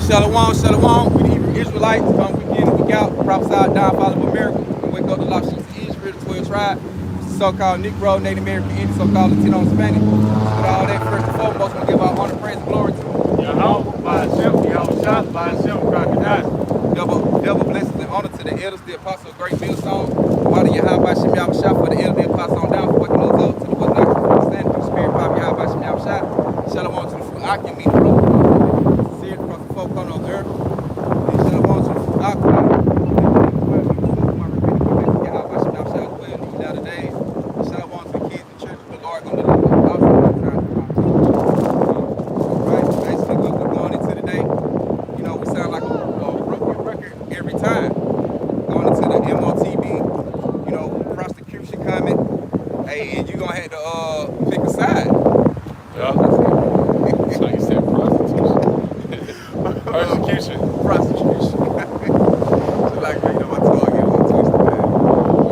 Shalom, shalom. We the Hebrew Israelites. Come week in and week out. Prophesied downfall of America. And wake up the lost sheep of Israel, the 12 tribe. So-called Negro, Native American Indian, so-called Latino and Hispanic. With all that, first and foremost, we give our honor, praise, and glory to Yahweh, by himself, Yahweh Shah, by himself, crocodile. double blessings and honor to the elders, the apostles, great bill song. Father Yahweh Shem Yahweh Shah for the elders, the apostles on down, for waking us up to the what's not for understanding, for the spirit, Father Yahweh Shem Yahweh Shah. Shalom to the fruit Akim, meet the road. Sincere across the folk on the earth. And shalom to the fruit Akim. Hey, and you gonna have to pick a side. Yeah. So you said prostitution. Persecution. Prostitution. So like, you know, I told you, I'm twisted, man.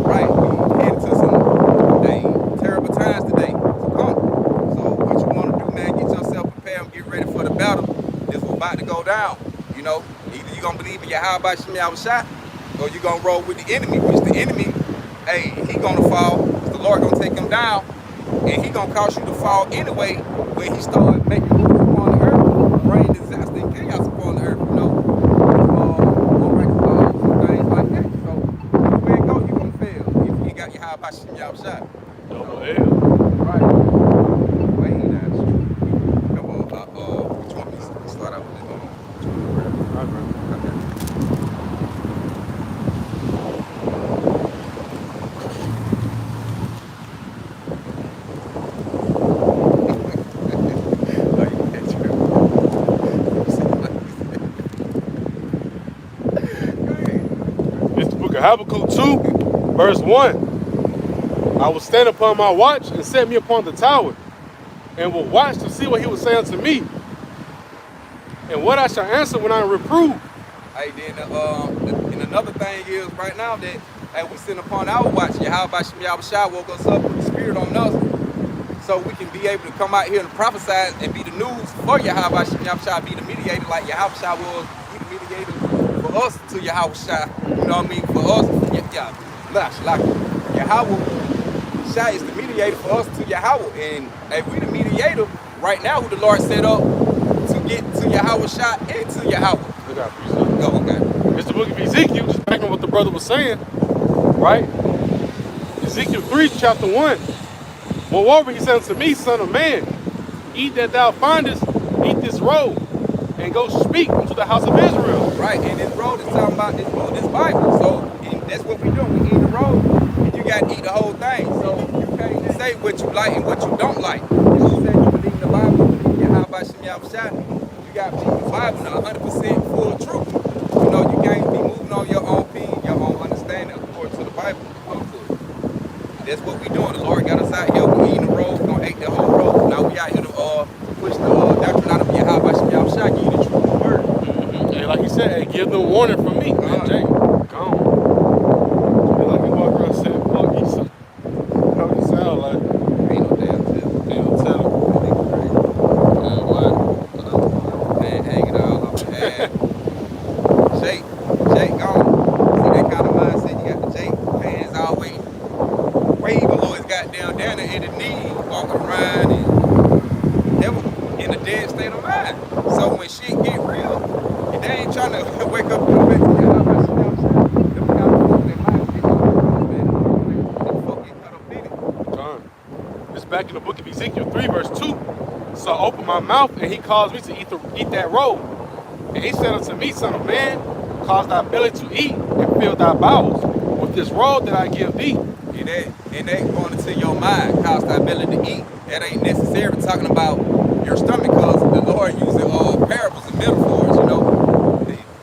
Right, we headed to some terrible times today to come. So what you want to do, man, get yourself prepared and get ready for the battle. This was about to go down. You know, either you gonna believe in Yahweh Shem Yahweh Shah, or you gonna roll with the enemy, which the enemy, hey, he gonna fall. The Lord gonna take him down, and he gonna cause you to fall anyway when he start making moves upon the earth, bringing disaster and chaos upon the earth, you know. Things like that. So where it go, you gonna fail if you ain't got your high by Shem Yahweh Shah. Double L. Right. Wait, that's true. Come on, which one we start out with this? Okay. It's the book of Habakkuk 2, verse 1. I will stand upon my watch and set me upon the tower, and will watch to see what he will say unto me, and what I shall answer when I am reproved. Hey, then and another thing is right now that hey, we sitting upon our watch. Yahweh Shem Yahweh Shah woke us up with the spirit on us, so we can be able to come out here and prophesy and be the news for Yahweh Shem Yahweh Shah, be the mediator like Yahweh Shah was, be the mediator for us to Yahweh Shah. You know what I mean? For us, Yahweh Shah is the mediator for us to Yahweh, and hey, we the mediator right now who the Lord set up to get to Yahweh Shah and to Yahweh. Look out, preacher. Oh, okay. It's the book of Ezekiel, just back on what the brother was saying, right? Ezekiel 3, chapter 1. Moreover, he said unto me, Son of man, eat that thou findest, eat this roll, and go speak unto the house of Israel. Right, and this road is talking about this book, this Bible. So and that's what we do. We eat the road, and you got to eat the whole thing. So you can't say what you like and what you don't like. If you say you believe in the Bible, you believe in Yahweh Shem Yahweh Shah, you got to believe the Bible in 100% full truth. You know, you can't be moving on your own opinion, your own understanding according to the Bible. That's what we doing. The Lord got us out here. We eating the road. We're gonna eat the whole road. Now we out here to push the doctrine out of Yahweh Shem Yahweh Shah, give you the truth of the word. And like he said, hey, give them warning from me. Man, Jay, gone. Like he walk around saying, fuck you, son. How you sound like? Ain't no damn tell. Ain't no telling. Man, what? Man, hanging all over the head. Jake gone. See that kind of mindset? You got the Jake hands always way below his goddamn down in the knee, walking around and never in a dead state of mind. So when shit get real, if they ain't trying to wake up and go back to your house, them kind of folk, they might get caught up in it. John. It's back in the book of Ezekiel 3, verse 2. So I opened my mouth, and he caused me to eat that roll. And he said unto me, Son of man, cause thy belly to eat, and fill thy bowels with this roll that I give thee. And that going into your mind, cause thy belly to eat. That ain't necessarily talking about your stomach, because the Lord using parables and metaphors, you know.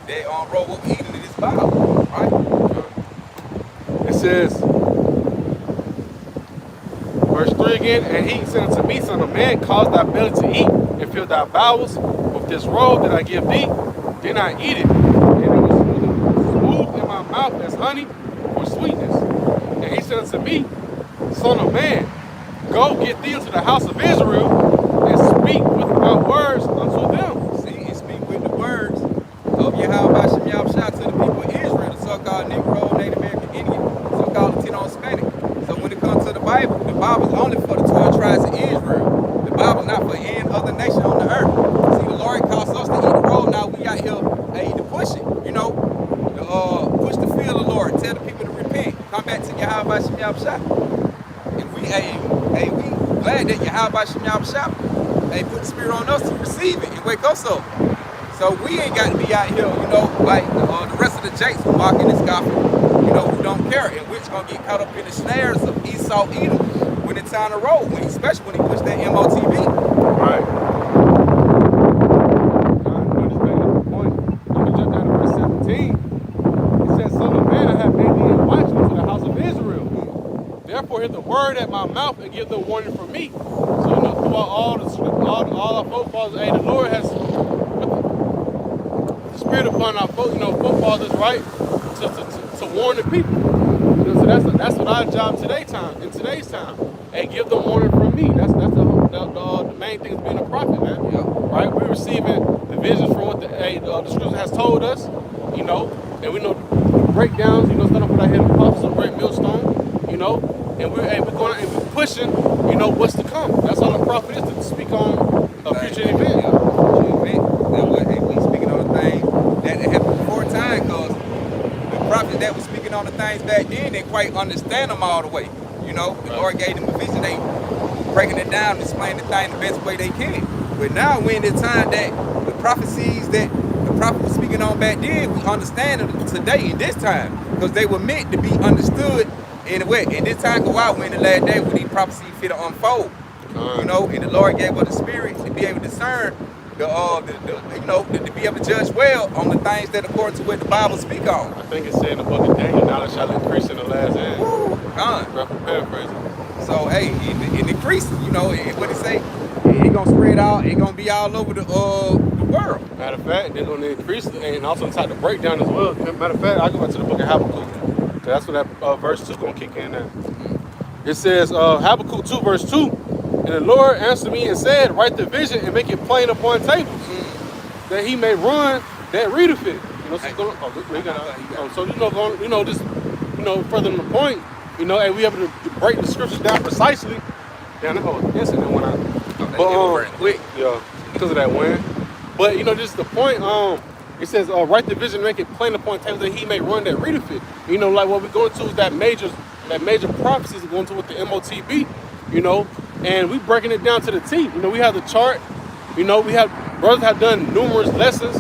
They roll what we eating in this Bible, right? It says, verse 3 again, and he said unto me, Son of man, cause thy belly to eat, and fill thy bowels with this roll that I give thee. Then I eat it, and it was smooth in my mouth as honey for sweetness. And he said unto me, Son of man, go get thee into the house of Israel, and speak with my words unto them. See, and speak with the words Shah to the people of Israel, the so-called Negro, Native American Indian, so-called Latino Hispanic. So when it comes to the Bible is only for the 12 tribes of Israel. The Bible's not for any other nation on the earth. See, the Lord calls us to eat the road. Now we out here, to push it, to push the field of the Lord, tell the people to repent, come back to Yahweh Shem Shah. And we glad that Yahweh Shem Shah, put the spirit on us to receive it and wake us up. So we ain't got to be out here, like the rest of the jakes who mocking and scoffing, who don't care, and which gonna get caught up in the snares of Esau Edom when it's time to roll, especially when he push that MOTV. Right. This brings up the point. Let me jump down to verse 17. It says, Son of man, I have made thee a watchman to the house of Israel. Therefore hear the word at my mouth and give the warning from me. So throughout all our forefathers, the Lord has the spirit upon our forefathers, right, to warn the people. So that's what our job in today's time. Hey, give them warning from me. That's the main thing is being a prophet, man. Yeah. Right? We're receiving the visions from what the scripture has told us, and we know the breakdowns, stand up with our head apostles, a great millstone, and we're going and we're pushing, what's to come. That's all a prophet is, to speak on a future event. That's what we speaking on the things that happened before time, because the prophets that was speaking on the things back then, they quite understand them all the way. The Lord gave them a vision, they breaking it down, explaining the thing the best way they can. But now we're in the time that the prophecies that the prophet was speaking on back then, we understand them today in this time, because they were meant to be understood in a way. And this time go out, we're in the last day where these prophecies fit to unfold. And the Lord gave us the spirit to be able to discern to be able to judge well on the things that according to what the Bible speak on. I think it said in the book of Daniel, knowledge shall increase in the last end. Paraphrasing. So it increases, what it say, it gonna spread out, it gonna be all over the world. Matter of fact, they're gonna increase and also inside the breakdown as well. Matter of fact, I go back to the book of Habakkuk. So that's when that verse 2 gonna kick in now. It says Habakkuk 2 verse 2. And the Lord answered me and said, write the vision and make it plain upon tables, that he may run that readeth it. Further than the point, and we able to break the scriptures down precisely. Damn, that whole incident went out. Very quick. Yeah, because of that wind. But just the point. It says, write the vision, make it plain upon tables, that he may run that readeth it. Like what we're going to is that major prophecies are going to with the MOTB. And we breaking it down to the T. We have the chart. We have brothers have done numerous lessons.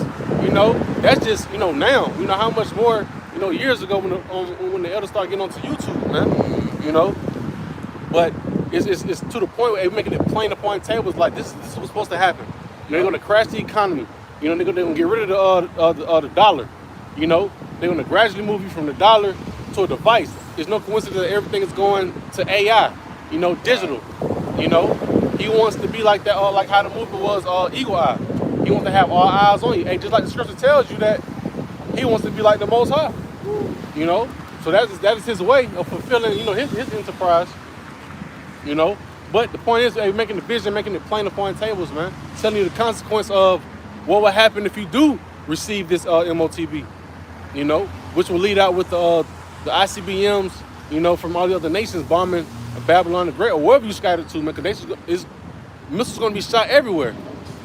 That's just now. How much more years ago when the elders started getting onto YouTube, man. But it's to the point where we're making it plain upon tables. Like this is what's supposed to happen. They're going to crash the economy. They're going to get rid of the dollar. They're going to gradually move you from the dollar to a device. It's no coincidence that everything is going to AI. Digital. He wants to be like that, like how the movie was, Eagle Eye. He wants to have all eyes on you. Just like the scripture tells you that he wants to be like the Most High. So that is his way of fulfilling, his enterprise. But the point is, making the vision, making it plain upon tables, man. Telling you the consequence of what will happen if you do receive this MOTB. Which will lead out with the ICBMs, from all the other nations bombing Babylon the Great, or wherever you scattered to, man, because missiles going to be shot everywhere.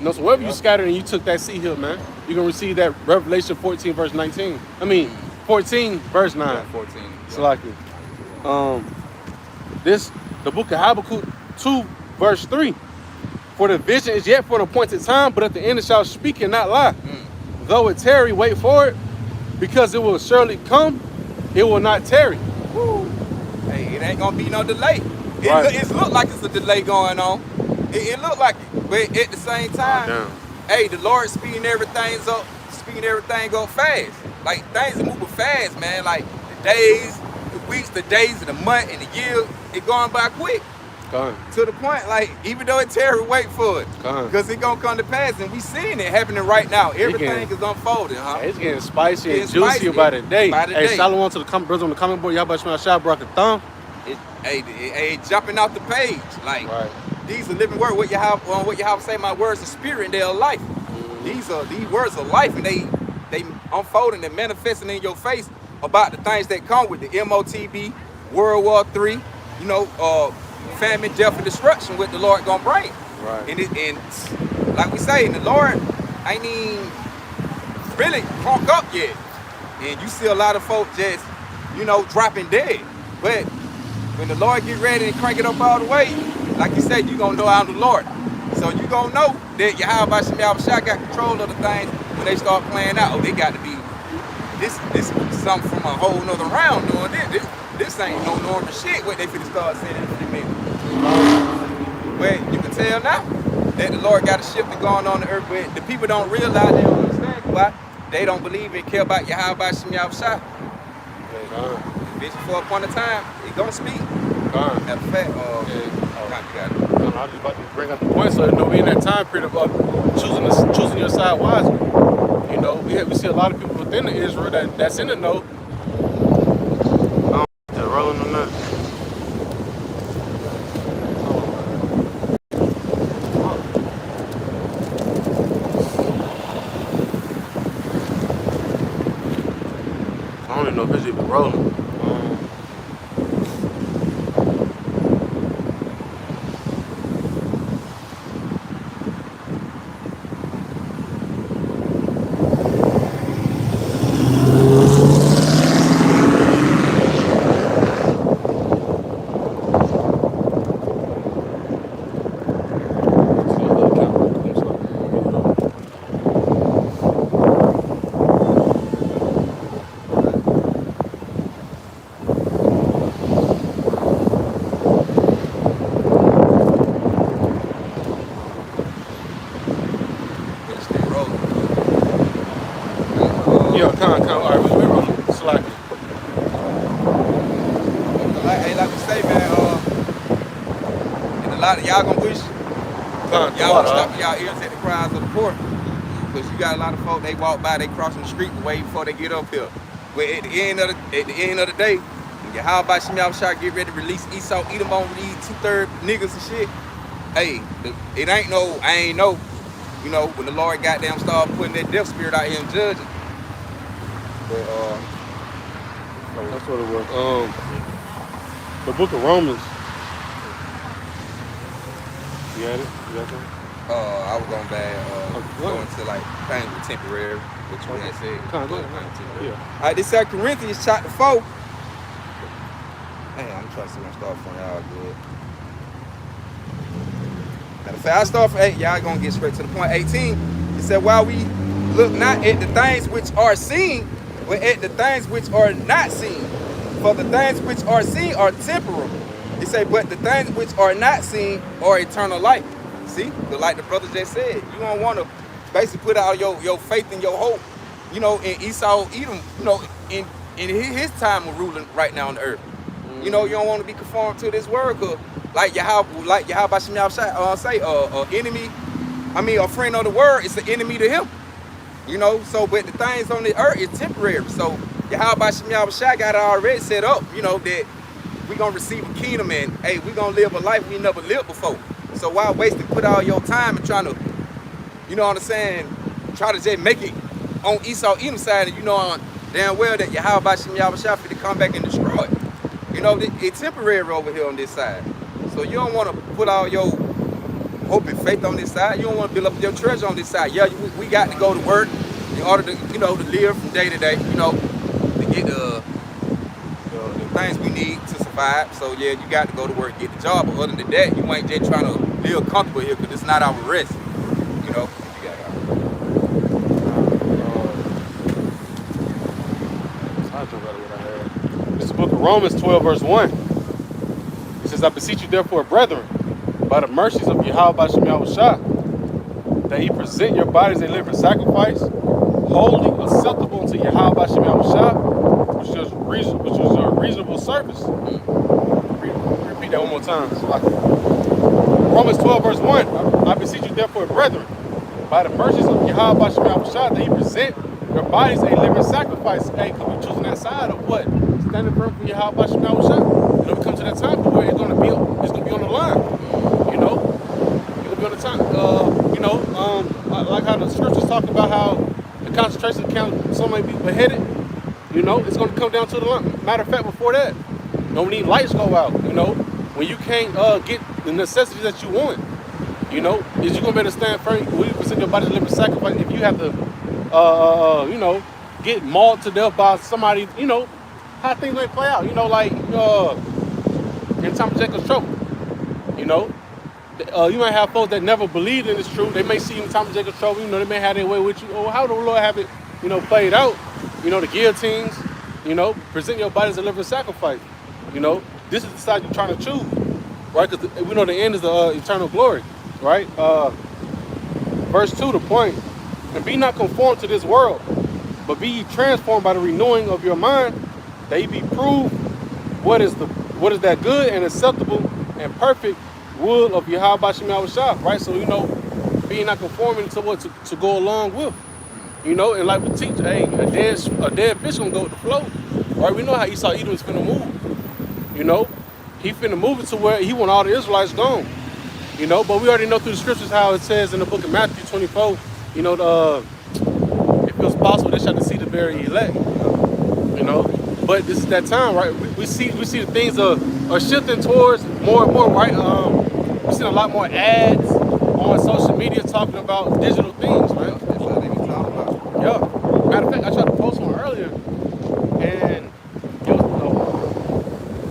So wherever you scattered and you took that sea hill, man, you're going to receive that Revelation 14 verse 19. 14 verse 9. Yeah, 14. So like it. The book of Habakkuk 2 verse 3. For the vision is yet for an appointed time, but at the end it shall speak and not lie. Though it tarry, wait for it, because it will surely come, it will not tarry. Hey, it ain't gonna be no delay. It look like it's a delay going on. It look like it, but at the same time, the Lord speeding everything up fast. Like things are moving fast, man. Like the days, the weeks, the days, and the month, and the year, it going by quick. To the point, like even though it tarry, wait for it, because it gonna come to pass, and we seeing it happening right now. Everything is unfolding, huh? It's getting spicy and juicy by the day. Shalom to the brothers on the comment board. Y'all about to shout Barak Thumb. Jumping off the page, like these are living words. What you have say, my words are spirit and they are life. These words are life, and they unfolding and manifesting in your face about the things that come with the MOTB, World War III, you know, famine, death, and destruction what the Lord gonna bring. Right. And like we say, the Lord ain't even really crunk up yet. And you see a lot of folks just, you know, dropping dead. But when the Lord get ready and crank it up all the way, like you said, you gonna know I'm the Lord. So you gonna know that Yahweh Shem Yahushua got control of the things when they start playing out. Oh, they got to be this something from a whole nother round doing this. This ain't no normal shit what they finna start saying in a few minutes. But you can tell now that the Lord got a shift going on the earth, but the people don't realize, they don't understand why they don't believe and care about Yahweh Shem Yahushua. Vision for upon a time, it gonna speak. Matter of fact, I was about to bring up the point, so you know, we in that time period of choosing your side wisely. You know, we see a lot of people within the Israel that's in the know. They're rolling the nuts. I don't even know if it's even rolling. All right, we rolling. Slacking. Like we say, man, and a lot of y'all gonna wish y'all gonna stop y'all ears at the cries of the poor. Because you got a lot of folk, they walk by, they crossing the street way before they get up here. But at the end of the day, when Yahweh Shem Yahushua get ready to release Esau, Edom on these 2/3 niggas and shit, hey, it ain't no, I ain't know, you know, when the Lord goddamn start putting that death spirit out here and judging. But that's what it was. The book of Romans. You got it? You got that? I was going going to like things with temporary, which you had said. Yeah. All right, this 2 Corinthians chapter 4. Man, I'm trying to see when I start from y'all good. Matter of fact, I start from 8. Y'all gonna get straight to the point. 18. It said, while we look not at the things which are seen, but at the things which are not seen. For the things which are seen are temporal. He said, but the things which are not seen are eternal life. See, but like the brother just said, you don't want to basically put out your faith and your hope, you know, in Esau, Edom, you know, in his time of ruling right now on the earth. You know, you don't want to be conformed to this word, cause like Yahweh Shem Yahushua say, enemy, a friend of the word is an enemy to him. You know, so but the things on the earth is temporary. So Yahweh Shem Yahushua got it already set up, you know, that we gonna receive a kingdom and hey, we gonna live a life we never lived before. So why wasting put all your time and trying to, you know what I'm saying, try to just make it on Esau Edom side, and you know damn well that Yahweh Shem Yahushua to come back and destroy it. You know, it's temporary over here on this side. So you don't want to put all your hope and faith on this side. You don't want to build up your treasure on this side. Yeah, we got to go to work in order to, you know, to live from day to day, you know, to get the things we need to survive. So yeah, you got to go to work, get the job. But other than that, you ain't just trying to live comfortable here because it's not our rest. You know. This is the book of Romans 12, verse 1. It says, I beseech you therefore, brethren, by the mercies of Yahweh Shem Yahushua, that ye present your bodies a living sacrifice, holy, acceptable unto Yahweh Shem Yahushua, which is a reasonable service. Repeat that one more time. Romans 12, verse 1. I beseech you therefore, brethren, by the mercies of Yahweh Shem Yahushua, that ye present your bodies a living sacrifice. Hey, could we choosing that side of what? Standing firm for Yahweh Shem Yahushua. You know, we come to that time where it's gonna be on the line. You know, you're gonna be on the time. Like how the scriptures talk about how the concentration so many people beheaded. You know, it's going to come down to the line. Matter of fact, before that, when these lights go out, you know, when you can't get the necessities that you want, you know, is you going to be able to stand firm? Will you present your body to living sacrifice if you have to, you know, get mauled to death by somebody, you know, how things may play out, you know, like in Tom Jacob's trouble, you know. You might have folks that never believed in this truth. They may see you in Tom Jacob's trouble, you know, they may have their way with you. Or how the Lord have it, you know, played out, you know, the guillotines, you know, present your body as a living sacrifice. You know, this is the side you're trying to choose, right? Because we know the end is the eternal glory, right? Verse 2, the point, and be not conformed to this world, but be ye transformed by the renewing of your mind, that ye be proved what is that good and acceptable and perfect will of Yahweh Shem Yahushua, right? So, you know, being not conforming to what to go along with, you know, and like we teach, hey, a dead fish gonna go with the flow, right? We know how Esau Edom is finna move, you know, he finna move it to where he want all the Israelites gone, you know, but we already know through the scriptures how it says in the book of Matthew 24, you know, if it was possible, they shall see the very elect, you know. But this is that time, right? We see the things are shifting towards more and more, right? We're seeing a lot more ads on social media talking about digital things, right? That's what they be talking about. Yeah. Matter of fact, I tried to post one earlier, and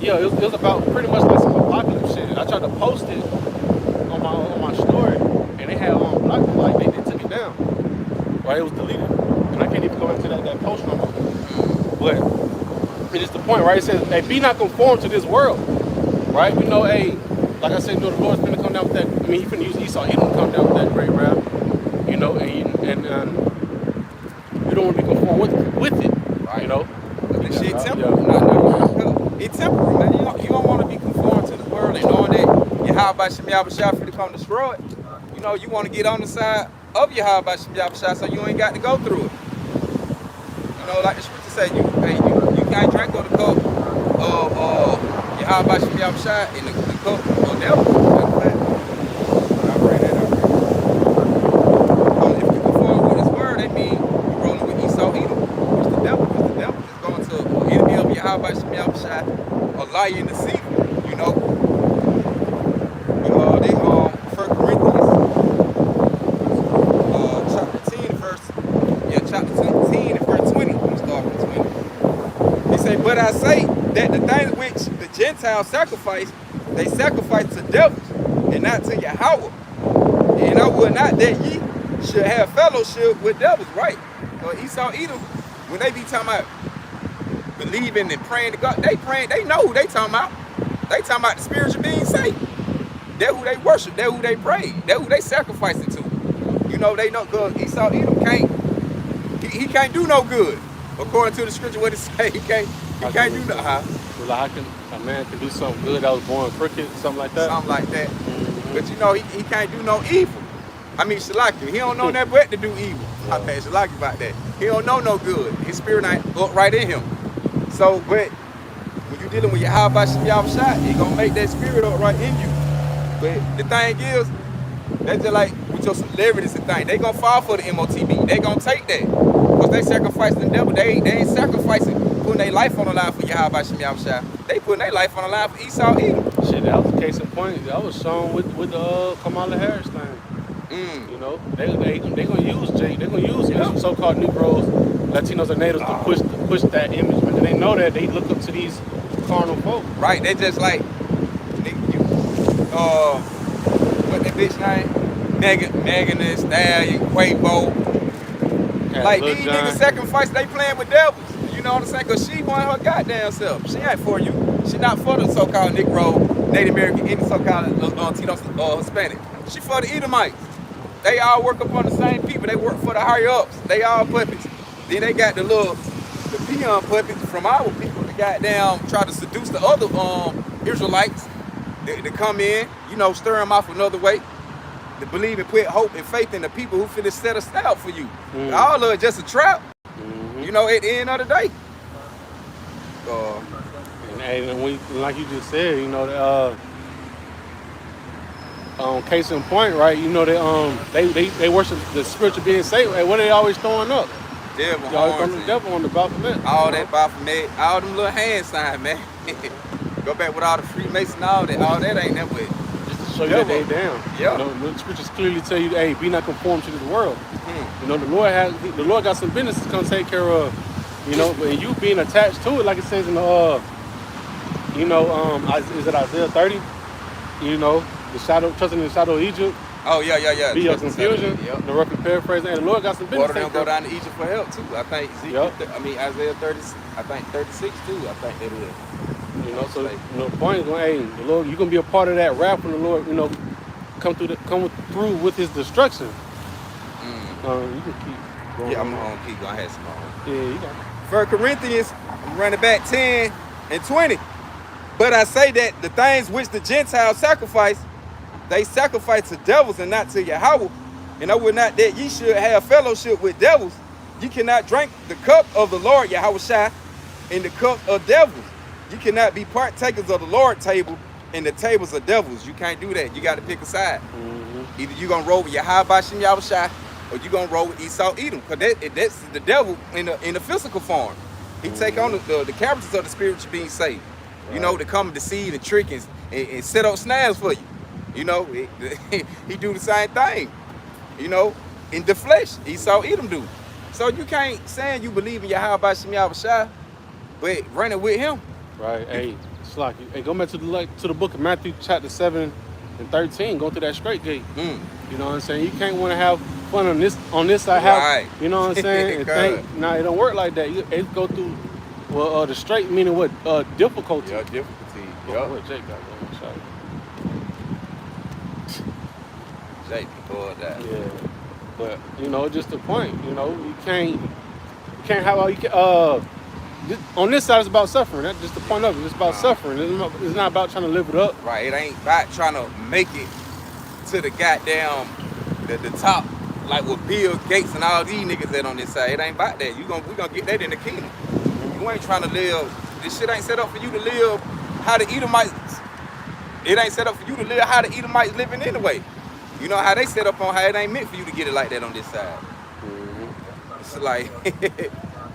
it was about pretty much like some apocalypse shit. I tried to post it on my story, and they had blocked it, like they took it down, right? It was deleted, and I can't even go into that post no more. But it's just the point, right? It says, hey, be not conformed to this world, right? We know, hey, like I said, you know, the Lord's finna come down with that. I mean, he finna use Esau. He don't come down with that great wrath, you know, and you don't want to be conformed with it, right? You know. But this shit temporal. It's temporal, man. You don't want to be conformed to the world and knowing that Yahweh Shem Yahushua finna come destroy it. You know, you want to get on the side of Yahweh Shem Yahushua so you ain't got to go through it. You know, like the scripture say, you can't drink of the cup of Yahweh Shem Yahushua in the cup of devil. I read that. If you conform with his word, that means you're rolling with Esau Edom, which the devil is going to an enemy of Yahweh Shem Yahushua, a liar and deceiver, you know. They 1 Corinthians chapter 10 and verse 20. I'm gonna start from 20. He say, but I say that the things which the Gentiles sacrifice, they sacrifice to devils and not to Yahweh. And I would not that ye should have fellowship with devils, right? Esau Edom, when they be talking about believing and praying to God, they know who they talking about. They talking about the spiritual beings saved. They're who they worship, they're who they pray, they're who they sacrifice it to. You know, they know, because Esau Edom he can't do no good. According to the scripture, what it say, he can't do no. Well, how can a man can do something good that was born crooked, something like that? Something like that. Mm-hmm. But you know, he can't do no evil. I mean, Shalaki, he don't know that but to do evil. Yeah. I pay Shalaki about that. He don't know no good. His spirit ain't up right in him. So, but when you dealing with your Yahweh Shem Yahushua, he gonna make that spirit up right in you. But the thing is, that's just like with your celebrities and things. They gonna fall for the MOTB. They gonna take that. Because they sacrifice the devil. They ain't sacrificing, putting their life on the line for Yahweh Shem Yahushua. They putting their life on the line for Esau Edom. Shit, that was the case in point. That was shown with the Kamala Harris thing. You know, they gonna use Jake. They gonna use so-called Negroes, Latinos, and natives to push that image. But they know that they look up to these carnal folk. Right. They just like what that bitch name? Megan Thee Stallion, Quavo. Yeah, like Lil these Jon. niggas sacrifice, they playing with devils. You know what I'm saying? Because she want her goddamn self. She ain't for you. She not for the so-called Negro, Native American, any so-called Latino, Hispanic. She for the Edomites. They all work upon the same people. They work for the higher ups. They all puppets. Then they got the peon puppets from our people that goddamn try to seduce the other Israelites to come in, you know, stir them off another way. To believe and put hope and faith in the people who finna set us out for you. All of it just a trap. You know, at the end of the day. And we, like you just said, you know, case in point, right? You know, they worship the spiritual being saved. Right? What are they always throwing up? devil Y'all horns. on the devil on the Baphomet. All that Baphomet, all them little hand signs, man. Go back with all the Freemason, all that ain't that but Just to show you that they devil. down. Yeah. You know, the scriptures clearly tell you, hey, be not conformed to this world. Hmm. You know, the Lord got some business to come take care of. You know, but you being attached to it, like it says in the is it Isaiah 30? You know, the shadow, trusting in the shadow of Egypt, Oh yeah. be your confusion. Yep. The roughly paraphrasing, and the Lord got some business Water to them take go care of. down to Egypt for help too. I think Ezekiel, Yep. Isaiah 30, I think 36 too. I think that is. You know, so the point is going, hey, the Lord, you're gonna be a part of that wrath when the Lord, come through with His destruction. You can keep going. Yeah, I'm gonna keep going. I had some more. Yeah, you got it. 1 Corinthians, I'm running back 10 and 20. But I say that the things which the Gentiles sacrifice, they sacrifice to devils and not to Yahweh. And I would not that ye should have fellowship with devils. You cannot drink the cup of the Lord Yahweh Shai and the cup of devils. You cannot be partakers of the Lord's table and the tables of devils. You can't do that. You got to pick a side. Mm-hmm. Either you're going to roll with Yahweh Shem Yahweh Shai or you're going to roll with Esau Edom. Because that's the devil in a physical form. He take on the characters of the spiritual being saved. You know, to come deceive and trick and set up snares for you. You know, he do the same thing. You know, in the flesh, Esau Edom do. So you can't say you believe in Yahweh Shem Yahweh Shai, but running with him. Right. Hey, it's like, hey, go back to the book of Matthew chapter 7 and 13. Go through that straight gate. You know what I'm saying? You can't want to have fun on this side. Right. You know what I'm saying? And think, it don't work like that. It go through the straight meaning what difficulty. Yeah, difficulty. What Jake got going? Shot. Jake, boy, that. Yeah. But just the point. You can't have on this side it's about suffering. That's just the point of it. It's about suffering. It's not about trying to live it up. Right. It ain't about trying to make it to the goddamn the top, like with Bill Gates and all these niggas that on this side. It ain't about that. We gonna get that in the kingdom. You ain't trying to live. This shit ain't set up for you to live how the Edomites. It ain't set up for you to live how the Edomites living anyway. You know how they set up on how it ain't meant for you to get it like that on this side. It's like,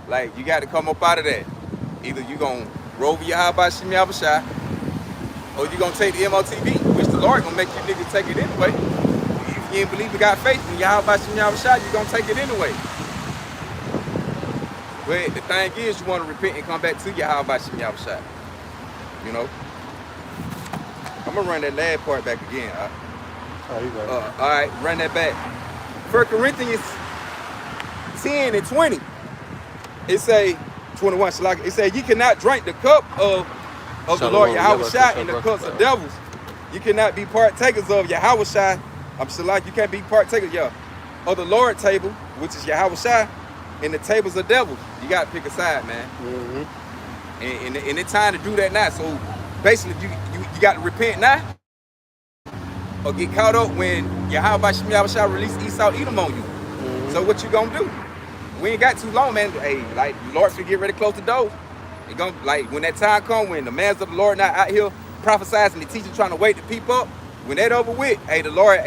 like you got to come up out of that. Either you gonna roll over your Yahweh Shem Yahweh Shai, or you gonna take the MOTB, which the Lord gonna make you niggas take it anyway. If you ain't believe you got faith in Yahweh Shem Yahweh Shai, you gonna take it anyway. But the thing is, you want to repent and come back to Yahweh Shem Yahweh Shai. You know? I'm going to run that last part back again. Oh, you got it. All right, run that back. 1 Corinthians 10 and 20. It say, 21, it say, you cannot drink the cup of the Lord Yahweh Shai and the cups of devils. You cannot be partakers of Yahweh Shai. You can't be partakers, of the Lord's table, which is Yahweh Shai, and the tables of devils. You got to pick a side, man. Mm-hmm. And it's time to do that now. So basically, you got to repent now, or get caught up when Yahweh Shem Yahweh Shai release Esau Edom on you. Mm-hmm. So what you gonna do? We ain't got too long, man. Hey, like the Lord should get ready to close the door. It gonna when that time come, when the mans of the Lord not out here prophesizing, the teacher trying to wake the people up. When that over with, the Lord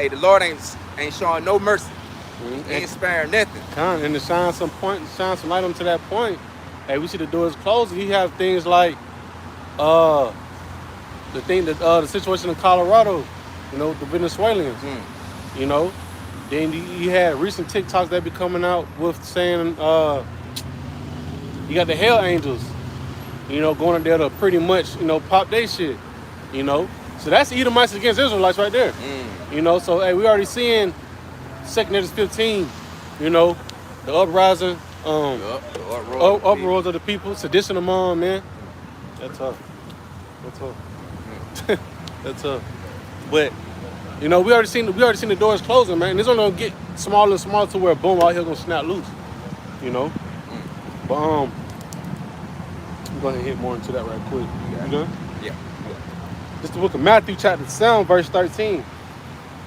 ain't showing no mercy. Mm-hmm. He ain't sparing nothing. And to shine some light onto that point. Hey, we see the doors closing. You have things like the situation in Colorado, the Venezuelans. Then you had recent TikToks that be coming out with saying you got the Hell Angels, going in there to pretty much, pop their shit, So that's Edomites against Israelites right there. So hey, we already seeing 2 Edges 15, the uprising, uproars of the people, sedition among man. That's tough. That's tough. But we already seen the doors closing, man. And it's only gonna get smaller and smaller to where boom, out here gonna snap loose. But I'm gonna hit more into that right quick. You done? Yeah. This is the book of Matthew, chapter 7, verse 13.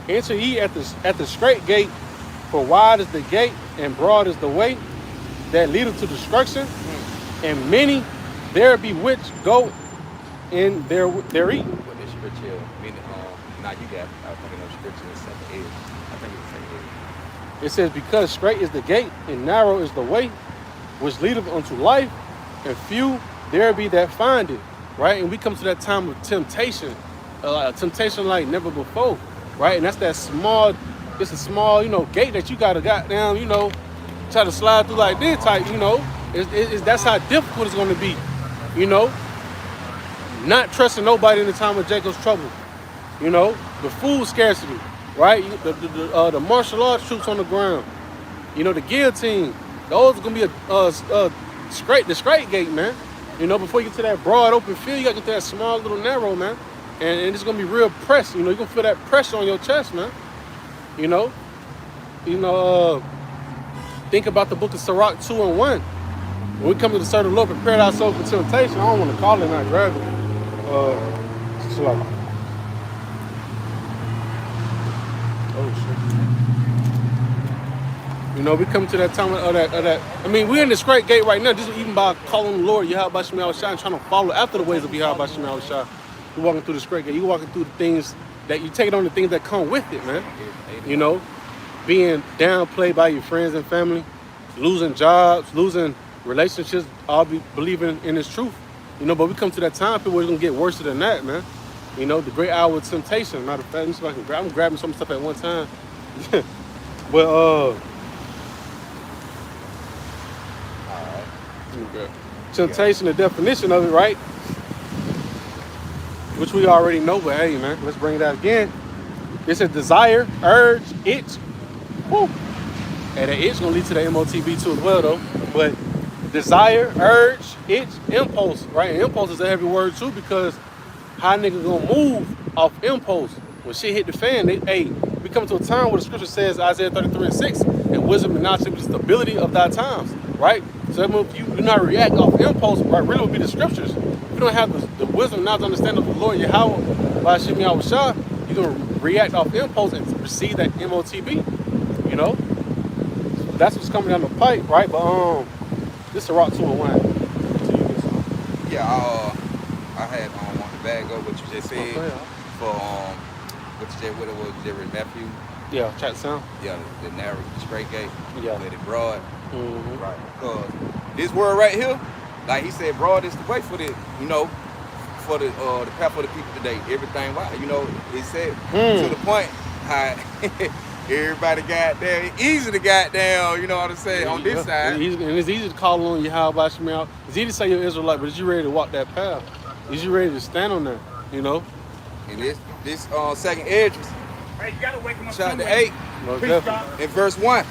Enter ye at the straight gate, for wide is the gate and broad is the way that leadeth to destruction, and many there be which go in therein. What this scripture meaning? Now you got. I think no scripture is 7 8. I think it's 7 8. It says, because straight is the gate and narrow is the way which leadeth unto life, and few there be that find it, right? And we come to that time of temptation, temptation like never before, right? And that's that small, it's a small, gate that you gotta goddamn, try to slide through like this type, that's how difficult it's gonna be, not trusting nobody in the time of Jacob's trouble, the food scarcity, right? The martial arts troops on the ground, the guillotine, those are gonna be the straight gate, man. Before you get to that broad open field, you gotta get to that small little narrow, man. And it's gonna be real press, you're gonna feel that pressure on your chest, man. Think about the book of Sirach 2:1. When we come to the certain Lord, prepare ourselves for temptation. I don't want to call it, not grab it. We come to that time of that. I mean, we're in the straight gate right now, just even by calling the Lord Yahweh Shem Yahushua and trying to follow after the ways of Yahweh Shem Yahushua. You're walking through the straight gate. You're walking through the things that you take it on, the things that come with it, man. Being downplayed by your friends and family, losing jobs, losing relationships, all believing in this truth. But we come to that time where it's gonna get worse than that, man. The great hour of temptation. Matter of fact, let me see if I can I'm grabbing some stuff at one time. But temptation, the definition of it, right? Which we already know, but hey, man, let's bring it out again. It's a desire, urge, itch. Woo. And the itch gonna lead to the MOTB too as well, though. But desire, urge, itch, impulse, right? And impulse is a heavy word too, because how niggas gonna move off impulse? When shit hit the fan, we come to a time where the scripture says, Isaiah 33:6, and wisdom and knowledge is the stability of thy times, right? So if you do not react off impulse, right, really would be the scriptures. If you don't have the wisdom, knowledge, understanding of the Lord Yahweh by Shem Yahushua, you're gonna react off impulse and receive that MOTB, So that's what's coming down the pipe, right? But this is a Rock 201. Yeah, I had on the bag of what you just said for what you just read Matthew. Yeah, chat sound. Yeah, the narrow, the straight gate. Yeah, let it broad. Mm-hmm. Right, because this word right here, like he said, broad is the way for the for the path for the people today. Everything, it said to the point how everybody got there, easy to got down. You know what I'm saying? On this side, it's easy to call on Yahweh Shemel. It's easy to say you're Israelite, but is you ready to walk that path? Is you ready to stand on there? And this second Esdras, hey, you gotta wake him up. Chapter 8, in verse 1,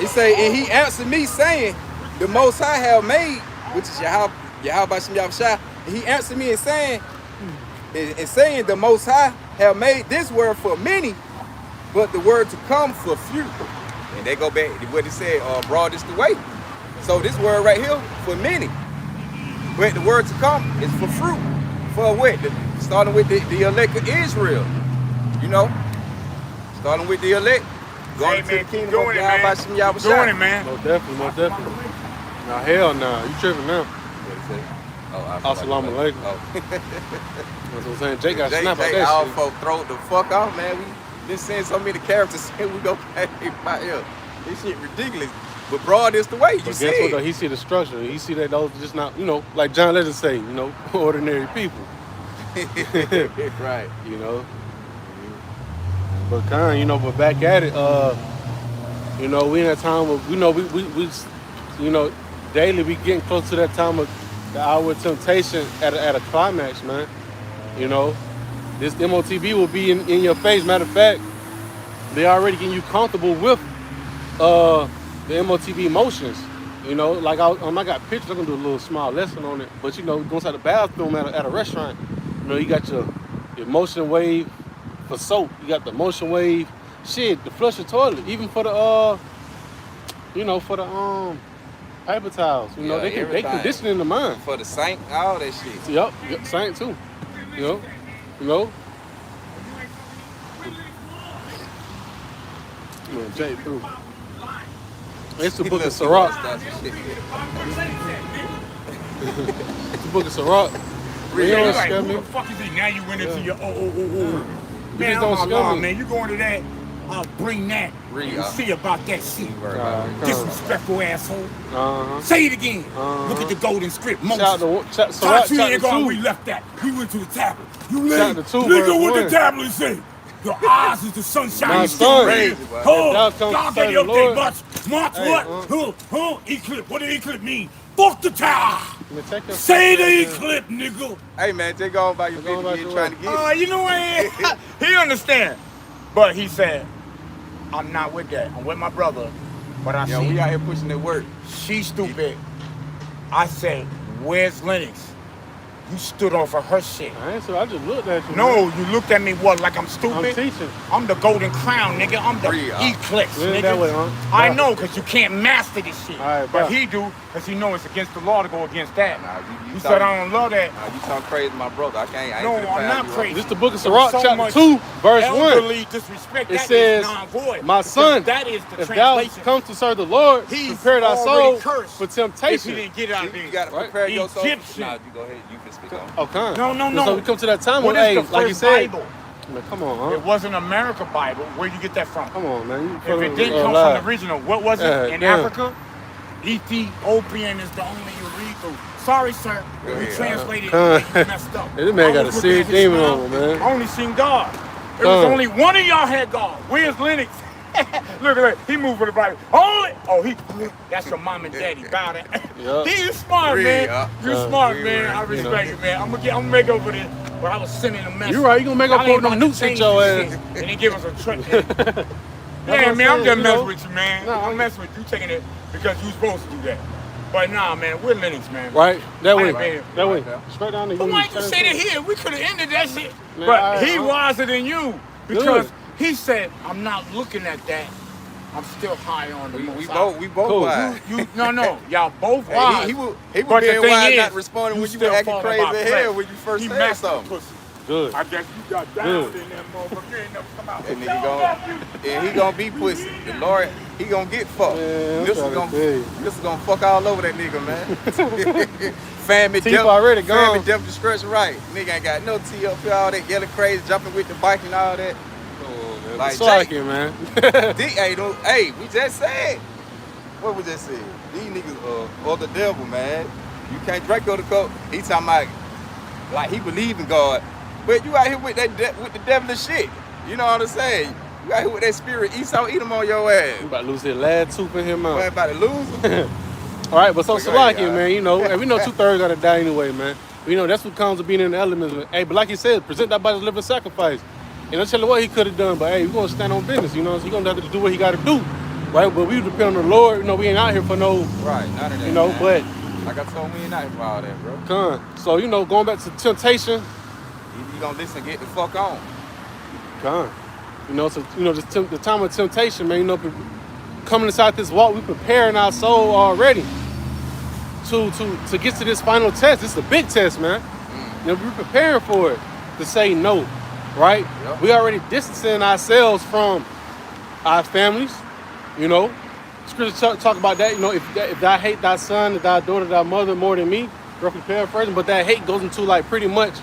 it say, and he answered me saying, the Most High have made, which is Yahweh Shem Yahushua. And he answered me in saying, the Most High have made this word for many, but the word to come for few. And they go back to what it said, broad is the way. So this word right here for many, but the word to come is for fruit. For what? Starting with the elect of Israel, starting with the elect, going to the kingdom of Yahweh Shem Yahushua. Doing it, man. Most definitely. Now, hell nah, you tripping now. What it say? Assalamu alaikum. That's what I'm saying. Jake got snap out that all shit. folk throw the fuck off, man. We been seeing so many characters and we go pay by here. This shit ridiculous. But broad is the way. You see guess what it. though? He see the structure. He see that those just not, like John Legend say, ordinary people. Right. But but back at it, we in that time of, we daily we getting close to that time of the hour of temptation at a climax, man. This MOTB will be in your face. Matter of fact, they already getting you comfortable with the MOTB motions. Like I got pictures. I'm gonna do a little small lesson on it. But go inside the bathroom at a restaurant. You got your motion wave for soap. You got the motion wave shit to flush the toilet. Even for the for the paper towels. They conditioning the mind. For the saint, all that shit. Yep, saint too. Jay through. It's the book of Sirach. It's the book of Sirach. You're like, who the fuck is he? Now you went into your You Man, just don't oh my scare God, me. man, you going to that? I'll bring that. Read, You see about that shit. Come Disrespectful asshole. Uh-huh. Say it again. Look at the golden script. Moses. Chapter Talk to me, chapter nigga, 2. we left that. We went to the tablet. You Chapter leave. 2, Nigga, verse what 1. the tablet say? Your eyes is the sunshine. My You still son, ready? if Oh, thou come y'all to get serve your the day Lord. March Hey, what? Eclipse. What did eclipse mean? Fuck the tower. Man, take your Say fucking the ass eclipse, nigga. Hey man, just go on by your Go on business. about You your trying to get it. You know what? He understand. But he said, I'm not with that. I'm with my brother. But I Yeah, see we out here pushing that work. she's stupid. I said, where's Lennox? You stood off of her shit. I ain't so I just looked at you. No, man. you looked at me what, like I'm I'm stupid? teaching. I'm the golden crown, nigga. I'm the Real. eclipse, Yeah, nigga. that way, huh? I Yeah. know, because you can't master this shit. All right, but bro. he do, because he know it's against the law to go against that. Nah, you You said I don't love that. Nah, you talk crazy, my brother. I ain't No, finna I'm pass not you up. crazy. This the book of There Sirach, was so chapter much 2, verse 1. elderly disrespect. It That says, is non-void. my Because son, that is the if thou translation. come to serve the Lord, He's prepare thy soul already cursed for if he temptation. didn't get out of You there. gotta Right. prepare your soul. Egyptian. Nah, you go ahead. You can speak on. Oh, come. No, no, And no. So we come to that time What when, is hey, the like you first said, Bible? man, come on, huh? It wasn't America Bible. Where'd you get that from? Come on, man. You If put it didn't come lie. from the original, what was it Yeah, in yeah. Africa? Ethiopian is the only you read through. Sorry, sir. Go We ahead, translated it Huh. and messed up. This man I got was a looking serious at his demon smile. on him, man. I only seen God. It was Huh. only one of y'all had God. Where's Lennox? Look at that. He moved for the Bible. Only. Oh, that's your mom and daddy. Bow that. Yeah. He is smart, Real, man. yeah. You smart, Real, man. real, I you respect know. you, man. I'm gonna make up for this. But I was sending a message. You right, you gonna make up Y'all for ain't them about to nukes hit change your this ass. shit. And he give us a trick. That's Yeah, what I'm man, I'm saying, just you messing know. with you, man. Nah, I'm messing with you, taking it because you supposed to do that. But nah, man, we're Lennox, man. Right? That way. Right there. That way. Right Straight down the But why didn't you say that here? We could have ended that shit. Man, But he I'm- wiser than you because Good. he said, I'm not looking at that. I'm still high on the We Most High." both Cool. wise. No, y'all both Hey, wise. he was But the being thing wise, is, not responding you when you were still acting falling crazy by as flesh. hell when you first He said mastered something. pussy. Good. I guess you got down Good. in that motherfucker. You ain't never come out. That nigga gonna be pussy. The Lord, he gonna get fucked. Man, I'm This is trying to gonna, tell you. this is gonna fuck all over that nigga, man. Family Teeth death, already family gone. death destruction, right? Nigga ain't got no teeth up here, all that yelling crazy, jumping with the bike and all that. Like, It's like it, man. Hey, we just said. What we just said? These niggas are the devil, man. You can't drink on the cup. He talking about like he believe in God, but you out here with with the devilish shit. You know what I'm saying? You out here with that spirit. Esau eat him on your ass. We about to lose his last tooth in him Boy, out. about to lose him. All right, but so Go ahead, Salaki, y'all. man, you know, and we know 2/3 gotta die anyway, man. You know, that's what comes with being in the elements. Hey, but like he said, present that body as a living sacrifice. And I'm telling you what he could have done, but hey, we're gonna stand on business, you know, so he's gonna have to do what he gotta do. Right? But we depend on the Lord, you know, we ain't out here for no, Right, none of that. you know, man. but like I told, we ain't out here for all that, bro. con. So, you know, going back to temptation, You gonna listen, and get the fuck on. con. You know, so you know, the time of temptation, man, you know, coming inside this walk, we preparing our soul already to get to this final test. This is a big test, man. You know, we're preparing for it to say no, right? Yep. We already distancing ourselves from our families, you know. Scripture talk about that, you know, if thou hate thy son, thy daughter, thy mother more than me, roughly paraphrasing, but that hate goes into like pretty much,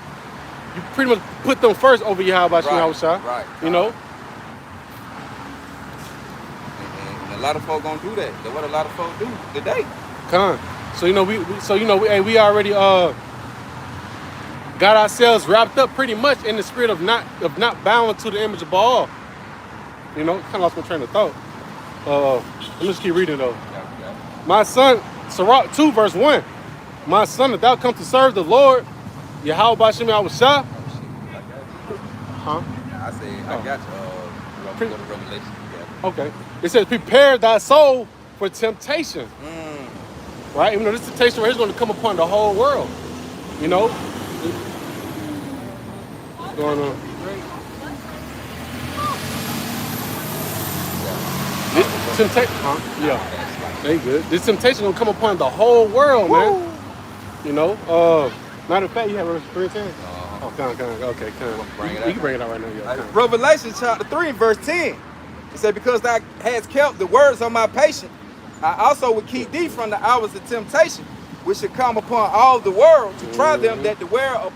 you pretty much put them first over Yahweh Shah, right. you know. And a lot of folk gonna do that. That's what a lot of folk do today. Con. So you know we already got ourselves wrapped up pretty much in the spirit of not bowing to the image of Baal. You know, kind of lost my train of thought. Let me just keep reading though. Yeah. My son, Sirach 2 verse 1. My son, if thou come to serve the Lord, Yahweh Bashim Yahweh Shah. Huh? I said, I got you. Go to Revelation. Yeah. Okay. It says, prepare thy soul for temptation. Right? Even though this temptation right here is going to come upon the whole world. You know? What's going on? This temptation, yeah. They good. This temptation gonna come upon the whole world, man. You know? Matter of fact, you have verse 3 and 10? Oh, come on. Okay, come on. Bring it You out. can bring it out right now, yeah. come on. Revelation chapter 3 and verse 10. It said, because thou hast kept the words of my patience, I also will keep thee from the hours of temptation, which should come upon all the world to try them that dwell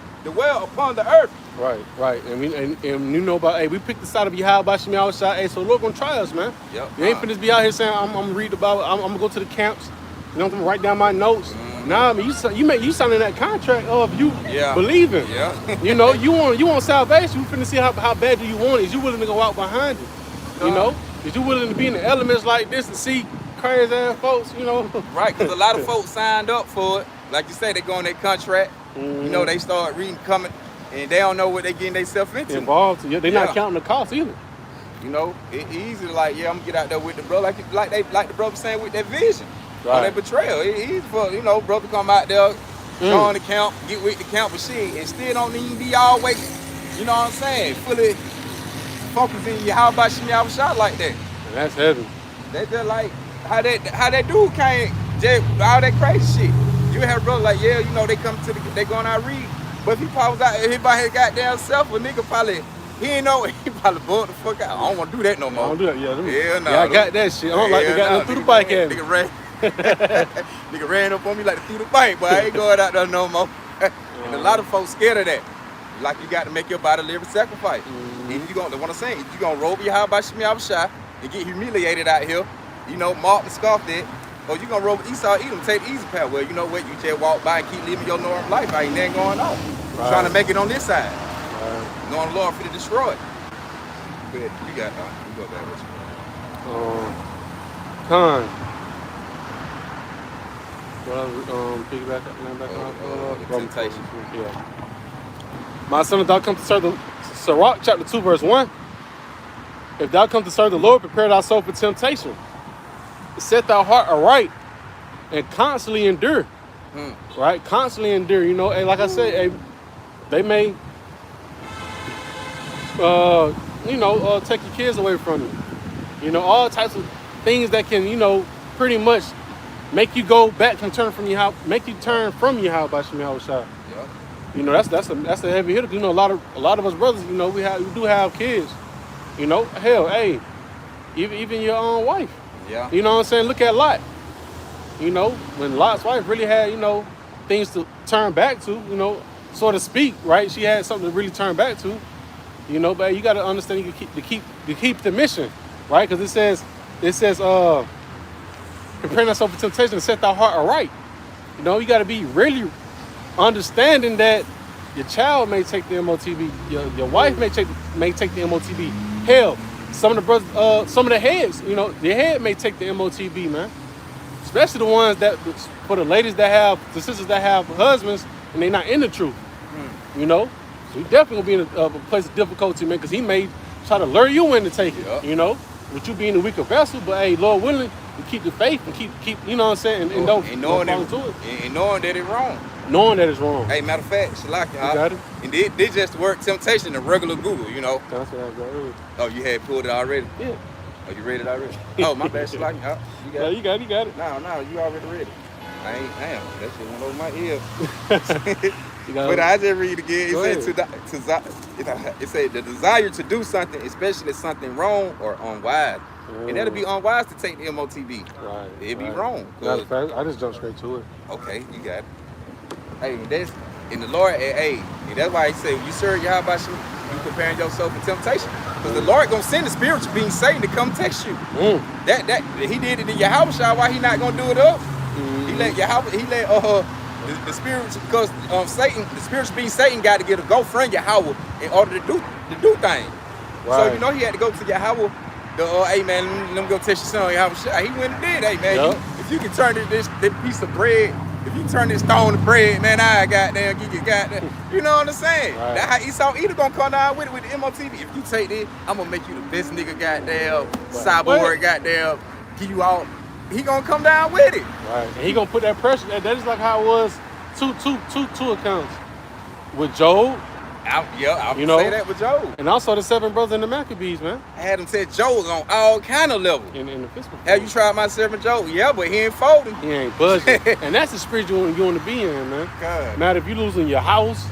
upon the earth. Right. And you know about, hey, we picked the side of Yahweh Shem Yahushua. Hey, so Lord gonna try us, man. Yep. You ain't finna be out here saying I'm gonna read the Bible. I'm gonna go to the camps. You know, I'm gonna write down my notes. Nah, I mean, you signing that contract of you believing. Yeah. You know, you want salvation. You finna see how bad do you want it. Is you willing to go out behind it? You know, is you willing to be in the elements like this and see crazy ass folks? You know, Right, because a lot of folks signed up for it. Like you say, they go on their contract. You know, they start reading, coming, and they don't know what they getting themselves into. involved. Yeah, they're not counting the cost either. You know, it's easy to like, I'm gonna get out there with the brother, like the brother saying with that vision. Right. On that betrayal. It's easy for, brother come out there, join the camp, get with the camp, but shit, and still don't even be always, you know what I'm saying, fully focusing your how about Shem Yahushua like that. And that's heavy. That's just like how that dude came, just all that crazy shit. You have a brother like, they come to they going out read. But if he probably was out here by his goddamn self, a nigga probably, he ain't know, he probably bugged the fuck out. I don't want to do that no more. I don't do that, Yeah, no. Yeah, I got that shit. I don't like the guy through the bike at me. Nigga ran up on me like through the bike, but I ain't going out there no more. And a lot of folks scared of that. Like you got to make your body live a sacrifice. And you gonna, what I'm saying, you gonna roll your high by Shem Yahushua and get humiliated out here, mocked and scoffed at, or you gonna roll with Esau, Edom, take the easy path. Well, you know what, you just walk by and keep living your normal life. I ain't nothing going on. Right. Trying to make it on this side. Right. Knowing the Lord for to destroy it. But you got, you go back with you. Con. Well, piggyback on temptation. Yeah. My son, if thou come to serve the Sirach, chapter 2, verse 1. If thou come to serve the Lord, prepare thy soul for temptation. Set thy heart aright and constantly endure. Right? Constantly endure. And like I said, they may take your kids away from you. All types of things that can, pretty much make you go back and turn from Yahweh by Shem Yahushua. Yeah. That's a heavy hitter. A lot of us brothers, we do have kids. Hell, hey, even your own wife. Yeah. You know what I'm saying? Look at Lot. When Lot's wife really had, things to turn back to, so to speak, right? She had something to really turn back to. But you got to understand you keep the mission, right? Because it says, preparing yourself for temptation to set thy heart aright. You got to be really understanding that your child may take the MOTB, your wife may take the MOTB. Hell, some of the brothers, some of the heads, their head may take the MOTB, man. Especially the ones for the ladies the sisters that have husbands and they not in the truth. So you definitely gonna be in a place of difficulty, man, because he may try to lure you in to take it, with you being a weaker vessel, but hey, Lord willing, you keep the faith and keep, you know what I'm saying, and don't fall into it. And knowing that it's wrong. Knowing that it's wrong. Hey, matter of fact, Shalaki, got it? And they just work temptation in regular Google, That's what I got earlier. Oh, you had pulled it already? Yeah. Oh, you read it already? Oh, my bad, Shalaki. You got it. No, you already read it. I ain't, damn, that shit went over my ear. But But I just read it again. It said the desire to do something, especially something wrong or unwise. And that'll be unwise to take the MOTB. Right. It'd be wrong. Matter of fact, I just jumped straight to it. Okay, you got it. Hey, that's in the Lord. Hey, and that's why he said, when you serve Yahweh, you preparing yourself for temptation. Because the Lord gonna send the spiritual being Satan to come test you. That he did it in Yahweh. Why he not gonna do it up? He let the spirit, because Satan, the spiritual being Satan, got to get a go from Yahweh in order to do things. Right. So he had to go to Yahweh. Hey man, let me go test your son Yahweh. He went and did. Hey man, if you can turn this piece of bread, if you turn this stone to bread, man, I goddamn give you goddamn. You know what I'm saying? Right. That's how Esau either gonna come down with it with the MOTV. If you take this, I'm gonna make you the best nigga goddamn cyborg goddamn. Give you all. He gonna come down with it. Right. And he gonna put that pressure. That is like how it was two accounts with Job. I would say that with Job. And also the 7 brothers in the Maccabees, man. I had him said Job on all kind of levels. In the physical. Have you tried my servant Job? Yeah, but he ain't folding. He ain't budging. And that's the spirit you want to be in, man. God. Matter if you losing your house,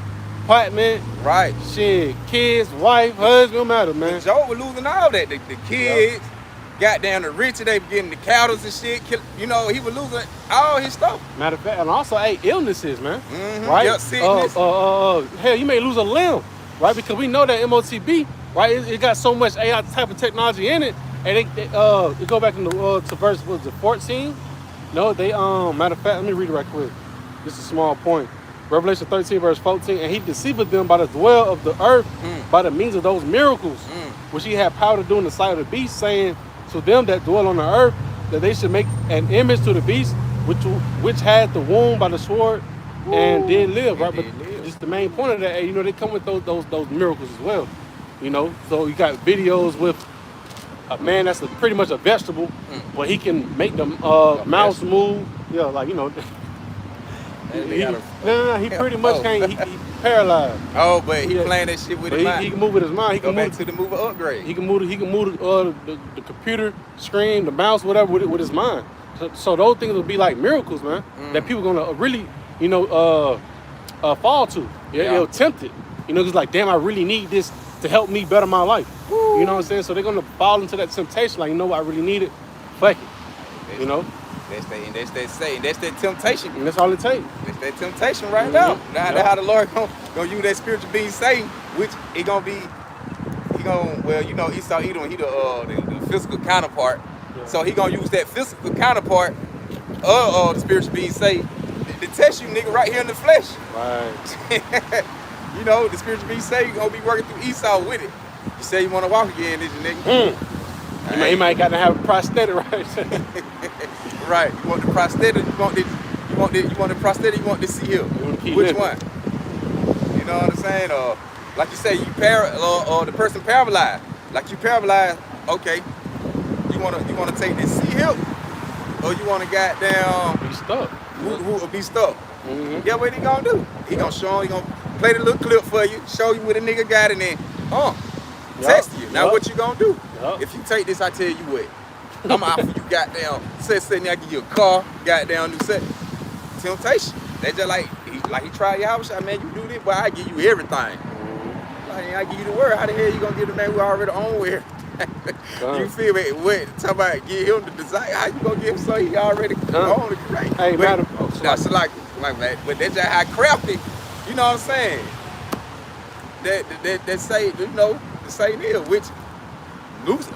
apartment, Right. shit, kids, wife, husband, don't matter, man. But Job was losing all that. The kids, got down the rich, they were getting the cattle and shit. He was losing all his stuff. Matter of fact, and also, illnesses, man. Mm-hmm. Right? Yep, sickness. Hell, you may lose a limb. right? Because we know that MOTB, right? It got so much AI type of technology in it, and they go back to verse, what was it, 14? No, they matter of fact, let me read it right quick. Just a small point. Revelation 13, verse 14, and he deceived them by the dwell of the earth by the means of those miracles, which he had power to do in the sight of the beast, saying to them that dwell on the earth that they should make an image to the beast, which had the wound by the sword and did live, right? But just the main point of that, they come with those miracles as well, So you got videos with a man that's pretty much a vegetable, but he can make the mouse move. Yeah, like he pretty much can't. He paralyzed. Oh, but he playing that shit with his mind. He can move with his mind. He Go can back move to the move upgrade. He can move the computer screen, the mouse, whatever, with his mind. So those things will be like miracles, man. That people gonna really, fall to. They'll tempt it. Just like, damn, I really need this to help me better my life. Woo. You know what I'm saying? So they're gonna fall into that temptation. Like, what, I really need it. Fuck it. That's that temptation. And that's all it takes. That's that temptation right now. Now that's how the Lord gonna use that spiritual being Satan, which it gonna be. Esau Edom, he the physical counterpart. Yeah. So he gonna use that physical counterpart of the spiritual being Satan to test you, nigga, right here in the flesh. Right. The spiritual being Satan gonna be working through Esau with it. You say you wanna walk again, did you, nigga? He might got to have a prosthetic, right? Right. You want the prosthetic? You want the prosthetic? You want the heel? Which one? You know what I'm saying? Like you say, the person paralyzed. Like you paralyzed. Okay. You wanna take this heel, or you wanna goddamn be stuck? Who be stuck? Mm-hmm. Yeah, what he gonna do? He gonna show. He gonna play the little clip for you, show you what a nigga got, and then test you. Now what you gonna do? If you take this, I tell you what. I'm offer you goddamn say I give you a car, goddamn new set. Temptation. They just like he tried your house shot, man. You do this, but I give you everything. Like, I give you the word. How the hell you gonna give the man who already own with? You feel me? What? Talk about give him the desire. How you gonna give him so he already own it, right? Hey, madam. That's like man, but that's just how crafty. You know what I'm saying? That say, the Satan is, which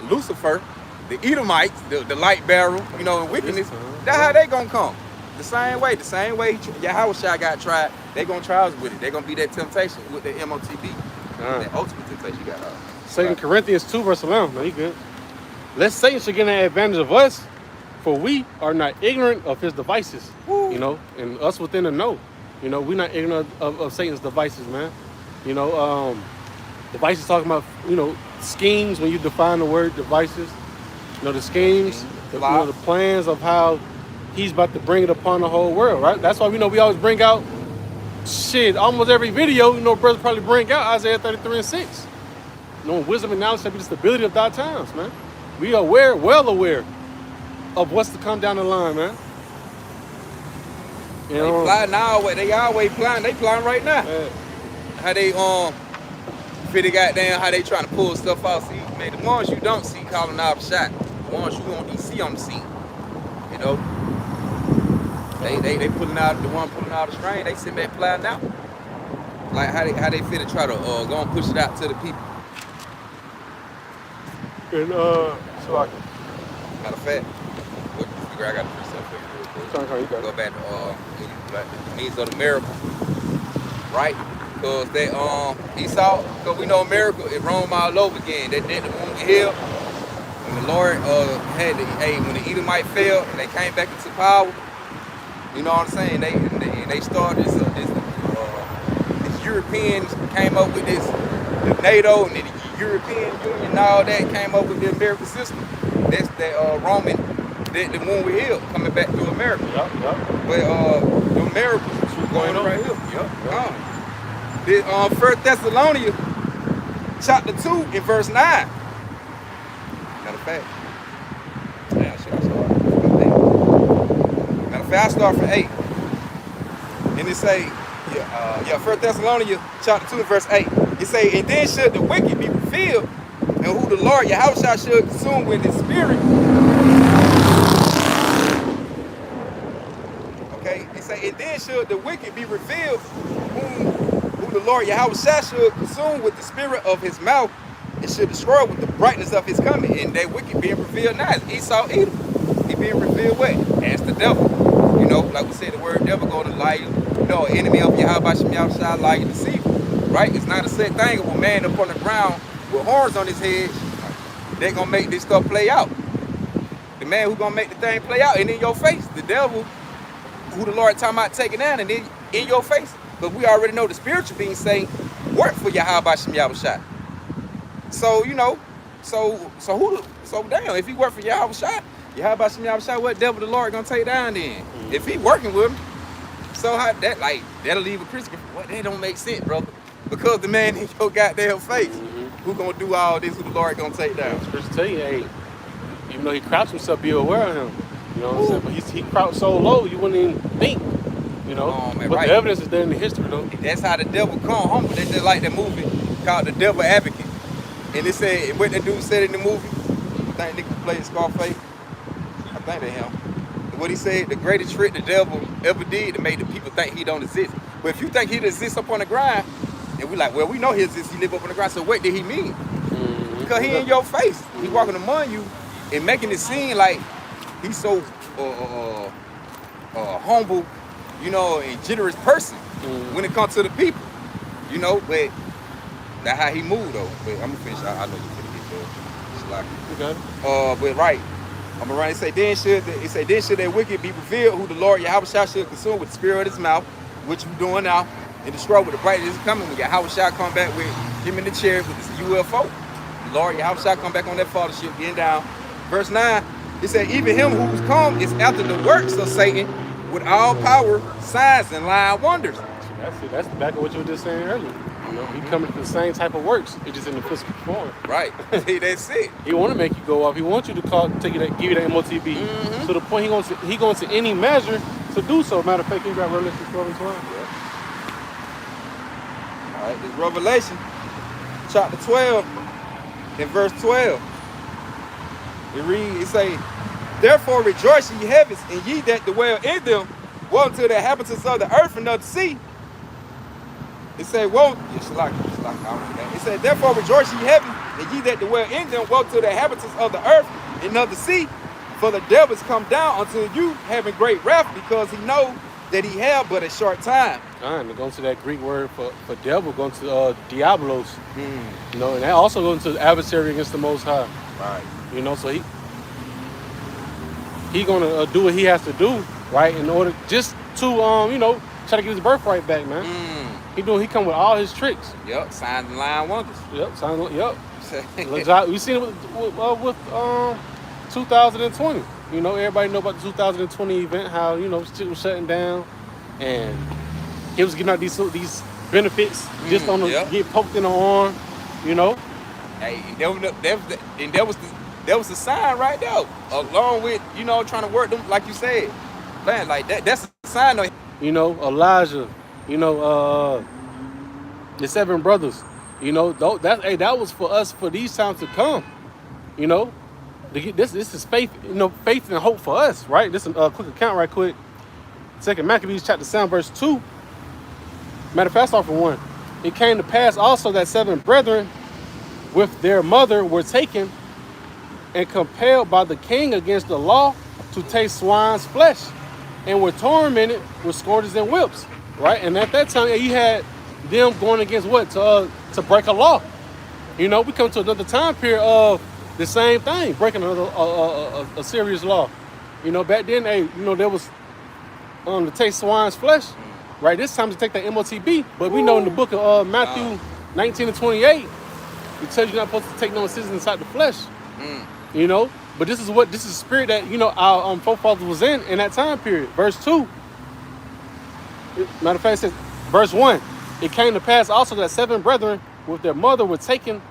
Lucifer, the Edomites, the light bearer, and wickedness, that's how they gonna come. The same way Yahushua got tried, they gonna try us with it. They gonna be that temptation with the MOTB. That ultimate temptation you got. 2 Corinthians 2, verse 11. No, you good. Lest Satan should get an advantage of us, for we are not ignorant of his devices. Woo. And us within the know. We're not ignorant of Satan's devices, man. Devices talking about, schemes when you define the word devices. The schemes, the plans of how he's about to bring it upon the whole world, right? That's why we always bring out almost every video, brothers probably bring out Isaiah 33:6. Wisdom and knowledge shall be the stability of thy times, man. We are well aware of what's to come down the line, man. They fly now, they always flying, they flying right now. Yeah. How they figure goddamn how they trying to pull stuff out. See, man, the ones you don't see calling out shot. The ones you won't see on the scene. They pulling out the one pulling out the string, they sitting there flying out. Like how they fit to try to go and push it out to the people. And matter of fact, I got to put something real quick. Go back to the means of the miracle. Right? Because they Esau, because we know a miracle, it roamed all over again. They did the wounded hill. When the Lord when the Edomite fell, they came back into power. You know what I'm saying? They started this Europeans came up with this, the NATO and the European Union and all that came up with the American system. That's the Roman, the one we healed coming back to America. Yep. But the miracles was going on right here. Yep. 1 Thessalonians chapter 2 and verse 9. Matter of fact, I start from 8. And it say, 1 Thessalonians chapter 2 and verse 8. It say, and then should the wicked be revealed, and who the Lord Yahushua should consume with his spirit. Okay, it say, and then should the wicked be revealed, who the Lord Yahweh should consume with the spirit of his mouth and should destroy with the brightness of his coming. And that wicked being revealed now. Esau Edom. He being revealed what? As the devil. You know, like we said, the word devil go to lie. You know, enemy of Yahweh Shem Yahushua, lie and deceiver. Right? It's not a set thing of a man up on the ground with horns on his head. They gonna make this stuff play out. The man who gonna make the thing play out and in your face. The devil, who the Lord talking about taking down and in your face. Because we already know the spiritual beings say, work for Yahweh Shem Yahushua. So, you know, so damn, if he work for Yahweh Shem Yahushua, what devil the Lord gonna take down then? If he working with him, so how that, like, that'll leave a Christian, what, that don't make sense, brother. Because the man in your goddamn face, who gonna do all this, who the Lord gonna take down? Scripture tell you, hey, even though he crouched himself, be aware of him. You know what I'm saying? But he crouched so low, you wouldn't even think. You know, Man, but right. the evidence is there in the history, though. That's how the devil come humble. They just like that movie called The Devil Advocate. And it said, what that dude said in the movie, I think nigga played Scarface. I think they him. What he said, the greatest trick the devil ever did to make the people think he don't exist. But if you think he exists up on the ground, and we like, well, we know he exists, he live up on the ground, so what did he mean? Because he in your face. He walking among you and making it seem like he's so humble, you know, and generous person when it comes to the people, you know, but that's how he moved though. But I'm gonna finish. I know you finna get there. It's like, Okay. but right, I'm gonna run. It say then should that wicked be revealed, who the Lord Yahweh should consume with the spirit of his mouth, which we're doing now, and destroy with the brightness coming. When Yahweh shall come back with him in the chariot with this UFO. The Lord Yahweh shall come back on that fathership, getting down. Verse 9. It said, even him who's come is after the works of Satan with all power, signs, and lying wonders. That's the back of what you were just saying earlier. You know, he coming to the same type of works. It's just in the physical form. Right. That's it. He want to make you go off. He wants you to give you that MOTB. To the point he going to any measure to do so. Matter of fact, you got Revelation 12 and 12. Yeah. All right, this Revelation, chapter 12, in verse 12. It say, therefore rejoice ye heavens, and ye that dwell in them, woe unto the inhabitants of the earth and of the sea. It say, woe, it said, therefore rejoice ye heaven, and ye that dwell in them, woe to the inhabitants of the earth and of the sea. For the devil is come down unto you, having great wrath, because he know that he have but a short time. Going to that Greek word for devil, going to diabolos. You know, and that also going to adversary against the Most High. Right. You know, so he gonna do what he has to do, right, in order just to you know, try to get his birthright back, man. He come with all his tricks. Yep, signs and lying wonders. Yep. We seen it with 2020. You know, everybody know about the 2020 event, how, you know, shit was shutting down, and he was giving out these benefits just on the get poked in the arm, you know. Hey, that was the sign right there, along with, you know, trying to work them, like you said, man, like that's a sign though. You know, Elijah, you know, the 7 brothers, you know, that was for us for these times to come, you know. This is faith, you know, faith and hope for us, right? This is a quick account right quick. 2 Maccabees chapter 7 verse 2. Matter of fact, start from 1. It came to pass also that 7 brethren with their mother were taken and compelled by the king against the law to taste swine's flesh, and were tormented with scourges and whips, right? And at that time, you had them going against what? To break a law. You know, we come to another time period of the same thing, breaking a serious law. You know, back then, you know, there was to taste swine's flesh, right? This time to take that MOTB, but we know in the book of Matthew 19 and 28, it tells you you're not supposed to take no decisions inside the flesh. You know, but this is the spirit that, you know, our forefathers was in that time period. Verse 2. Matter of fact, it says, verse 1. It came to pass also that 7 brethren with their mother were taken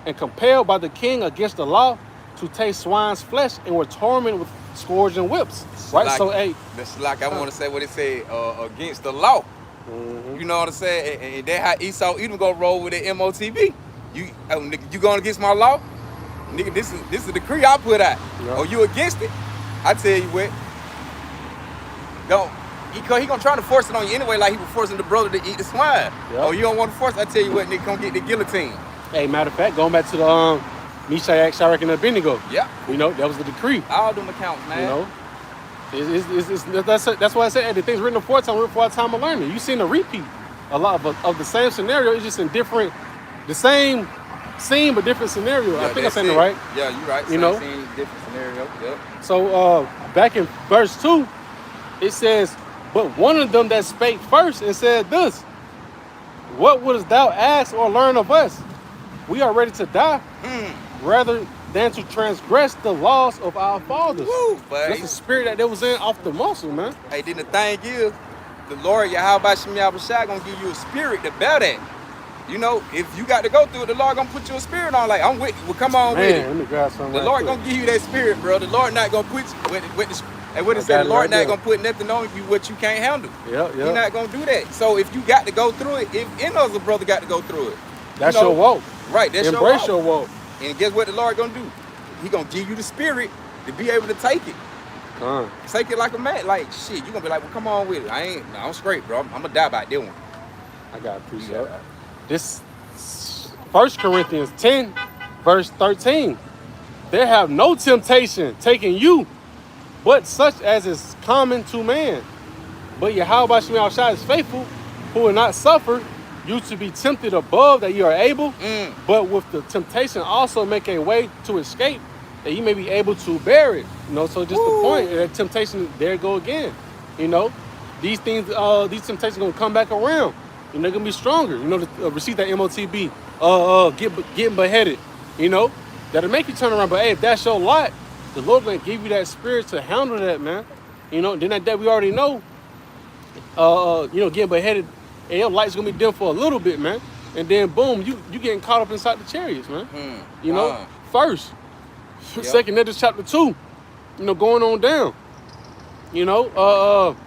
and compelled by the king against the law to taste swine's flesh, and were tormented with scourges and whips. Right? Like, so, that's like I want to say what it said, against the law. You know what I'm saying? And that how Esau even gonna roll with the MOTB. You going against my law? Nigga, this is the decree I put out. Yep. Or you against it? I tell you what, he gonna try to force it on you anyway, like he was forcing the brother to eat the swine. Yep. Oh, you don't want to force? I tell you what, nigga, come get the guillotine. Hey, matter of fact, going back to the Meshach, Shadrach, and Abednego. Yeah. You know, that was the decree. All them accounts, man. You know, that's why I said the things written aforetime, written for our time of learning. You seen a repeat, a lot of the same scenario. It's just in different, the same scene but different scenario. Yeah, I think I'm saying it right. Yeah, you're right. You know? Same different scenario. Yep. So back in verse 2, it says, "But one of them that spake first and said this, What wouldst thou ask or learn of us? We are ready to die, rather than to transgress the laws of our fathers." Woo, That's buddy. the spirit that they was in off the muscle, man. Hey, then the thing is, the Lord Yahweh Shem Yahushua gonna give you a spirit to bear that. You know, if you got to go through it, the Lord gonna put you a spirit on. Like, I'm with you. Well, come on with Man, it. let me grab something. The right Lord quick. gonna give you that spirit, bro. The Lord not gonna put you with the and what it I say, got the it Lord right not there. gonna put nothing on you what you can't handle. Yep, He's yep. not gonna do that. So if you got to go through it, if any other brother got to go through it, That's you know, your walk. right? That's Embrace your your walk. walk. And guess what the Lord gonna do? He gonna give you the spirit to be able to take it. Take it like a man. Like shit, you gonna be like, well, come on with it. I'm straight, bro. I'm gonna die by that one. I got to appreciate Yeah. that. This 1 Corinthians 10, verse 13. There have no temptation taken you, but such as is common to man. But Yahweh Shem Yahushua is faithful, who will not suffer you to be tempted above that you are able, but with the temptation also make a way to escape, that you may be able to bear it. You know, so just the point, that temptation, there it go again. You know, these things, these temptations gonna come back around. And they're gonna be stronger. You know, to receive that MOTB, getting beheaded. You know, that'll make you turn around. But hey, if that's your lot, the Lord gonna give you that spirit to handle that, man. You know, then that we already know. You know, getting beheaded, and your light's gonna be dim for a little bit, man. And then boom, you getting caught up inside the chariots, man. You know, first, Yep. second, that is chapter 2. You know, going on down. You know,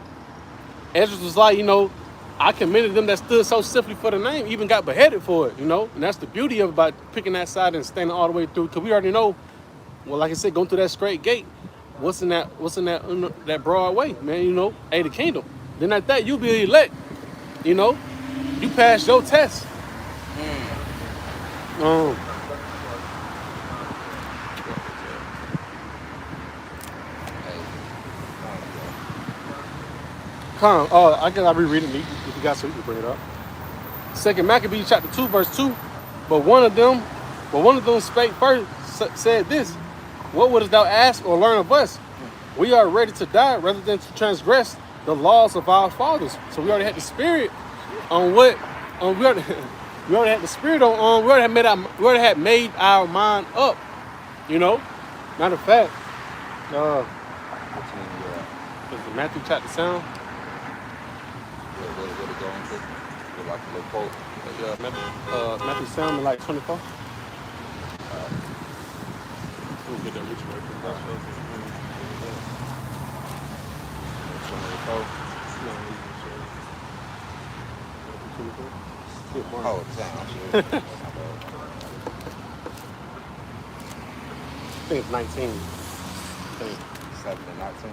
Ezra was like, you know, I commended them that stood so stiffly for the name, even got beheaded for it, you know? And that's the beauty of about picking that side and standing all the way through. Because we already know, well, like I said, going through that straight gate, what's in that broad way, man, you know? Hey, the kingdom. Then at that, you'll be elect, you know? You pass your test. I guess I'll reread it if you got so you can bring it up. 2 Maccabees chapter 2, verse 2. But one of them spake first, said this, What wouldst thou ask or learn of us? We are ready to die rather than to transgress the laws of our fathers. So we already had the spirit on what we already had the spirit on we already had made our mind up. You know? Matter of fact, is it Matthew chapter 7? What it going to? Like a little quote. Yeah, Matthew 7, like 24. We'll get that rich right quick. Oh, damn. I think it's 19. I think. 7 and 19.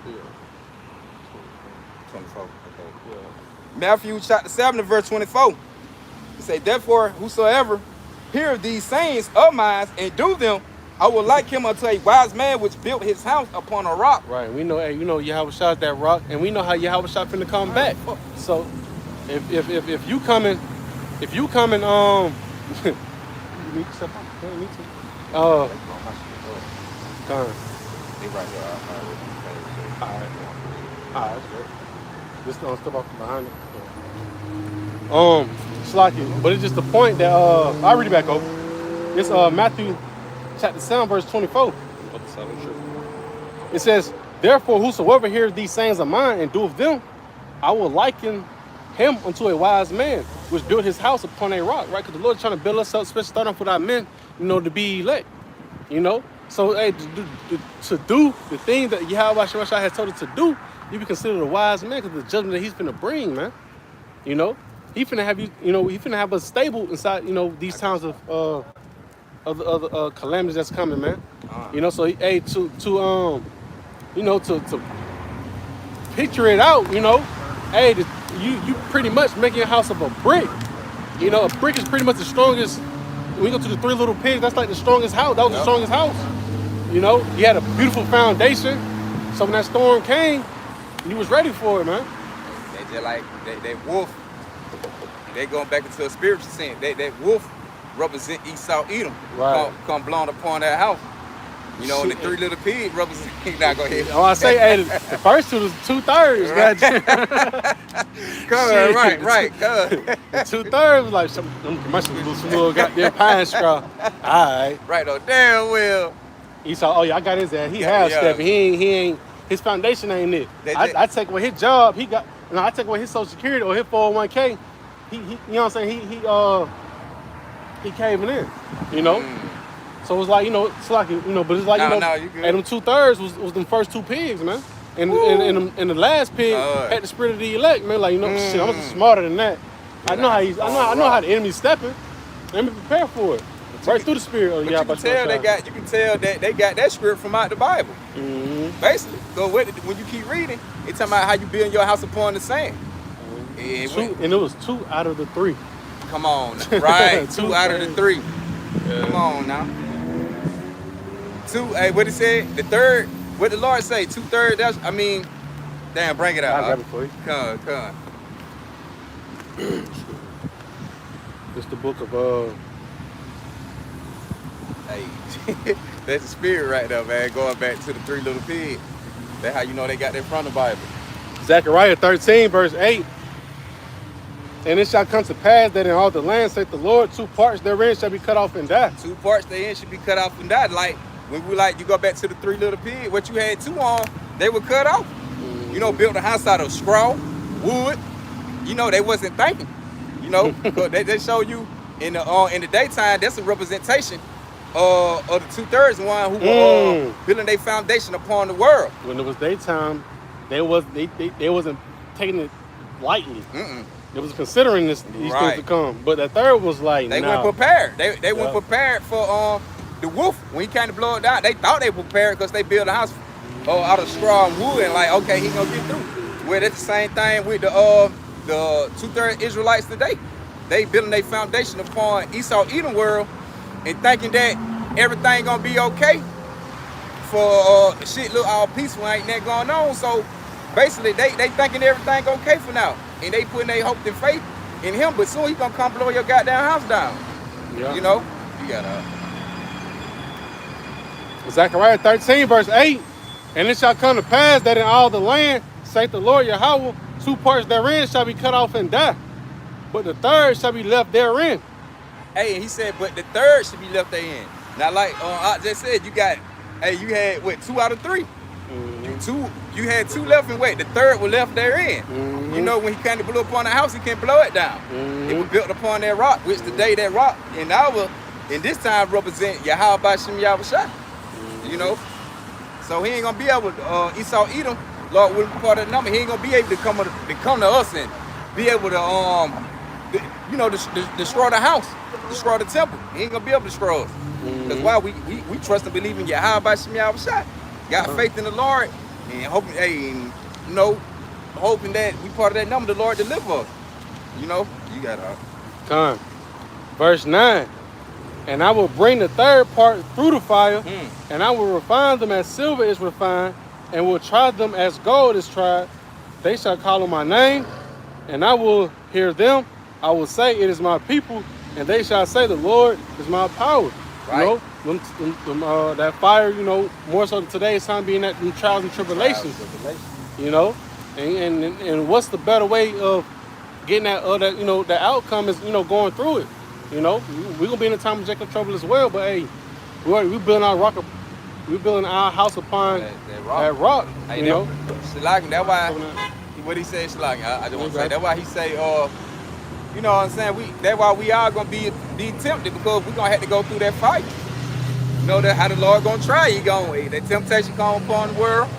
Yeah. 24. Okay. Yeah. Matthew chapter 7 and verse 24. It say, therefore, whosoever hear these sayings of mine and do them, I will like him unto a wise man which built his house upon a rock. Right. We know, hey, you know, Yahweh Shah is that rock, and we know how Yahweh Shah finna come back. So, if you coming, you need to step up. Yeah, you need to. Come. They right here. Alright, that's good. Just don't step off behind it. Slacky. But it's just the point that I'll read it back over. It's Matthew chapter 7, verse 24. It says, therefore, whosoever hears these sayings of mine and doeth them, I will liken him unto a wise man, which built his house upon a rock, right? Because the Lord is trying to build us up, especially starting off with our men, you know, to be elect, you know? So, hey, to do the thing that Yahweh Shah has told us to do, you be considered a wise man because the judgment that he's finna bring, man. You know, he finna have you. You know, he finna have us stable inside. You know, these times of calamities that's coming, man. You know, so hey, you know, to picture it out, you know, hey, you pretty much making a house of a brick. You know, a brick is pretty much the strongest. When we go to the Three Little Pigs, that's like the strongest house. That was the strongest house. You know, you had a beautiful foundation. So when that storm came, you was ready for it, man. They just like that wolf. They going back into a spiritual sense. That wolf represent Esau, Edom. Right. Come blowing upon that house. You know, and the Three Little Pigs represent. He not gonna hit. Oh, I say, hey, the first two was 2/3. Right. Shit. right. The 2/3 was like some little goddamn pine straw. All right. Right, though. Damn well. Esau, oh yeah, I got his ass. He half stepping. He ain't. His foundation ain't it. I take away his job. He got. I take away his Social Security or his 401k. He you know what I'm saying? He caving in. You know. So it was like, you know, it's like, you know, but it's like, you know, you good. and them 2/3 was them first two pigs, man. And the last pig had the spirit of the elect, man. Like, you know, shit, I'm smarter than that. I know how the enemy's stepping. Let me prepare for it. Right through the spirit. But you can tell that they got that script from out the Bible. Mm-hmm. Basically, so when you keep reading, it's talking about how you build your house upon the sand. And it was 2 out of the 3. Come on, right? 2 out of the 3. Yeah. Come on now. 2. Hey, what it said? The third. What the Lord say? 2/3. That's. I mean, damn. Bring it out. I'll grab it for you. Come. It's the book of Hey, that's the spirit right there, man. Going back to the Three Little Pigs. That's how you know they got that from the Bible. Zechariah 13, verse 8. And it shall come to pass that in all the land, saith the Lord, 2 parts therein shall be cut off and die. 2 parts therein should be cut off and die. Like when you go back to the Three Little Pigs, what you had 2 on, they were cut off. You know, built a house out of straw, wood. You know, they wasn't thinking. You know, because they show you in the daytime. That's a representation of the 2/3 one who were building their foundation upon the world. When it was daytime, they wasn't taking it lightly. They was considering these things to come. But that third was like, they weren't prepared. They weren't prepared for the wolf when he came to blow it down. They thought they were prepared because they built a house out of straw and wood, and like, okay, he gonna get through. Well, that's the same thing with the 2/3 Israelites today. They building their foundation upon Esau Edom world and thinking that everything gonna be okay for shit look all peaceful, ain't that going on. So basically they thinking everything okay for now. And they putting their hope and faith in him, but soon he gonna come blow your goddamn house down. Yeah. You know? You gotta Zechariah 13, verse 8. And it shall come to pass that in all the land, saith the Lord Yahweh, 2 parts therein shall be cut off and die, but the third shall be left therein. Hey, and he said, but the third should be left therein. Now, like I just said, you had what, 2 out of 3? You had 2 left and wait. The third was left therein. You know, when he came to blow upon the house, he can't blow it down. It was built upon that rock, which today that rock in this time represent Yahweh Bashim Yahushua. You know, so he ain't gonna be able to Esau Edom, Lord will be part of the number. He ain't gonna be able to come to us and be able to destroy the house, destroy the temple. He ain't gonna be able to destroy us. That's why we trust and believe in Yahweh Bashim Yahushua. Got faith in the Lord and hoping that we part of that number, the Lord deliver us. You know, you gotta Come. Verse 9. And I will bring the third part through the fire, and I will refine them as silver is refined, and will try them as gold is tried. They shall call on my name, and I will hear them. I will say, it is my people, and they shall say, the Lord is my power. Right. You know, that fire, you know, more so today's time being that in trials and tribulations. You know, and what's the better way of getting that that outcome is, you know, going through it. You know, we're gonna be in a time of Jacob trouble as well, but hey, we building our house upon that rock. Hey, you know, Shalak, that's why what he said, Shalak. I just want to say that's why he say, you know what I'm saying? That's why we are gonna be tempted, because we're gonna have to go through that fight. You know that how the Lord gonna try you. The temptation come upon the world.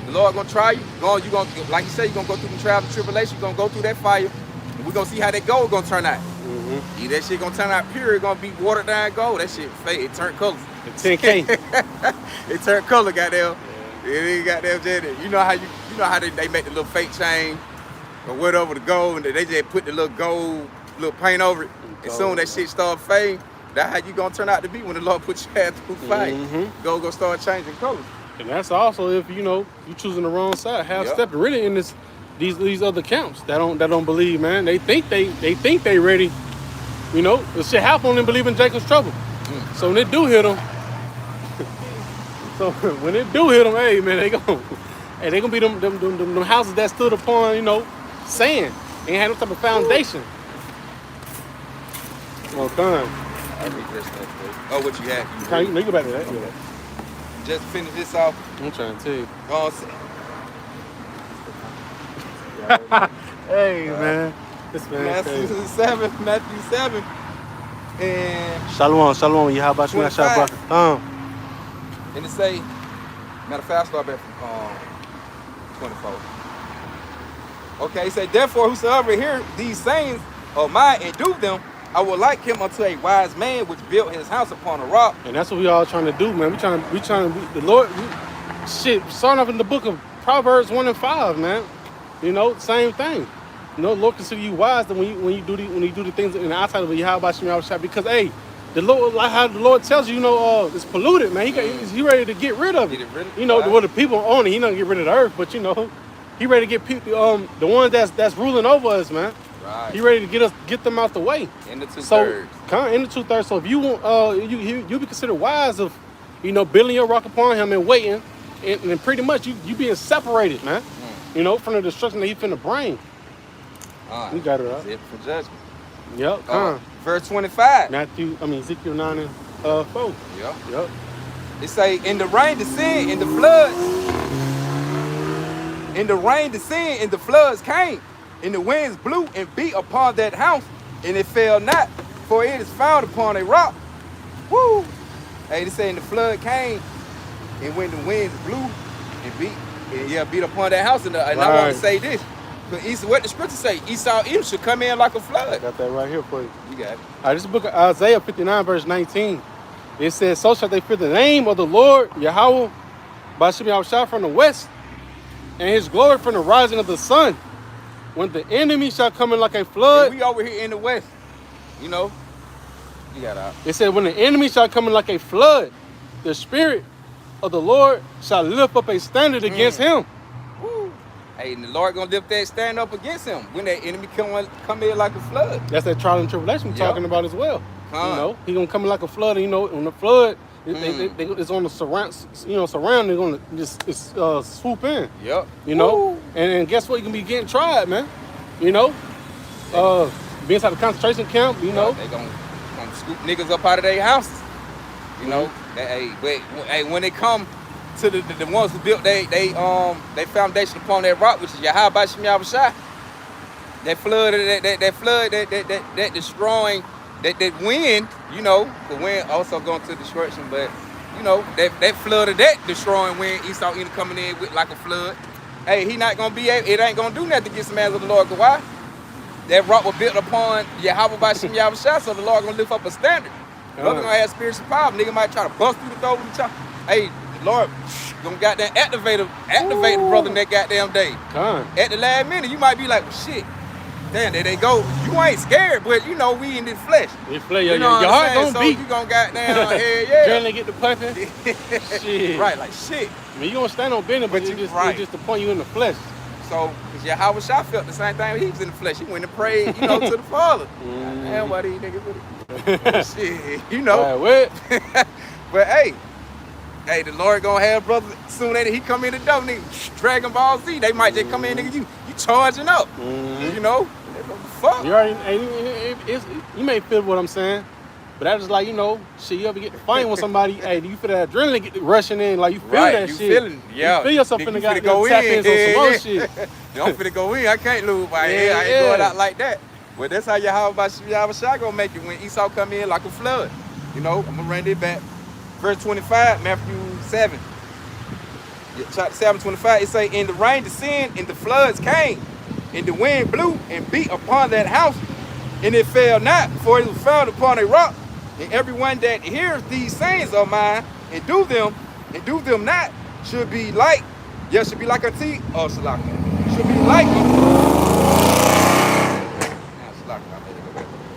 The Lord gonna try you. You gonna, like you said, you're gonna go through the trials and tribulation. You're gonna go through that fire. And we're gonna see how that gold gonna turn out. Mm-hmm. Either that shit gonna turn out pure, it's gonna be watered down gold. That shit fade, it turned colors. The 10K. It turned color, goddamn. It ain't goddamn jet. You know how they make the little fake chain or whatever the gold, and they just put the little gold, little paint over it. As soon as that shit start fading, that's how you gonna turn out to be when the Lord puts your ass through fire. Gold gonna start changing colors. And that's also if you choosing the wrong side, half step really in these other camps that don't believe, man. They think they ready. You know, the shit happen when they believe in Jacob's trouble. So when it do hit them, hey man, they gonna be them houses that stood upon, sand. Ain't had no type of foundation. Well done. I read this stuff, bro. Oh, what you had? You go back to that. Okay. Just finish this off. I'm trying to tell you. Hey man, this man. Matthew 7, and Shalom. Yeah, how about you? 25. And it say, matter of fact, I start back from 24. Okay, it say, therefore, whosoever hear these sayings of mine and do them, I will like him unto a wise man which built his house upon a rock. And that's what we all trying to do, man. We trying to the Lord. Starting off in the book of Proverbs 1 and 5, man. Same thing. The Lord consider you wise when you do the things in the outside of Yahweh Shem, because the Lord, like how the Lord tells you, it's polluted, man. He ready to get rid of it. The people own it. He don't get rid of the earth, but he ready to get people, the ones that's ruling over us, man. Right. He ready to get them out the way. In the 2/3. In the 2/3. So if you want, you be considered wise of, building your rock upon him and waiting, and pretty much you being separated, man. From the destruction that he finna bring. You got it right. That's it for judgment. Yep. Verse 25. Ezekiel 9 and 4. Yep. It say, in the rain descend, and the floods. In the rain descend, and the floods came. And the winds blew and beat upon that house, and it fell not, for it is found upon a rock. Woo! Hey, they say, and the flood came, and when the winds blew and beat upon that house, and I want to say this. What the scripture say? Esau Edom should come in like a flood. Got that right here for you. You got it. All right, this is the book of Isaiah 59, verse 19. It says, so shall they fear the name of the Lord, Yahweh, Ba'ashem Yahushua from the west, and his glory from the rising of the sun. When the enemy shall come in like a flood. And we over here in the west. You got out. It said, when the enemy shall come in like a flood, the spirit of the Lord shall lift up a standard against him. Woo. Hey, and the Lord gonna lift that stand up against him when that enemy come in like a flood. That's that trial and tribulation we're talking about as well. He gonna come in like a flood. On the flood, it's on the surround. They're gonna just swoop in. Yep. And guess what? You can be getting tried, man. Be inside the concentration camp. They gonna scoop niggas up out of their houses. When they come to the ones who built they foundation upon that rock, which is Yahweh Shem Yahushua. That flood, that destroying, that wind, the wind also going to destruction, but that flood of that destroying wind, Esau Edom coming in with like a flood. Hey, he not gonna it ain't gonna do nothing against the man of the Lord. Why? That rock was built upon Yahweh Shem Yahushua, so the Lord gonna lift up a standard. Brother gonna have spiritual power. Nigga might try to bust through the door with the chop. Hey, the Lord gonna goddamn activate the brother in that goddamn day. At the last minute, you might be like, well, shit. Damn, there they go. You ain't scared, but we in this flesh. Your heart gonna beat. You gonna goddamn, hell yeah. Trying to get the pumping. Shit. Right, like shit. You gonna stand on business, but it's just to point you in the flesh. So, because Yahweh Shah felt the same thing when he was in the flesh. He went and prayed, to the Father. Damn, why these niggas with it? Shit, But hey, the Lord gonna have brother soon as he come in the door, nigga. Dragon Ball Z, they might just come in, nigga. You charging up, Fuck. You may feel what I'm saying, but that's just like, shit, you ever get to fight with somebody, hey, do you feel that adrenaline get rushing in, like you feel that shit. Feeling, you feel yourself finna go tap in some more shit. I'm finna go in, I can't lose my head, I ain't going out like that. But that's how Yahweh Shah gonna make it when Esau come in like a flood. I'm gonna run it back. Verse 25, Matthew 7. Chapter 7:25, it say, and the rain descended, and the floods came, and the wind blew and beat upon that house, and it fell not, for it was founded upon a rock. And everyone that hears these sayings of mine and do them not, should be like unto should be like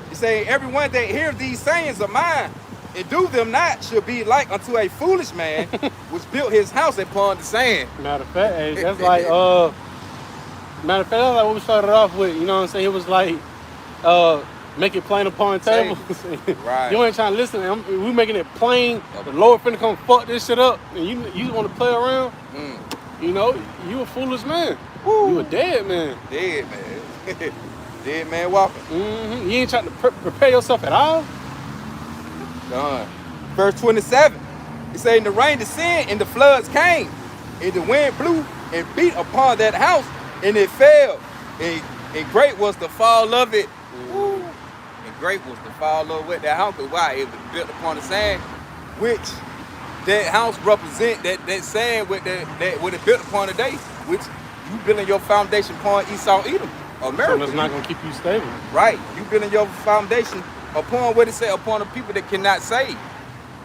He say, everyone that hears these sayings of mine and do them not should be like unto a foolish man which built his house upon the sand. Matter of fact, hey, that's like matter of fact, that's like what we started off with. You know what I'm saying? It was like make it plain upon tables. Right. You ain't trying to listen. We making it plain. The Lord finna come fuck this shit up, and you want to play around. You know, you a foolish man. Woo. You a dead man. Dead man. Dead man walking. You ain't trying to prepare yourself at all. Done. Verse 27. It say, and the rain descended, and the floods came, and the wind blew and beat upon that house, and it fell. And great was the fall of it. Woo. And great was the fall of it. That house, why? It was built upon the sand, which that house represent that sand with that what it built upon today, which you building your foundation upon Esau, Edom, America. So it's not gonna keep you stable. Right. You building your foundation upon what it say, upon the people that cannot save.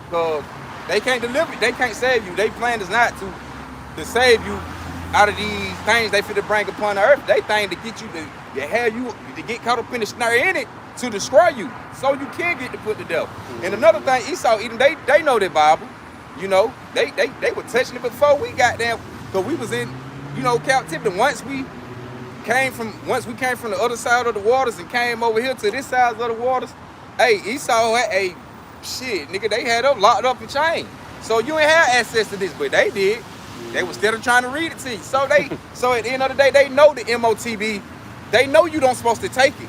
Because they can't deliver, they can't save you. Their plan is not to save you out of these things they fit to bring upon the earth. They think to get you to get caught up in the snare in it to destroy you. So you can get to put to death. And another thing, Esau, Edom, they know their Bible. You know, they were touching it before we got there, because we was in, captivity. Once we came from the other side of the waters and came over here to this side of the waters, hey, Esau had nigga, they had them locked up and chained. So you ain't have access to this, but they did. They was still trying to read it to you. So so at the end of the day, they know the MOTB. They know you don't supposed to take it.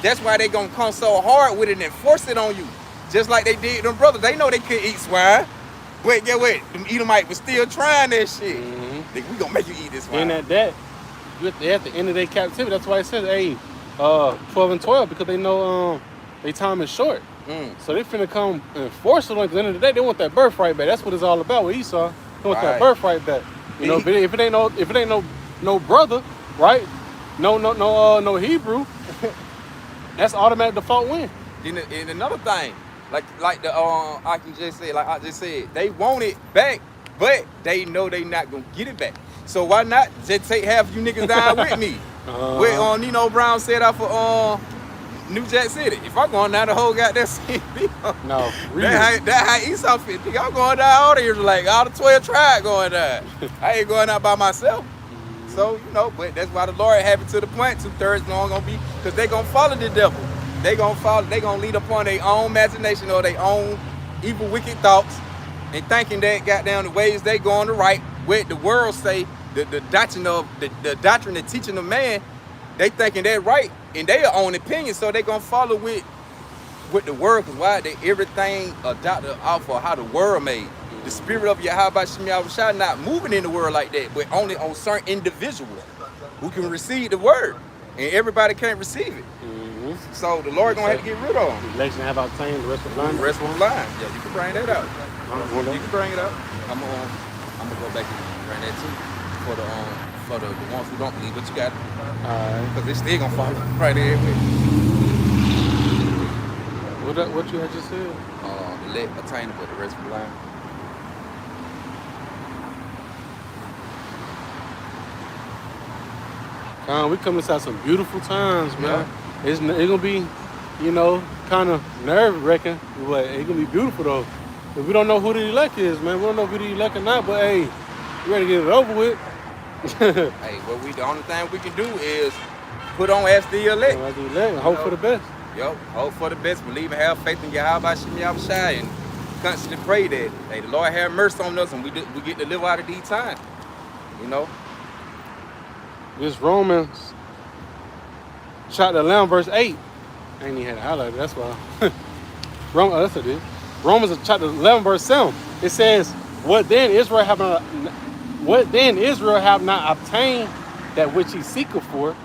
That's why they gonna come so hard with it and force it on you. Just like they did them brothers. They know they couldn't eat swine. But get what? Them Edomite was still trying that shit. Nigga, we gonna make you eat this swine. And at that, you at the end of their captivity. That's why it says, hey, 12 and 12, because they know their time is short. So they finna come and force it on. At the end of the day, they want that birthright back. That's what it's all about with Esau. They want that birthright back. You know, if it ain't no brother, right? No Hebrew. That's automatic default win. And another thing, like I just said, they want it back, but they know they not gonna get it back. So why not just take half you niggas down with me? What Nino Brown said out for New Jack City. If I'm going down the whole goddamn city, no, really. That how Esau fit. I'm going down all the like all the 12 tribes going down. I ain't going out by myself. So, but that's why the Lord have it to the point 2/3 long gonna be, because they gonna follow the devil. They gonna lead upon their own imagination or their own evil, wicked thoughts, and thinking that goddamn the ways they go on the right, what the world say, the doctrine the teaching of man, they thinking that right in their own opinion, so they gonna follow with the world, because why? Everything adopted off of how the world made. The spirit of Yahweh Shem Yahushua not moving in the world like that, but only on certain individuals who can receive the word, and everybody can't receive it. So the Lord gonna have to get rid of them. The election have obtained, the rest of the line. The rest of the line. Yeah, you can bring that out. You can bring it out. I'm gonna go back and bring that too for the ones who don't believe, but you got it. Because they still gonna follow right there with What you had just said? the elect attainable, the rest of the line. We coming inside some beautiful times, man. Yeah. It's gonna be, kind of nerve-wracking, but it's gonna be beautiful though. But we don't know who the elect is, man. We don't know who the elect or not, but hey, we ready to get it over with. Hey, the only thing we can do is put on as the elect. As the elect, and hope for the best. Yup, hope for the best, believe and have faith in Yahweh Shem Yahushua, and constantly pray that, hey, the Lord have mercy on us and we get to live out of these times. This Romans chapter 11 verse 8. I ain't even had to highlight it, that's why. That's what it is. Romans chapter 11 verse 7. It says, What then Israel have not obtained that which he seeketh for,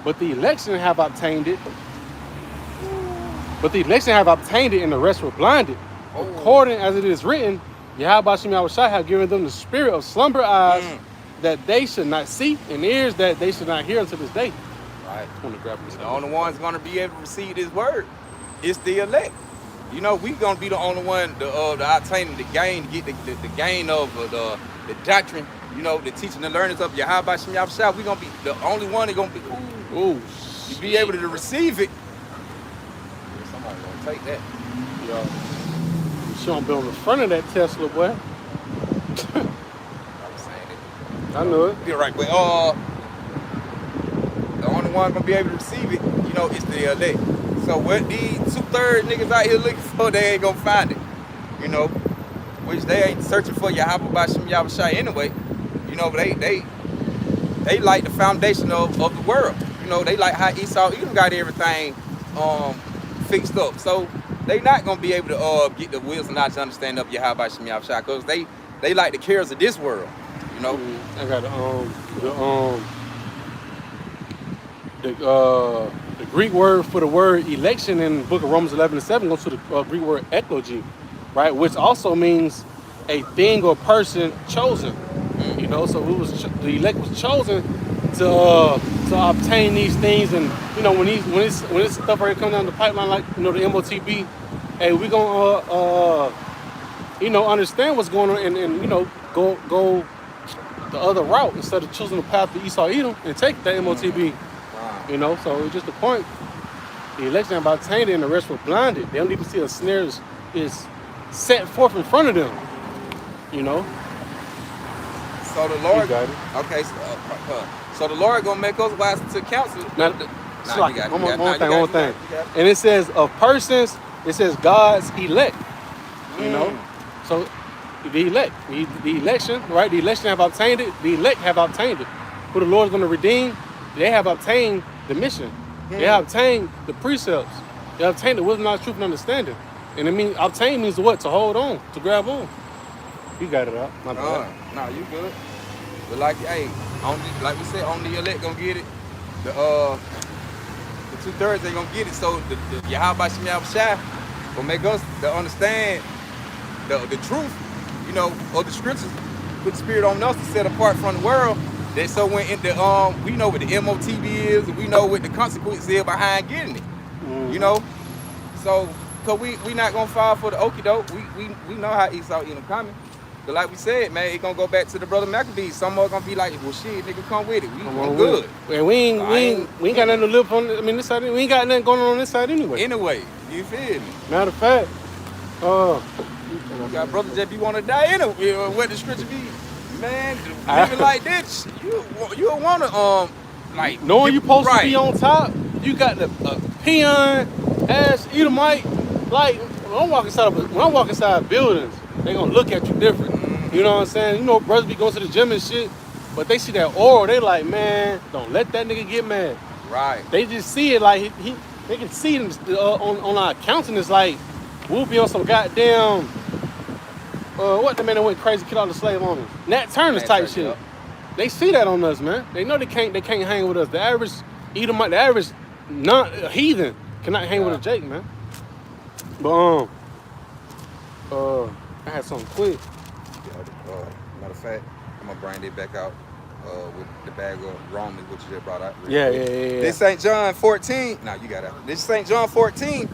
but the election have obtained it. But the election have obtained it, and the rest were blinded. According as it is written, Yahweh Shem Yahushua have given them the spirit of slumber eyes that they should not see and ears that they should not hear unto this day. Right. I want to grab this. The only one's gonna be able to receive this word is the elect. You know, we gonna be the only one to obtain the gain, get the gain of the doctrine. You know, the teaching, the learners of Yahweh Shem Yahushua. We gonna be the only one that gonna be. Ooh, you be able to receive it. Somebody gonna take that. yo, she don't be on the front of that Tesla, boy. I was saying it. I know it. You're right, but the only one gonna be able to receive it, you know, is the elect. So what these 2/3 niggas out here looking for, they ain't gonna find it. You know, which they ain't searching for Yahweh Shem Yahushua anyway. You know, but they like the foundation of the world. You know, they like how Esau Edom got everything fixed up. So they not gonna be able to get the wisdom and knowledge understanding of Yahweh Shem Yahushua, because they like the cares of this world. You know, I got the Greek word for the word election in the book of Romans 11:7 goes to the Greek word eklogy, right, which also means a thing or person chosen. You know, so it was the elect was chosen to obtain these things, and you know when this stuff already come down the pipeline, like you know the MOTB, hey, we gonna you know understand what's going on and you know go the other route instead of choosing the path to Esau Edom and take that MOTB. You know, so it's just the point. The election have obtained it and the rest were blinded. They don't even see a snare is set forth in front of them. You know. So the Lord, You got it. okay. So the Lord gonna make us wise to counsel. Now, Nah, you got it, you got it. Nah, one thing. you got it. And it says of persons, it says God's elect. You know, so the elect, the election, right? The election have obtained it. The elect have obtained it. Who the Lord is going to redeem? They have obtained the mission. They have obtained the precepts. They have obtained the wisdom, knowledge, truth, and understanding. And it means obtain means what? To hold on, to grab on. You got it out. My bad. No, you good. But like, hey, like we said, only the elect gonna get it. The 2/3 they gonna get it. So the Yahweh Shem Yahushua will make us to understand the truth, you know, of the scriptures. Put the spirit on us to set apart from the world. That so when we know what the MOTB is, and we know what the consequences is behind getting it. You know, so cause we not gonna fall for the okie doke. We know how Esau Edom coming. But like we said, man, it gonna go back to the brother Maccabees. Some more gonna be like, well, shit, nigga, come with it. We good. And we ain't got nothing to live on. I mean, this side, we ain't got nothing going on this side anyway. Anyway, you feel me? Matter of fact, You got brother JB want to die anyway. What the scripture be, man? Living like this, you don't want to like knowing you supposed right. to be on top. You got the peon ass Edomite. Like when I walk inside buildings, they gonna look at you different. You know what I'm saying? You know, brothers be going to the gym and shit, but they see that aura, they like, man, don't let that nigga get mad. Right. They just see it like they can see it on our countenance like we'll be on some goddamn what the man that went crazy, killed all the slave owners, Nat Turner's type shit. Yep. They see that on us, man. They know they can't hang with us. The average Edomite, the average heathen cannot hang with a Jake, man. But I had something quick. Matter of fact, I'm gonna bring it back out with the bag of Romans, which you just brought out. Yeah. This St. John 14. Now you got it. This St. John 14.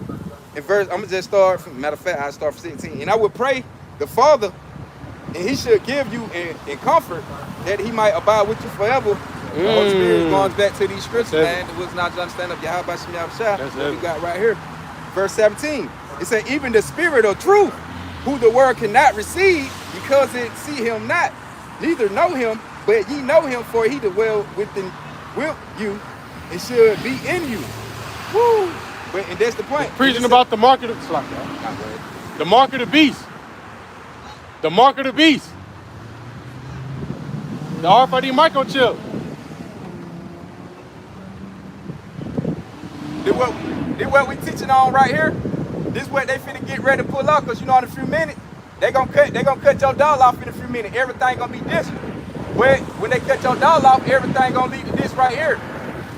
In verse, I'm gonna just start from. Matter of fact, I start from 16. And I would pray the Father, and He should give you in comfort that He might abide with you forever. The Holy Spirit going back to these scriptures, man. It was not to understand of Yahweh Shem Yahushua. That's what we got right here. Verse 17. It said, even the Spirit of truth, who the world cannot receive, because it see Him not, neither know Him, but ye know Him, for He dwell within you, and should be in you. Woo! But and that's the point. Preaching about the mark of the mark of the beast. The mark of the beast. The RFID microchip. This what we teaching on right here. This what they finna get ready to pull off, cause you know in a few minutes they gonna cut your doll off in a few minutes. Everything gonna be this. When they cut your doll off, everything gonna lead to this right here.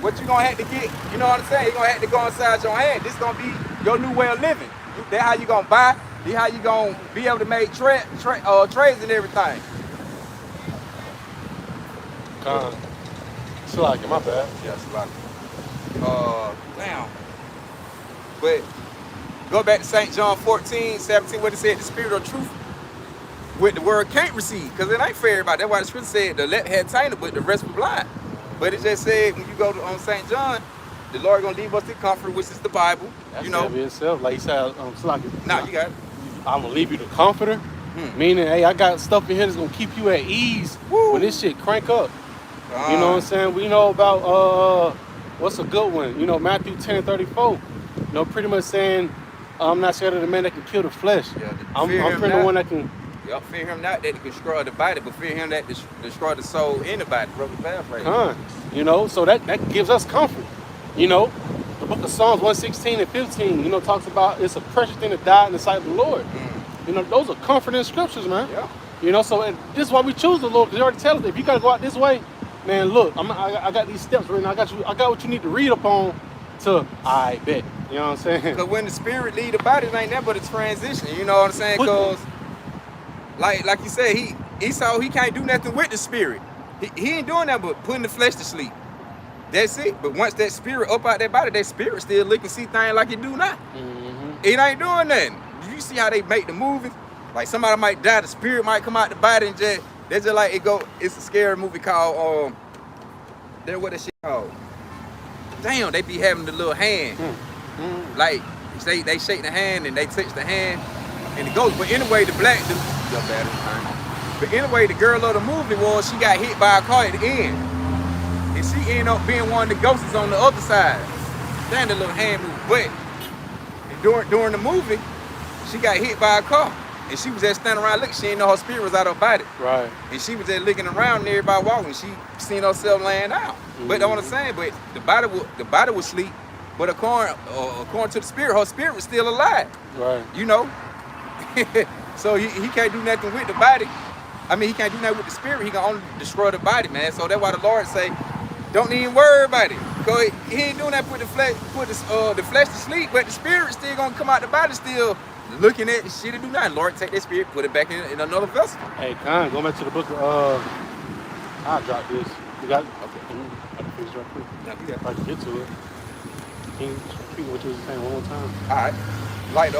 What you gonna have to get, you know what I'm saying? You gonna have to go inside your hand. This gonna be your new way of living. That's how you gonna buy. how you gonna be able to make trades and everything. It's like my bad. Yeah, it's a lot. Now, but go back to St. John 14:17, what it said, the spirit of truth, with the word can't receive, because it ain't for everybody. That's why the scripture said the left had tainted, but the rest were blind. But it just said when you go on St. John, the Lord gonna leave us the comfort, which is the Bible. That's you know. heavy itself. Like you said, Nah, you got it. I'm gonna leave you the comforter. Meaning, hey, I got stuff in here that's gonna keep you at ease when this shit crank up. You know what I'm saying? We know about what's a good one? You know, Matthew 10:34. You know, pretty much saying, I'm not scared of the man that can kill the flesh. Yeah, I'm fearing the one that can. Yep, fear him not that can destroy the body, but fear him that destroy the soul in the body. Brother paraphrase. You know, so that gives us comfort. You know, the book of Psalms 116 and 15, you know, talks about it's a precious thing to die in the sight of the Lord. You know, those are comforting scriptures, man. Yeah. You know, so this is why we choose the Lord, because he already tells us, if you got to go out this way, man, look, I got these steps right now. I got what you need to read upon to, I bet. You know what I'm saying? Because when the spirit lead the body, it ain't that but a transition. You know what I'm saying? Because, like you said, Esau, he can't do nothing with the spirit. He ain't doing that but putting the flesh to sleep. That's it. But once that spirit up out that body, that spirit still look and see things like it do now. It ain't doing nothing. You see how they make the movies? Like somebody might die, the spirit might come out the body and just, that's just like it go. It's a scary movie called, what that shit called? Damn, they be having the little hand. Like, they shake the hand and they touch the hand and it goes. But anyway, but anyway, the girl of the movie was, she got hit by a car at the end. And she ended up being one of the ghosts on the other side. Damn, the little hand moved. But during the movie, she got hit by a car. And she was just standing around looking. She didn't know her spirit was out of her body. Right. And she was just looking around and everybody walking. She seen herself laying out. But that's what I'm saying. But the body was asleep. But according to the spirit, her spirit was still alive. Right. You know? So he can't do nothing with the body. I mean, he can't do nothing with the spirit. He can only destroy the body, man. So that's why the Lord say, don't even worry about it. Because he ain't doing that, put the flesh to sleep, but the spirit still gonna come out the body still looking at the shit to do nothing. Lord, take that spirit, put it back in another vessel. Hey, Con, going back to the book of, I'll drop this. You got it? Okay. I can fix it right quick. Now, do that. If I can get to it. Can you repeat what you were saying one more time? All right. Like,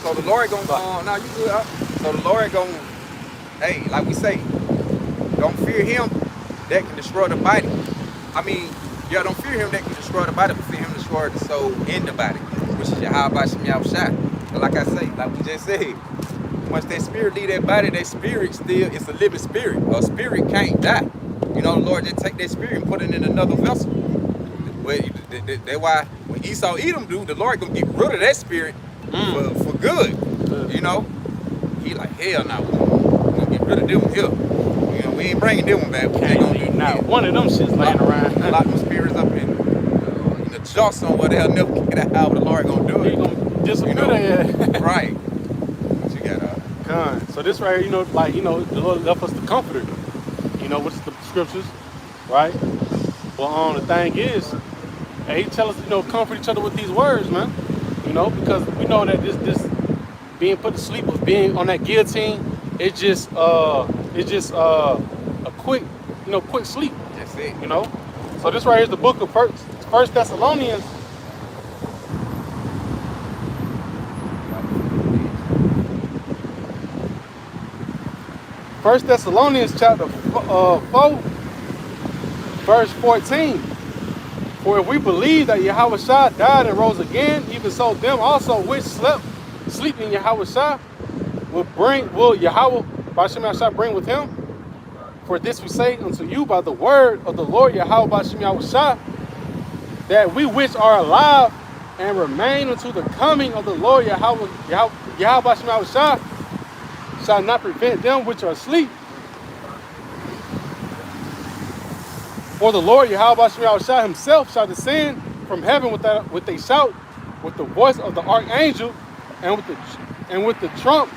so the Lord gonna, now you good, huh? So the Lord gonna, hey, like we say, don't fear him that can destroy the body. I mean, yeah, don't fear him that can destroy the body, but fear him to destroy the soul in the body, which is Yahweh Shem Yahushua. But like I say, like we just said, once that spirit leave that body, that spirit still, it's a living spirit. A spirit can't die. You know, the Lord just take that spirit and put it in another vessel. But that's why when Esau Edom do, the Lord gonna get rid of that spirit for good. You know, he like, hell no, we're gonna get rid of them here. You know, we ain't bringing them back. Not one of them shits laying around. Lock them spirits up in the Johnson, where they'll never get out. The Lord gonna do it. He gonna disappear, you know? Yeah. Right. What you got? Con. So this right here, you know, like, you know, the Lord left us the comforter. You know, which is the scriptures, right? Well, the thing is, he tell us, you know, comfort each other with these words, man. You know, because we know that this being put to sleep or being on that guillotine, it's just a quick, you know, quick sleep. That's it. You know. So this right here is the book of First Thessalonians. First Thessalonians chapter 4, verse 14. For if we believe that Yahushua died and rose again, even so them also which sleep in Yahushua will Yahweh B'Shem Yahushua bring with him. For this we say unto you by the word of the Lord Yahweh B'Shem Yahushua, that we which are alive and remain unto the coming of the Lord Yahweh B'Shem Yahushua shall not prevent them which are asleep. For the Lord Yahweh B'Shem Yahushua himself shall descend from heaven with a shout, with the voice of the archangel, and with the trump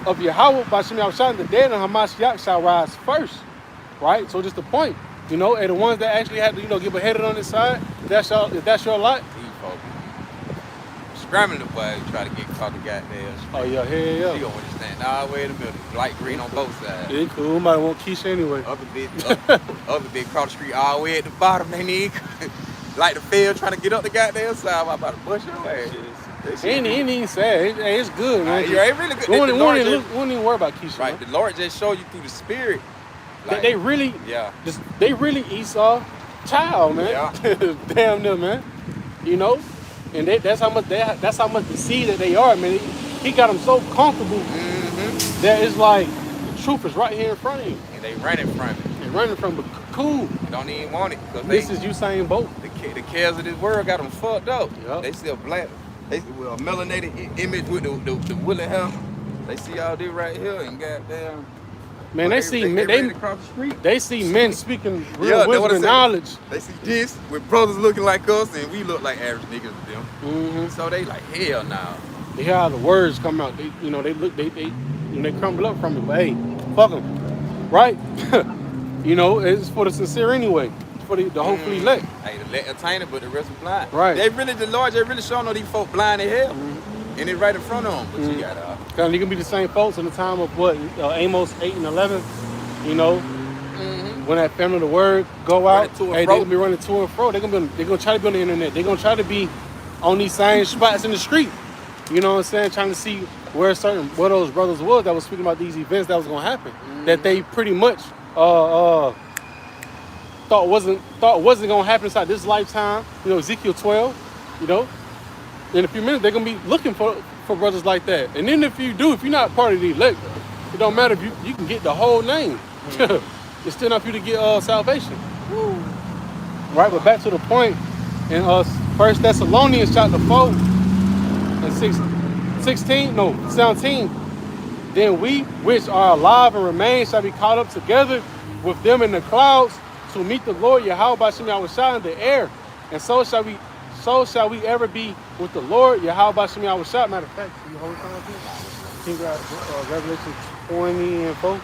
of Yahweh B'Shem Yahushua, and the dead and Hamashiach shall rise first. Right? So just the point, you know, and the ones that actually had to, you know, get beheaded on this side, if that's your lot, scrambling the boy, try to get caught the goddamn. Oh yeah, She hell yeah. gonna understand all the way in the middle, light green on both sides. Yeah, cool. We might want Keisha anyway. Other big cross the street all the way at the bottom. They need like the field trying to get up the goddamn side. I'm about to bust your ass. That shit- Ain't even sad. It's good, man. Yeah, it really good. We The Lord wouldn't just- even worry about Keisha. Right, Man. the Lord just showed you through the spirit. Like, They really, yeah. they really Esau child, man. Yeah. Damn them, man. You know, and that's how much the seed that they are, man. He got them so comfortable that it's like the truth is right here in front of you. And they running from it. They're running from, but cool. They don't even want it because This is Usain Bolt. the cares of this world got them fucked up. Yup. They still black. They well melanated image with the woolly hair. They see all this right here and goddamn. Man, they see men. ready to cross the street. They see men speaking Yeah, real that's what wisdom I and said. knowledge. They see this with brothers looking like us and we look like average niggas to them. Mm-hmm. So they like hell now. They hear how the words come out. They, you know, they look, they crumble up from it. But hey, fuck them, right? You know, it's for the sincere anyway. It's for the hopefully elect. Hey, the elect attain it, but the rest are blind. Right. The Lord, they really showing all these folk blind as hell. And it's right in front of them. But you gotta. Cause you can be the same folks in the time of what Amos 8 and 11. You know, when that family of the word go out, Running to and hey, fro. they're gonna be running to and fro. They're gonna try to be on the internet. They're gonna try to be on these same spots in the street. You know what I'm saying? Trying to see where those brothers was that was speaking about these events that was gonna happen. That they pretty much thought wasn't gonna happen inside this lifetime. You know, Ezekiel 12. You know, in a few minutes they're gonna be looking for brothers like that. And then if you're not part of the elect, it don't matter if you can get the whole name. It's still not for you to get salvation. Right, but back to the point in 1 Thessalonians chapter 4 and 17. Then we which are alive and remain shall be caught up together with them in the clouds to meet the Lord Yahweh Bashem Yahushua in the air. And so shall we ever be with the Lord Yahweh Bashem Yahushua. Matter of fact, you hold on here. Can you grab Revelation 20 and 4?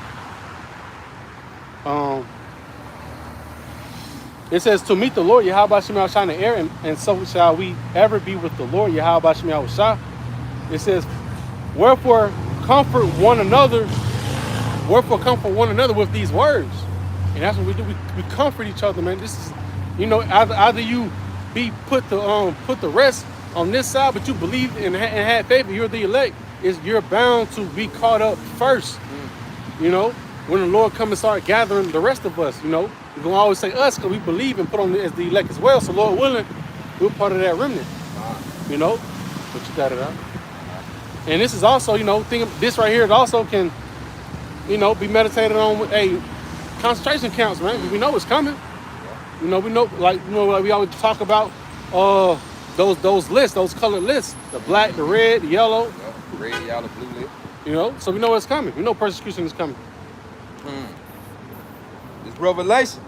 It says to meet the Lord Yahweh Bashem Yahushua in the air, and so shall we ever be with the Lord Yahweh Bashem Yahushua. It says, wherefore comfort one another with these words. And that's what we do. We comfort each other, man. This is, you know, either you be put the rest on this side, but you believe and had faith, and you're the elect. You're bound to be caught up first. You know, when the Lord come and start gathering the rest of us, you know, we're gonna always say us because we believe and put on as the elect as well. So Lord willing, we're part of that remnant. You know, but you got it out. And this is also, you know, this right here, it also can, you know, be meditated on with concentration camps, man. We know it's coming. You know, we know, like we always talk about those lists, those colored lists, the black, the red, the yellow. Red, yellow, blue lip. You know, so we know it's coming. We know persecution is coming. It's Revelation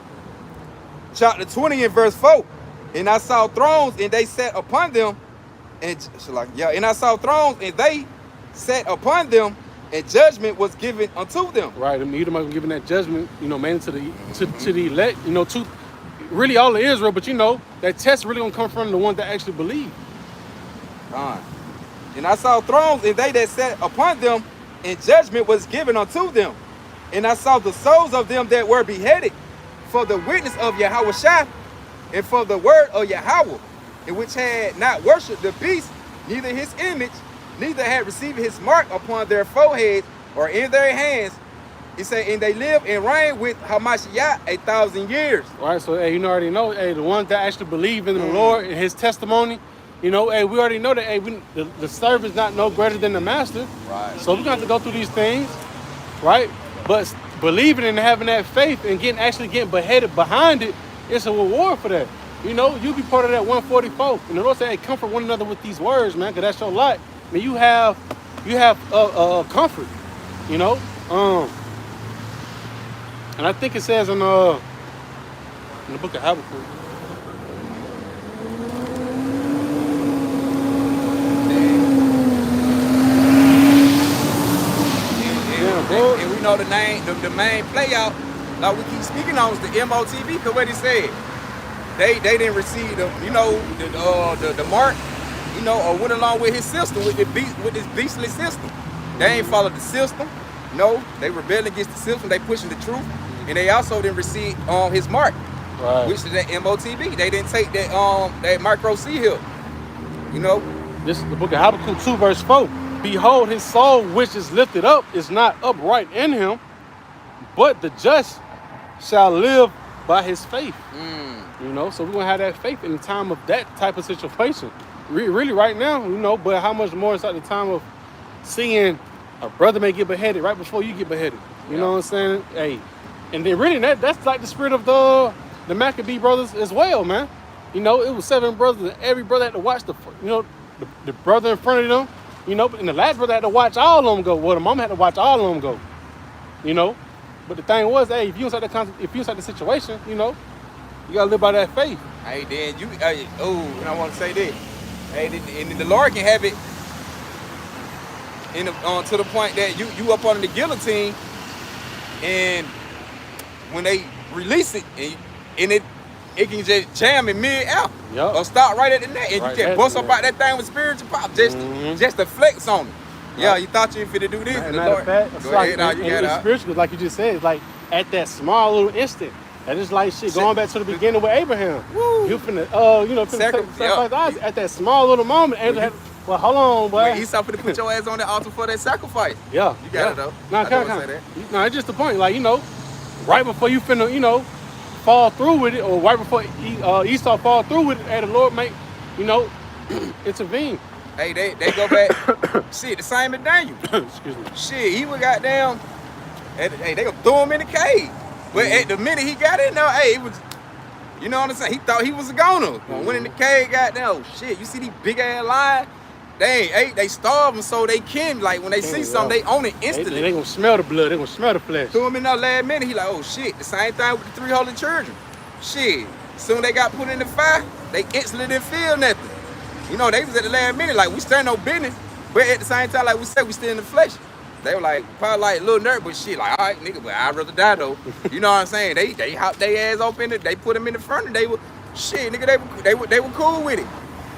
chapter 20 and verse 4. And I saw thrones and they sat upon them. And I saw thrones and they sat upon them, and judgment was given unto them. Right, and Edom giving that judgment, you know, mainly to the elect, you know, to really all of Israel. But you know, that test really gonna come from the ones that actually believe. And I saw thrones and they that sat upon them, and judgment was given unto them. And I saw the souls of them that were beheaded for the witness of Yahushua and for the word of Yahweh, and which had not worshipped the beast, neither his image, neither had received his mark upon their foreheads or in their hands. He said, and they live and reign with Hamashiach 1,000 years. All right, so hey, you already know, hey, the ones that actually believe in the Lord and his testimony, you know, hey, we already know that, hey, the servant's not no greater than the master. Right. So we're gonna have to go through these things, right? But believing and having that faith and actually getting beheaded behind it, it's a reward for that. You know, you be part of that 144. And the Lord said, hey, comfort one another with these words, man, because that's your light. I mean, you have comfort, you know. And I think it says in the book of Habakkuk. And we know the main play out, like we keep speaking on, is the MOTV, because what he said, they didn't receive the mark, you know, or went along with his system, with this beastly system. They ain't followed the system. No, they rebelling against the system. They pushing the truth, and they also didn't receive his mark, which is that MOTB. They didn't take that micro C hill. You know, This is the book of Habakkuk 2, verse 4. Behold, his soul which is lifted up is not upright in him, but the just shall live by his faith. You know, so we're gonna have that faith in the time of that type of situation. Really, right now, you know, but how much more is at the time of seeing a brother may get beheaded right before you get beheaded. You know what I'm saying? Hey, and then really that's like the spirit of the Maccabee brothers as well, man. You know, it was 7 brothers, and every brother had to watch the brother in front of them. You know, and the last brother had to watch all of them go. Well, the mom had to watch all of them go. You know, but the thing was, hey, if you inside the situation, you know, you gotta live by that faith. hey, then and I want to say this. Hey, and the Lord can have it to the point that you up under the guillotine, and when they release it, and it can just jam in mid out, or stop right at the neck, and you just bust up out that thing with spiritual pop, just to flex on it. Yeah, you thought you fit to do this, and the Lord, go ahead, now you got it's spiritual, like you just said. It's like at that small little instant. That is like shit going back to the beginning with Abraham. Woo. You finna, sacrifice Isaac at that small little moment. Well, hold on, boy. When Esau finna put your ass on the altar for that sacrifice. Yeah, you got it though. No, it's just the point. Like, you know, right before you finna, you know, fall through with it, or right before Esau fall through with it, hey, the Lord make, you know, intervene. Hey, they go back. Shit, the same as Daniel. Excuse me. Shit, he was goddamn. Hey, they gonna throw him in the cave. But at the minute he got in there, hey, it was, you know what I'm saying? He thought he was a goner. Went in the cave, goddamn, oh shit, you see these big ass lions? They ain't ate, they starve them so they can, like when they see something, they own it instantly. They gonna smell the blood, they gonna smell the flesh. Threw him in there last minute, he like, oh shit, the same thing with the 3 holy children. Shit, soon they got put in the fire, they instantly didn't feel nothing. You know, they was at the last minute, like we stand no business, but at the same time, like we said, we still in the flesh. They were like, probably like a little nerd, but shit, like, all right, nigga, but I'd rather die though. You know what I'm saying? They hopped their ass open, they put them in the front, and they were, shit, nigga, they were cool with it.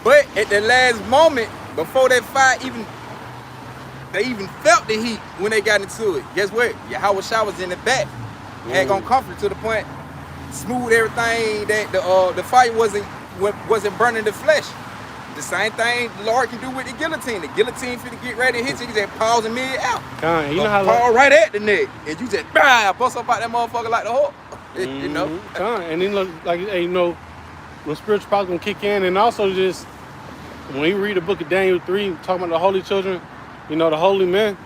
But at the last moment, before that fight they even felt the heat when they got into it. Guess what? Yahweh Shah was in the back, had gone comfort to the point, smooth everything, that the fire wasn't burning the flesh. The same thing the Lord can do with the guillotine. The guillotine finna get ready to hit you, you just pause and mid out. You know how pause right at the neck, and you just bust up out that motherfucker like the Hulk. You know. And then look, like, hey, you know, when spiritual power gonna kick in, and also just when you read the book of Daniel 3, talking about the holy children, you know, the holy men,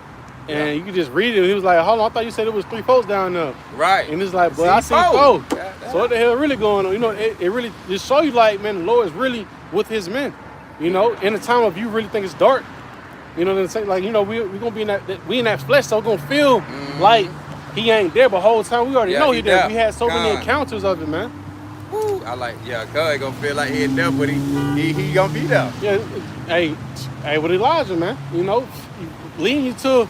and you can just read it. And he was like, hold on, I thought you said it was 3 folks down there. Right. And it's like, but I see 4. So what the hell really going on? You know, it really just show you like, man, the Lord is really with his men. You know, in a time of you really think it's dark, you know what I'm saying? Like, you know, we're gonna be in that flesh, so we're gonna feel like he ain't there, but the whole time we already know he there. We had so many encounters of it, man. Woo, I like, God ain't gonna feel like he ain't there, but he gonna be there. Yeah, hey, with Elijah, man, you know, leading you to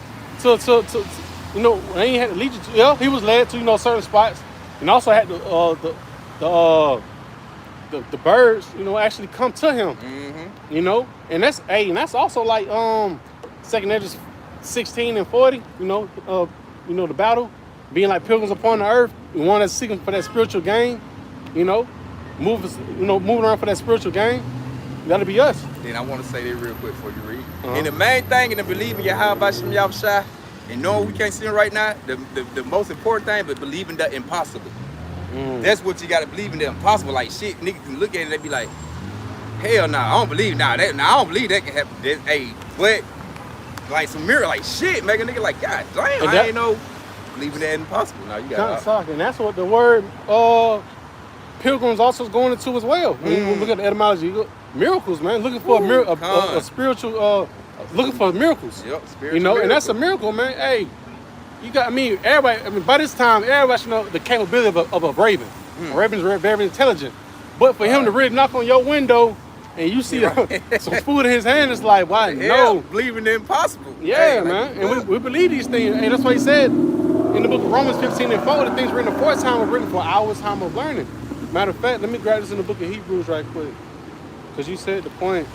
you know, he ain't had to lead you to, yeah, he was led to, you know, certain spots, and also had the birds, you know, actually come to him. You know, and that's also like 2 Ezra 16 and 40. You know, the battle being like pilgrims upon the earth. We want to seek for that spiritual gain. You know, moving around for that spiritual gain. That'll be us. Then I want to say this real quick before you read. And the main thing in the believing Yahweh Shem Yahushua, and knowing we can't see him right now, the most important thing, but believing the impossible. That's what you gotta believe in, the impossible. Like shit, niggas can look at it and they be like, hell nah, I don't believe I don't believe that can happen. Hey, but like some mirror, like shit, make a nigga like, God damn, I ain't know believing that impossible. Now you got and that's what the word pilgrims also is going into as well. When you look at the etymology, miracles, man, looking for a spiritual looking for miracles. Yep, spiritual. You know, and that's a miracle, man. Hey, you got, everybody, by this time, everybody should know the capability of a raven. A raven's very intelligent. But for him to really knock on your window and you see some food in his hand, it's like, why? No. Believing the impossible. Yeah, man. And we believe these things. And that's why he said in the book of Romans 15 and 4, the things written aforetime were written for our time of learning. Matter of fact, let me grab this in the book of Hebrews right quick. Because you said the point.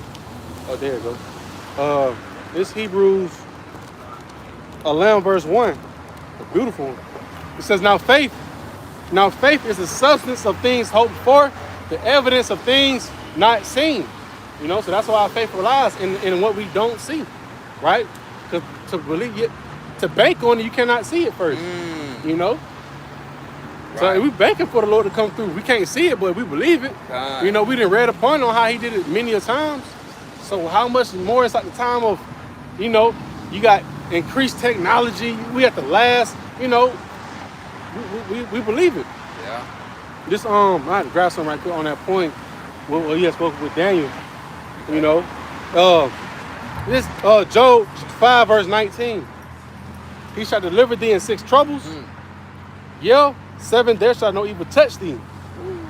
Oh, there you go. This Hebrews 11 verse 1. A beautiful one. It says, now faith is the substance of things hoped for, the evidence of things not seen. You know, so that's why our faith relies in what we don't see, right? Because to believe it, to bank on it, you cannot see it first. You know? So Right. we banking for the Lord to come through. We can't see it, but we believe it. God. You know, we didn't read upon on how he did it many a times. So how much more it's like the time of, you know, you got increased technology. We at the last, you know, we believe it. Yeah. This I had to grab something right quick on that point. Well, he had spoken with Daniel. You know, this Job 5 verse 19. He shall deliver thee in 6 troubles. Yeah, 7 there shall no evil touch thee.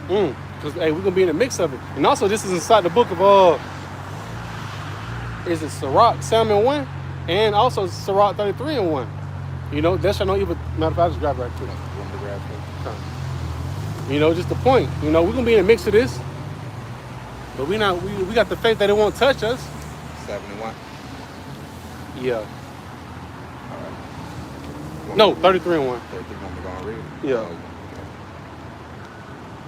Because hey, we're gonna be in the mix of it. And also this is inside the book of is it Sirach 7:1? And also Sirach 33:1. You know, there shall no evil. Matter of fact, I'll just grab it right quick. Want me to grab it? You know, just the point. You know, we're gonna be in the mix of this. But we got the faith that it won't touch us. 71. Yeah. No, 33:1. 33 want me to go and read it? Yeah. Oh,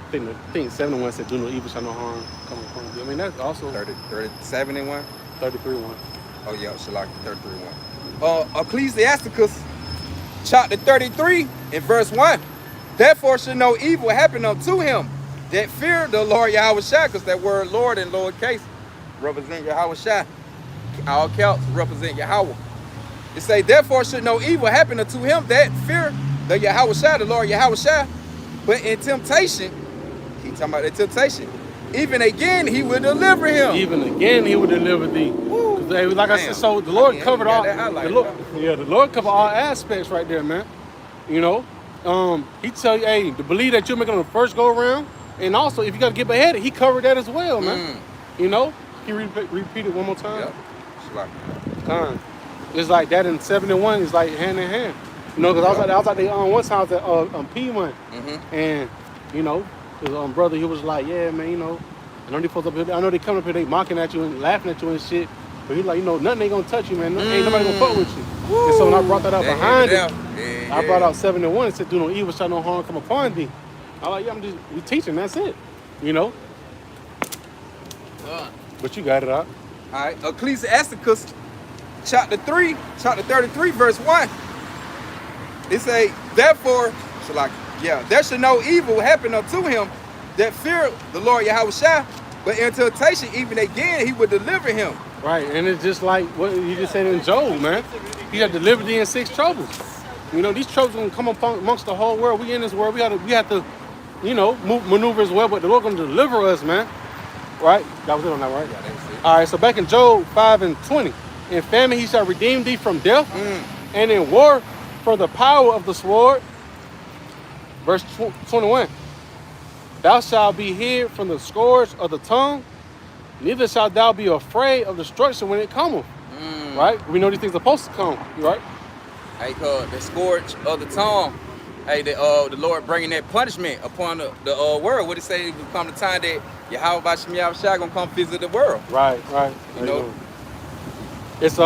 I think 71 said do no evil shall no harm come upon you. I mean that's also 71. 33:1. Oh yeah, Shalak 33:1. Ecclesiasticus chapter 33 and verse 1. Therefore should no evil happen unto him that fear the Lord Yahweh Shai, because that word Lord in lowercase represent Yahweh Shai. All caps represent Yahweh. It say, therefore should no evil happen unto him that fear the Yahweh Shai, the Lord Yahweh Shai. But in temptation, keep talking about the temptation, even again he will deliver him. Even again he will deliver thee. 'Cause, hey, like I said, so the Lord covered all. The Lord covered all aspects right there, man. You know, he tell you, hey, to believe that you're making on the first go around, and also if you got to get beheaded, he covered that as well, man. You know, can you repeat it one more time? Yep. Kind. It's like that in 71 is like hand in hand. You know, because I was out there one time at P1, and you know, his brother, he was like, yeah, man, you know, I know they supposed up here, I know they coming up here, they mocking at you and laughing at you and shit, but he's like, you know, nothing ain't gonna touch you, man. Ain't nobody gonna fuck with you. And so when I brought that up behind it, I brought out 71 and said, do no evil shall no harm come upon thee. I like, yeah, we teaching, that's it. You know? But you got it out. All right, Ecclesiasticus chapter 33, verse 1. It say, therefore, there should no evil happen unto him that fear the Lord Yahweh Shai, but in temptation, even again, he will deliver him. Right, and it's just like what you just said in Job, man. He had delivered thee in 6 troubles. You know, these troubles gonna come up amongst the whole world. We in this world, we have to, you know, maneuver as well, but the Lord gonna deliver us, man. Right? That was it on that, right? Yeah, that was it. All right, so back in Job 5 and 20. In famine he shall redeem thee from death, and in war from the power of the sword. Verse 21. Thou shalt be hid from the scourge of the tongue, neither shalt thou be afraid of destruction when it cometh. Right? We know these things are supposed to come, right? Hey, the scourge of the tongue. Hey, the Lord bringing that punishment upon the world. What it say? It will come the time that Yahweh B'Shem Yahweh Shai gonna come visit the world. Right. You know? It's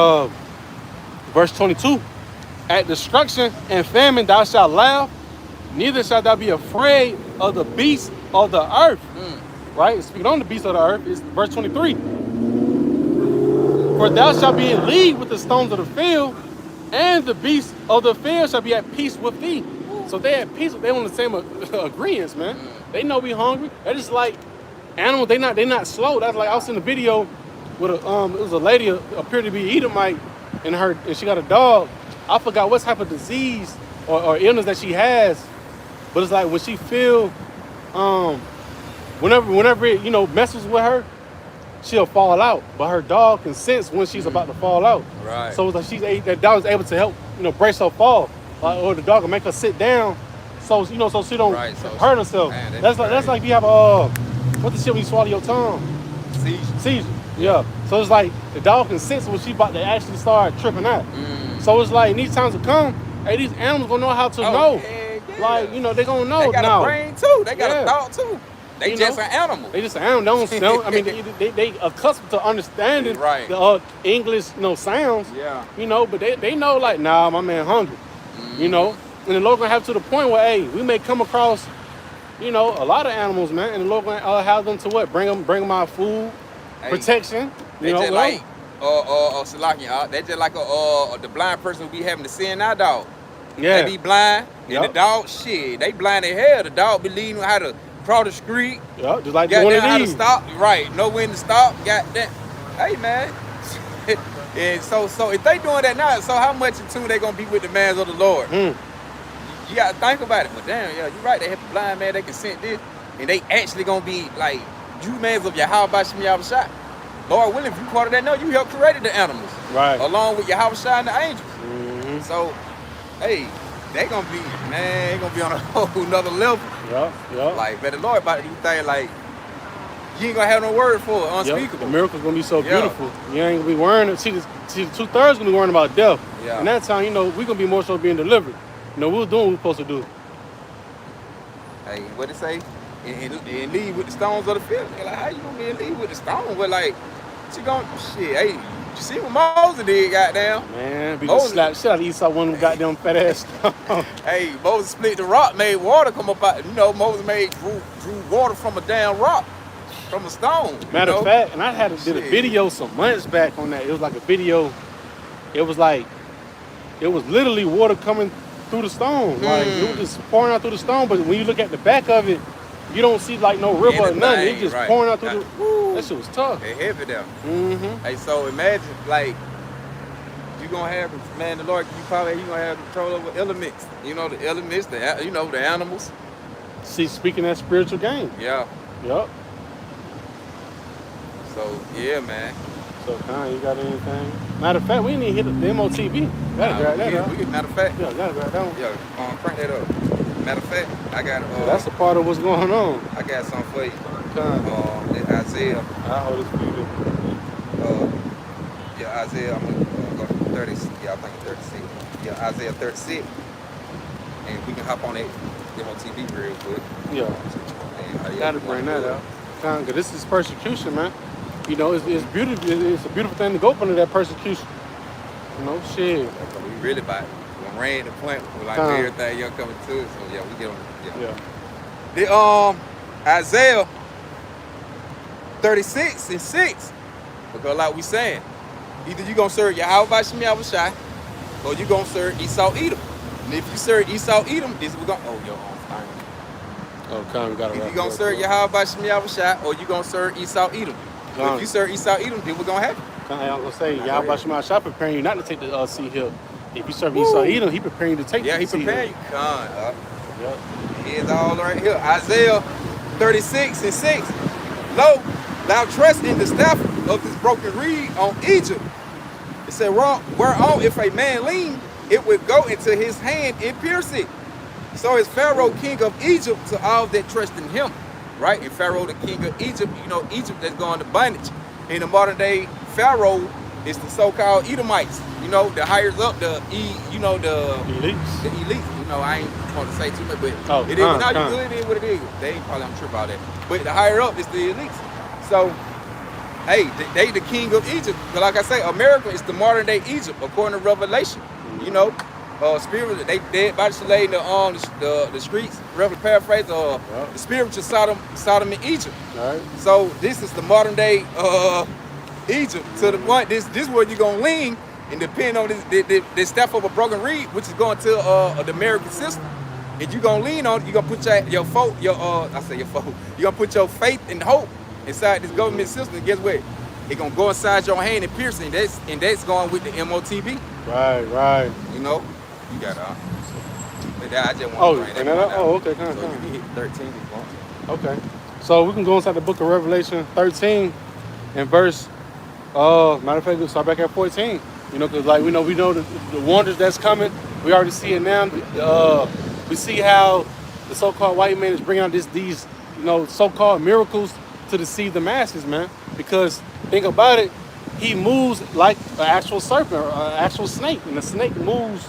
verse 22. At destruction and famine thou shalt laugh, neither shalt thou be afraid of the beasts of the earth. Right? Speaking on the beasts of the earth, it's verse 23. For thou shalt be in league with the stones of the field, and the beasts of the field shall be at peace with thee. So they at peace, they on the same agreements, man. They know we hungry. They're just like animals, they not slow. That's like I was in a video with it was a lady appeared to be Edomite, and she got a dog. I forgot what type of disease or illness that she has, but it's like when she feel whenever it, you know, messes with her, she'll fall out. But her dog can sense when she's about to fall out. Right. So it's like that dog is able to help, you know, brace her fall. Or the dog will make her sit down, so you know, so she don't hurt herself. Man, that's like if you have what the shit when you swallow your tongue? Seizure. Yeah. So it's like the dog can sense when she about to actually start tripping out. So it's like these times will come, hey, these animals gonna know how to know. Yeah. Like, you know, they gonna know. They got now. a brain too. They got a thought too. They you just know? an animal. They just I mean, they accustomed to understanding Right. the English, sounds. Yeah. But they know like, nah, my man hungry. You know, and the Lord gonna have to the point where, hey, we may come across, a lot of animals, man, and the Lord gonna have them to what? Bring them our food, Hey, protection. They just like Salaki, they just like the blind person who be having to sin our dog. yeah, They be blind, and Yup. the dog, shit, they blind as hell. The dog be leading how to cross the street, yeah, just like the got one down how of to these. stop, right? Know when to stop, got that. Hey, man. And so if they doing that now, so how much in tune they gonna be with the demands of the Lord? You gotta think about it. But damn, yeah, you're right. They have a blind man, they can send this, and they actually gonna be like Jumans of Yahweh Shem Yahushua. Lord willing, if you part of that, no, you helped created the animals, Right. along with Yahushua and the angels. So, hey, they gonna be on a whole nother level. Yeah. Like, but the Lord about to do things like you ain't gonna have no word for it, The unspeakable. miracle's gonna be so Yeah. beautiful. You ain't gonna be worrying. See, the 2/3 gonna be worrying about death. Yeah. And that time, we gonna be more so being delivered. We're doing what we're supposed to do. Hey, what it say? And leave with the stones of the field. They're like, how you gonna be in leave with the stones? But like, she gonna shit. Hey, you see what Moses did, goddamn? Man, we gonna slap shit out of Esau one of them goddamn fat ass. Hey, Moses split the rock, made water come up out. Moses drew water from a damn rock, from a stone. Matter of fact, and I did a Shit. video some months back on that. It was like a video. It was literally water coming through the stone. Like it was just pouring out through the stone. But when you look at the back of it, you don't see like no river or nothing. It's just right. pouring out through that shit was tough. They heavy there. Mm-hmm. Hey, so imagine like you gonna have, man, the Lord, you gonna have control over elements. The elements, the animals. See, speaking that spiritual game. Yeah. Yup. So yeah, man. So, Khan, you got anything? Matter of fact, we didn't even hit the MOTV. Gotta grab that up. Matter of fact, Yeah, gotta grab that one. yeah, crank that up. Matter of fact, I got That's a part of what's going on. I got something for you. Khan, Isaiah. I hold this for you. Isaiah, I'm gonna go to 30. Yeah, I think it's 36. Yeah, Isaiah 36. And we can hop on that MOTV real quick. Yeah. And, Gotta bring that out. Cause this is persecution, man. It's beautiful. It's a beautiful thing to go up under that persecution. Shit. We really about it. When rain the plant, we like everything young coming to it. So yeah, we get on it. Yeah. The Isaiah 36 and 6. Because like we saying, either you gonna serve Yahweh Shem Yahushua, or you gonna serve Esau Edom. And if you serve Esau Edom, this we gonna Khan, we gotta If you gonna serve Yahweh Shem Yahushua, or you gonna serve Esau Edom. If you serve Esau Edom, then we're gonna have it. I'm gonna say, Yahweh Shema Shah preparing you not to take the sea hill. If you serve Esau Edom, he preparing you to take the sea hill. Yeah, he preparing you. Con, Yep. It's all right here. Isaiah 36 and 6. Lo, thou trust in the staff of this broken reed on Egypt. It said, whereon if a man lean, it would go into his hand and pierce it. So is Pharaoh king of Egypt to all that trust in him. Right? And Pharaoh the king of Egypt, Egypt that's going to bondage. In the modern day, Pharaoh is the so-called Edomites. The higher up, the Elites. the elite. I ain't want to say too much, but it is. Con. You good. It is what it is. They ain't probably. I'm sure about that. But the higher up is the elites. So, hey, they the king of Egypt. But like I say, America is the modern day Egypt, according to Revelation. Spirit, they dead by the slave the streets. Roughly paraphrase, the spiritual Sodom and Egypt. All right. So this is the modern day Egypt. To the point, this where you gonna lean. And depending on this staff of a broken reed, which is going to the American system, and you gonna lean on it, you gonna put your you gonna put your faith and hope inside this government system. And guess what? It gonna go inside your hand and pierce it, and that's going with the MOTB. Right. You got it. But I just want to bring that out. Oh, okay. So you can hit 13 if you want. Okay. So we can go inside the book of Revelation 13 and verse. Matter of fact, we'll start back at 14. Because we know the wonders that's coming. We already see it now. We see how the so-called white man is bringing out these so-called miracles to deceive the masses, man. Because think about it, he moves like an actual serpent or an actual snake, and the snake moves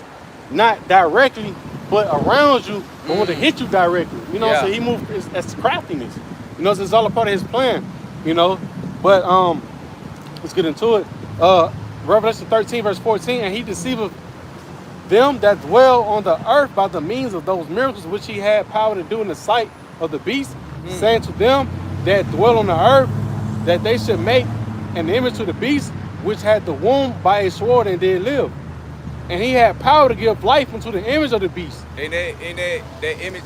not directly, but around you, but want to hit you directly. So he moves. That's craftiness. You know, it's all a part of his plan. You know, but let's get into it. Revelation 13 verse 14, and he deceiveth them that dwell on the earth by the means of those miracles which he had power to do in the sight of the beast, saying to them that dwell on the earth that they should make an image to the beast which had the womb by a sword and did live. And he had power to give life unto the image of the beast. In that image,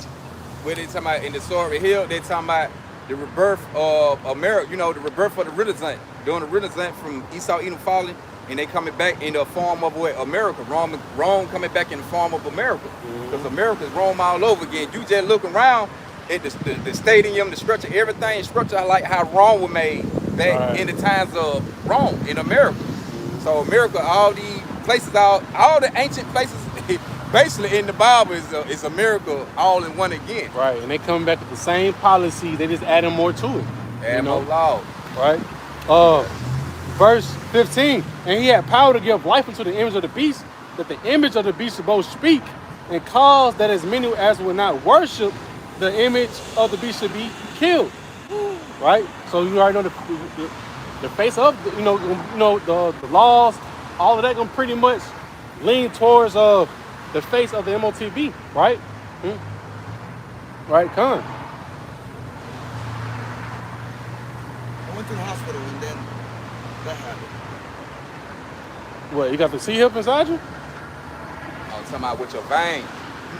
where they talking about in the story Hill, they talking about the rebirth of America. You know, the rebirth of the Renaissance. During the Renaissance, from Esau, Edom falling, and they coming back in the form of what America. Rome coming back in the form of America. Because America's Rome all over again. You just look around at the stadium, the structure, everything structure like how Rome was made back in the times of Rome in America. So America, all these places, all the ancient places, basically in the Bible is America all in one again. Right, and they coming back with the same policy. They just adding more to it. And more law. Right. Verse 15, and he had power to give life unto the image of the beast, that the image of the beast should both speak, and cause that as many as will not worship the image of the beast should be killed. Right. So you already know the face of the laws, all of that gonna pretty much lean towards the face of the MOTB, right? Right, Con. I went to the hospital and then that happened. What, you got the C-hip inside you? I'm talking about with your vein.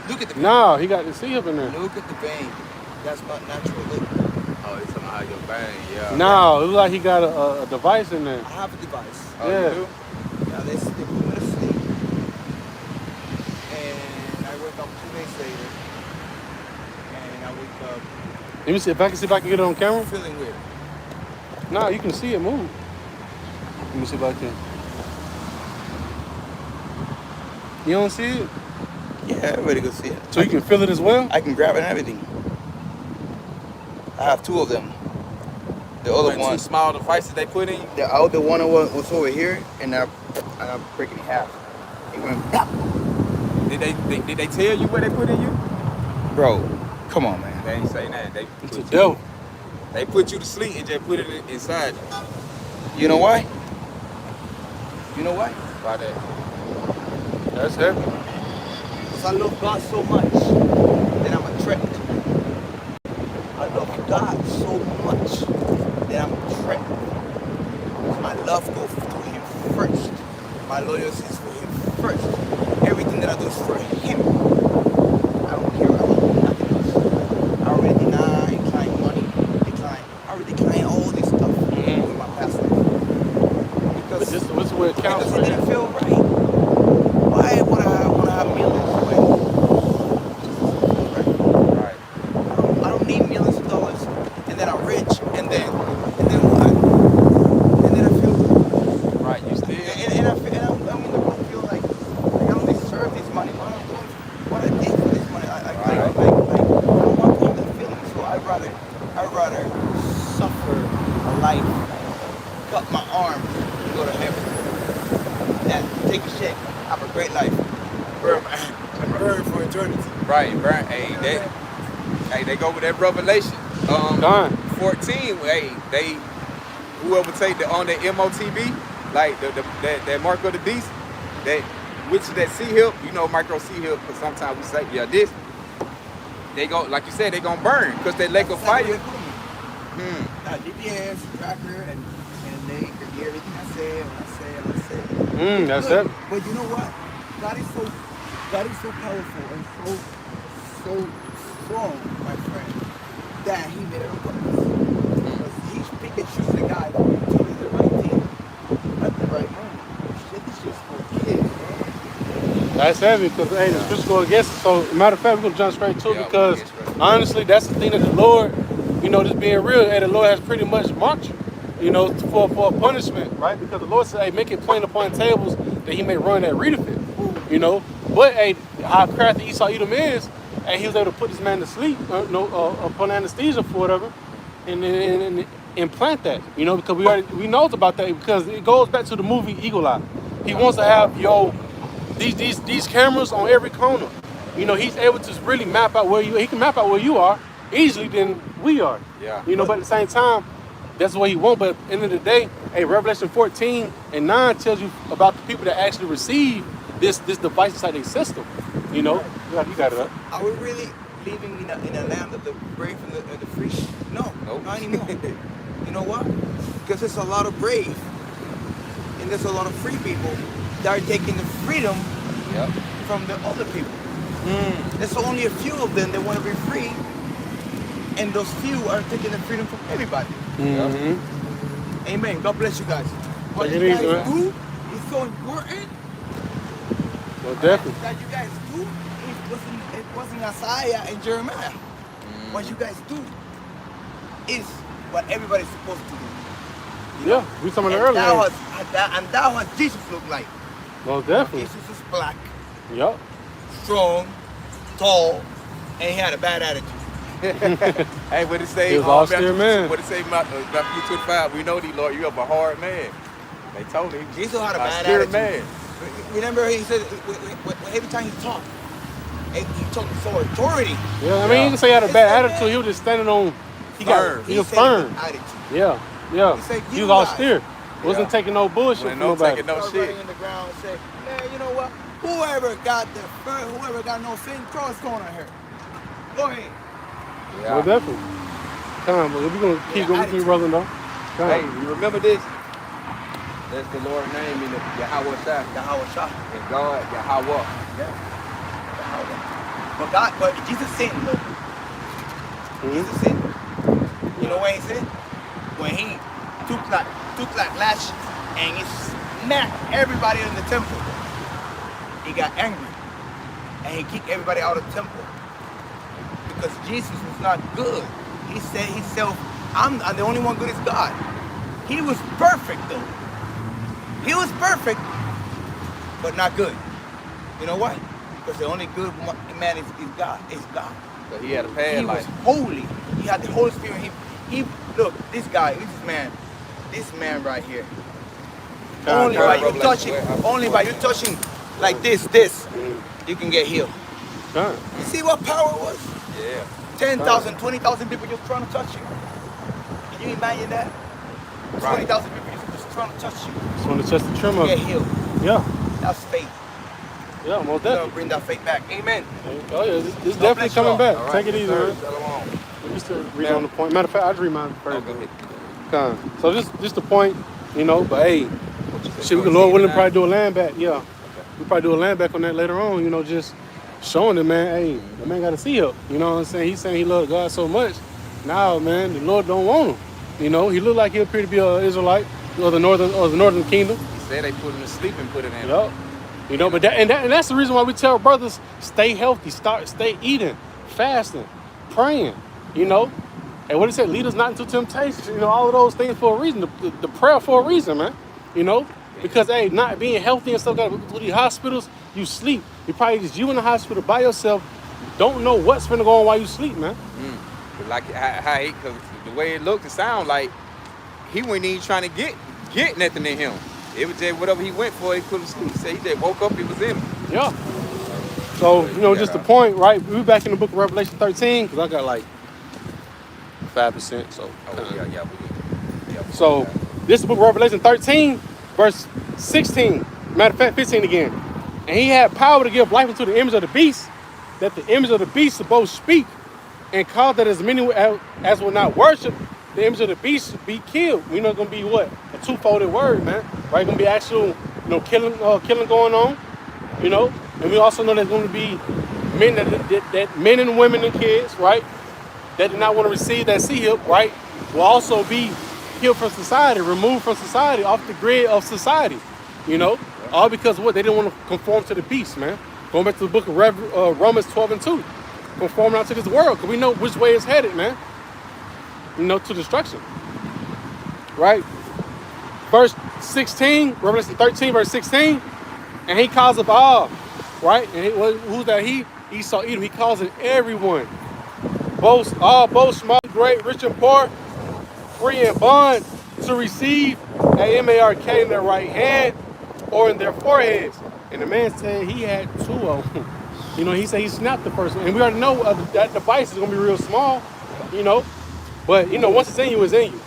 Look at the vein. No, he got the C-hip in there. Look at the vein. That's not natural. Look. Oh, it's talking about your vein, yeah. No, it look like he got a device in there. I have a device. Oh, Yeah. you do? Now they put me to sleep. And I wake up 2 days later. And I wake up Let me see if I can get it on camera. feeling weird. No, you can see it move. Let me see if I can. You don't see it? Yeah, everybody can see it. So you can feel it as well? I can grab it and everything. I have 2 of them. The other Two one, small devices they put in you. the other one was over here, and I'm breaking it in half. It went, blah. Did they tell you what they put in you? Bro, come on, man. They ain't say that. It's a devil. They put you to sleep and just put it inside you. You know why? You know why? Why that? That's heavy. Because I love God so much that I'm attracted. I love God so much that I'm attracted. My love goes through Him first. My loyalty is for Him first. Everything that I do is for Him. I don't care about nothing else. I already decline money, I already decline all this stuff with my past life. But Because this is where it counts because for it you. didn't feel right. Why would I want to have millions when Right. I don't need millions of dollars, and then I'm rich, and then what? And then I feel, Right. You still. and I feel, and I'm in the room, feel like I don't deserve this money. What I did for this money, I don't want all that feeling. So I'd rather suffer a life, cut my arm, and go to heaven. Than take a check, have a great life, burn for eternity. Right. Right. Hey, they go with that Revelation. Done. 14. Hey, whoever take on the MOTB, like that mark of the beast, which is that C-hip, you know, micro C-hip, because sometimes we say, yeah, this, they go, like you said, they gonna burn, because they lake of fire. GPS, tracker, and they can hear everything I say, when I say. That's Look, it. but you know what? God is so powerful and so strong, my friend, that He made it on purpose. Because He's picking choosing the guy that will tell you the right thing at the right moment. Shit, this is for kids, bro. That's heavy because, hey, the scripture go against it. So, matter of fact, we're going to jump straight to it Yeah, because, we'll get straight. honestly, that's the thing that the Lord, you know, just being real, hey, the Lord has pretty much marked you, you know, for a punishment, right? Because the Lord said, hey, make it plain upon tables that He may run that readeth it, you know. But, hey, how crafty Esau Edom is, and he was able to put this man to sleep, upon anesthesia for whatever, and implant that, you know, because we know about that because it goes back to the movie Eagle Eye. He wants to have these cameras on every corner. You know, he's able to really map out where he can map out where you are, easily than we are. Yeah. You know, but at the same time, that's what he wants. But at the end of the day, hey, Revelation 14:9 tells you about the people that actually receive this device inside their system. You know, you got it up. Are we really living in a land of the brave and the free? No, Nope. not anymore. You know what? Because there's a lot of brave and there's a lot of free people that are taking the freedom Yep. from the other people. There's only a few of them that want to be free, and those few are taking the freedom from everybody. Mm-hmm. Amen. God bless you guys. What Take you it guys easy, man. do is so important. Well, definitely. That you guys do, it wasn't Isaiah and Jeremiah. What you guys do is what everybody's supposed to do. Yeah, we talking about And that earlier. was that what Jesus looked like. Well, definitely. Jesus is black, Yep. strong, tall, and he had a bad attitude. Hey, what it say? He was austere man. What it say, Matthew 25? We know thee, Lord. You have a hard man. They told him. Jesus had a bad Austere attitude. man. Remember, he said every time he talked with so authority. Yeah, I mean, you can say he had a bad attitude. He was just standing on. He Firm. He was said firm. attitude. Yeah, yeah. He said, He "You was guys." austere. Wasn't Yeah. taking no bullshit Wasn't from no nobody. taking no Start shit. running in the ground and say, man, you know what? Whoever got no sin, throw a stone at her. Go ahead. Yeah. Well, definitely. Come on, but we're gonna keep going with you, brother, though. Come Hey, on. you remember this? That's the Lord's name in the Yahweh Shah. Yahweh Shah. And God, Yahweh. But Jesus sinned, though. Jesus sinned. You know when he sinned? When he took like lashes and he smacked everybody in the temple. He got angry and he kicked everybody out of the temple because Jesus was not good. He said himself, I'm the only one good is God. He was perfect though. He was perfect, but not good. You know why? Because the only good man is God. Is God. So he had a He bad was life. holy. He had the Holy Spirit. He look, this man right here. Only by you touching like this, you can get healed. Come You see what power was? Yeah. 10,000, 20,000 people just trying to touch you. Can you imagine that? Right. 20,000 people just trying to touch you. Just want to touch the trim You of get it. healed. Yeah, That's faith. yeah, most You gotta definitely. bring that faith back. Amen. Oh, yeah, it's God definitely bless coming y'all. back. All right. Take it easy, Sir, man. Shalom. Let me still read on the point. Matter of fact, I'll just read mine Oh, first. go ahead. So just the point, you know, but hey, What you say? shit, we could, Lord willing, probably do a land back. Yeah. We probably do a land back on that later on, you know, just showing the man, hey, the man got to see help. You know what I'm saying? He's saying he loved God so much. Now, man, the Lord don't want him. You know, he looked like he appeared to be an Israelite or the northern kingdom. He said they put him to sleep and put it in. Yup. You know, but that's the reason why we tell brothers stay healthy, stay eating, fasting, praying. You know, and what he said, lead us not into temptation. You know, all of those things for a reason. The prayer for a reason, man. You know, because hey, not being healthy and stuff, with these hospitals, you sleep. You probably just you in the hospital by yourself, don't know what's finna go on while you sleep, man. But like cause the way it looked, it sounded like he wasn't even trying to get nothing in him. It was just whatever he went for, he put him to sleep. He said he just woke up, it was in him. Yeah. So, you know, just the point, right? We're back in the book of Revelation 13, because I got like 5%. So, Yeah. so this is the book of Revelation 13, verse 16. Matter of fact, 15 again. And he had power to give life unto the image of the beast, that the image of the beast should both speak and cause that as many as will not worship the image of the beast be killed. You know, it's gonna be what? A two-folded word, man. Right? Gonna be actual, you know, killing going on. You know, and we also know there's gonna be men that men and women and kids, right, that do not want to receive that seal, right, will also be killed from society, removed from society, off the grid of society. You know, all because of what? They didn't want to conform to the beast, man. Going back to the book of Romans 12:2. Conform not to this world, because we know which way it's headed, man. You know, to destruction. Right? Verse 16, Revelation 13, verse 16. And he calls up all, right? And who's that he? Esau, Edom. He calls it everyone. Both, small, great, rich and poor, free and bond, to receive a mark in their right hand or in their foreheads. And the man said he had 2 of them. You know, he said he snapped the first one. And we already know that device is going to be real small. you know. But you know, once it's in you, it's in you.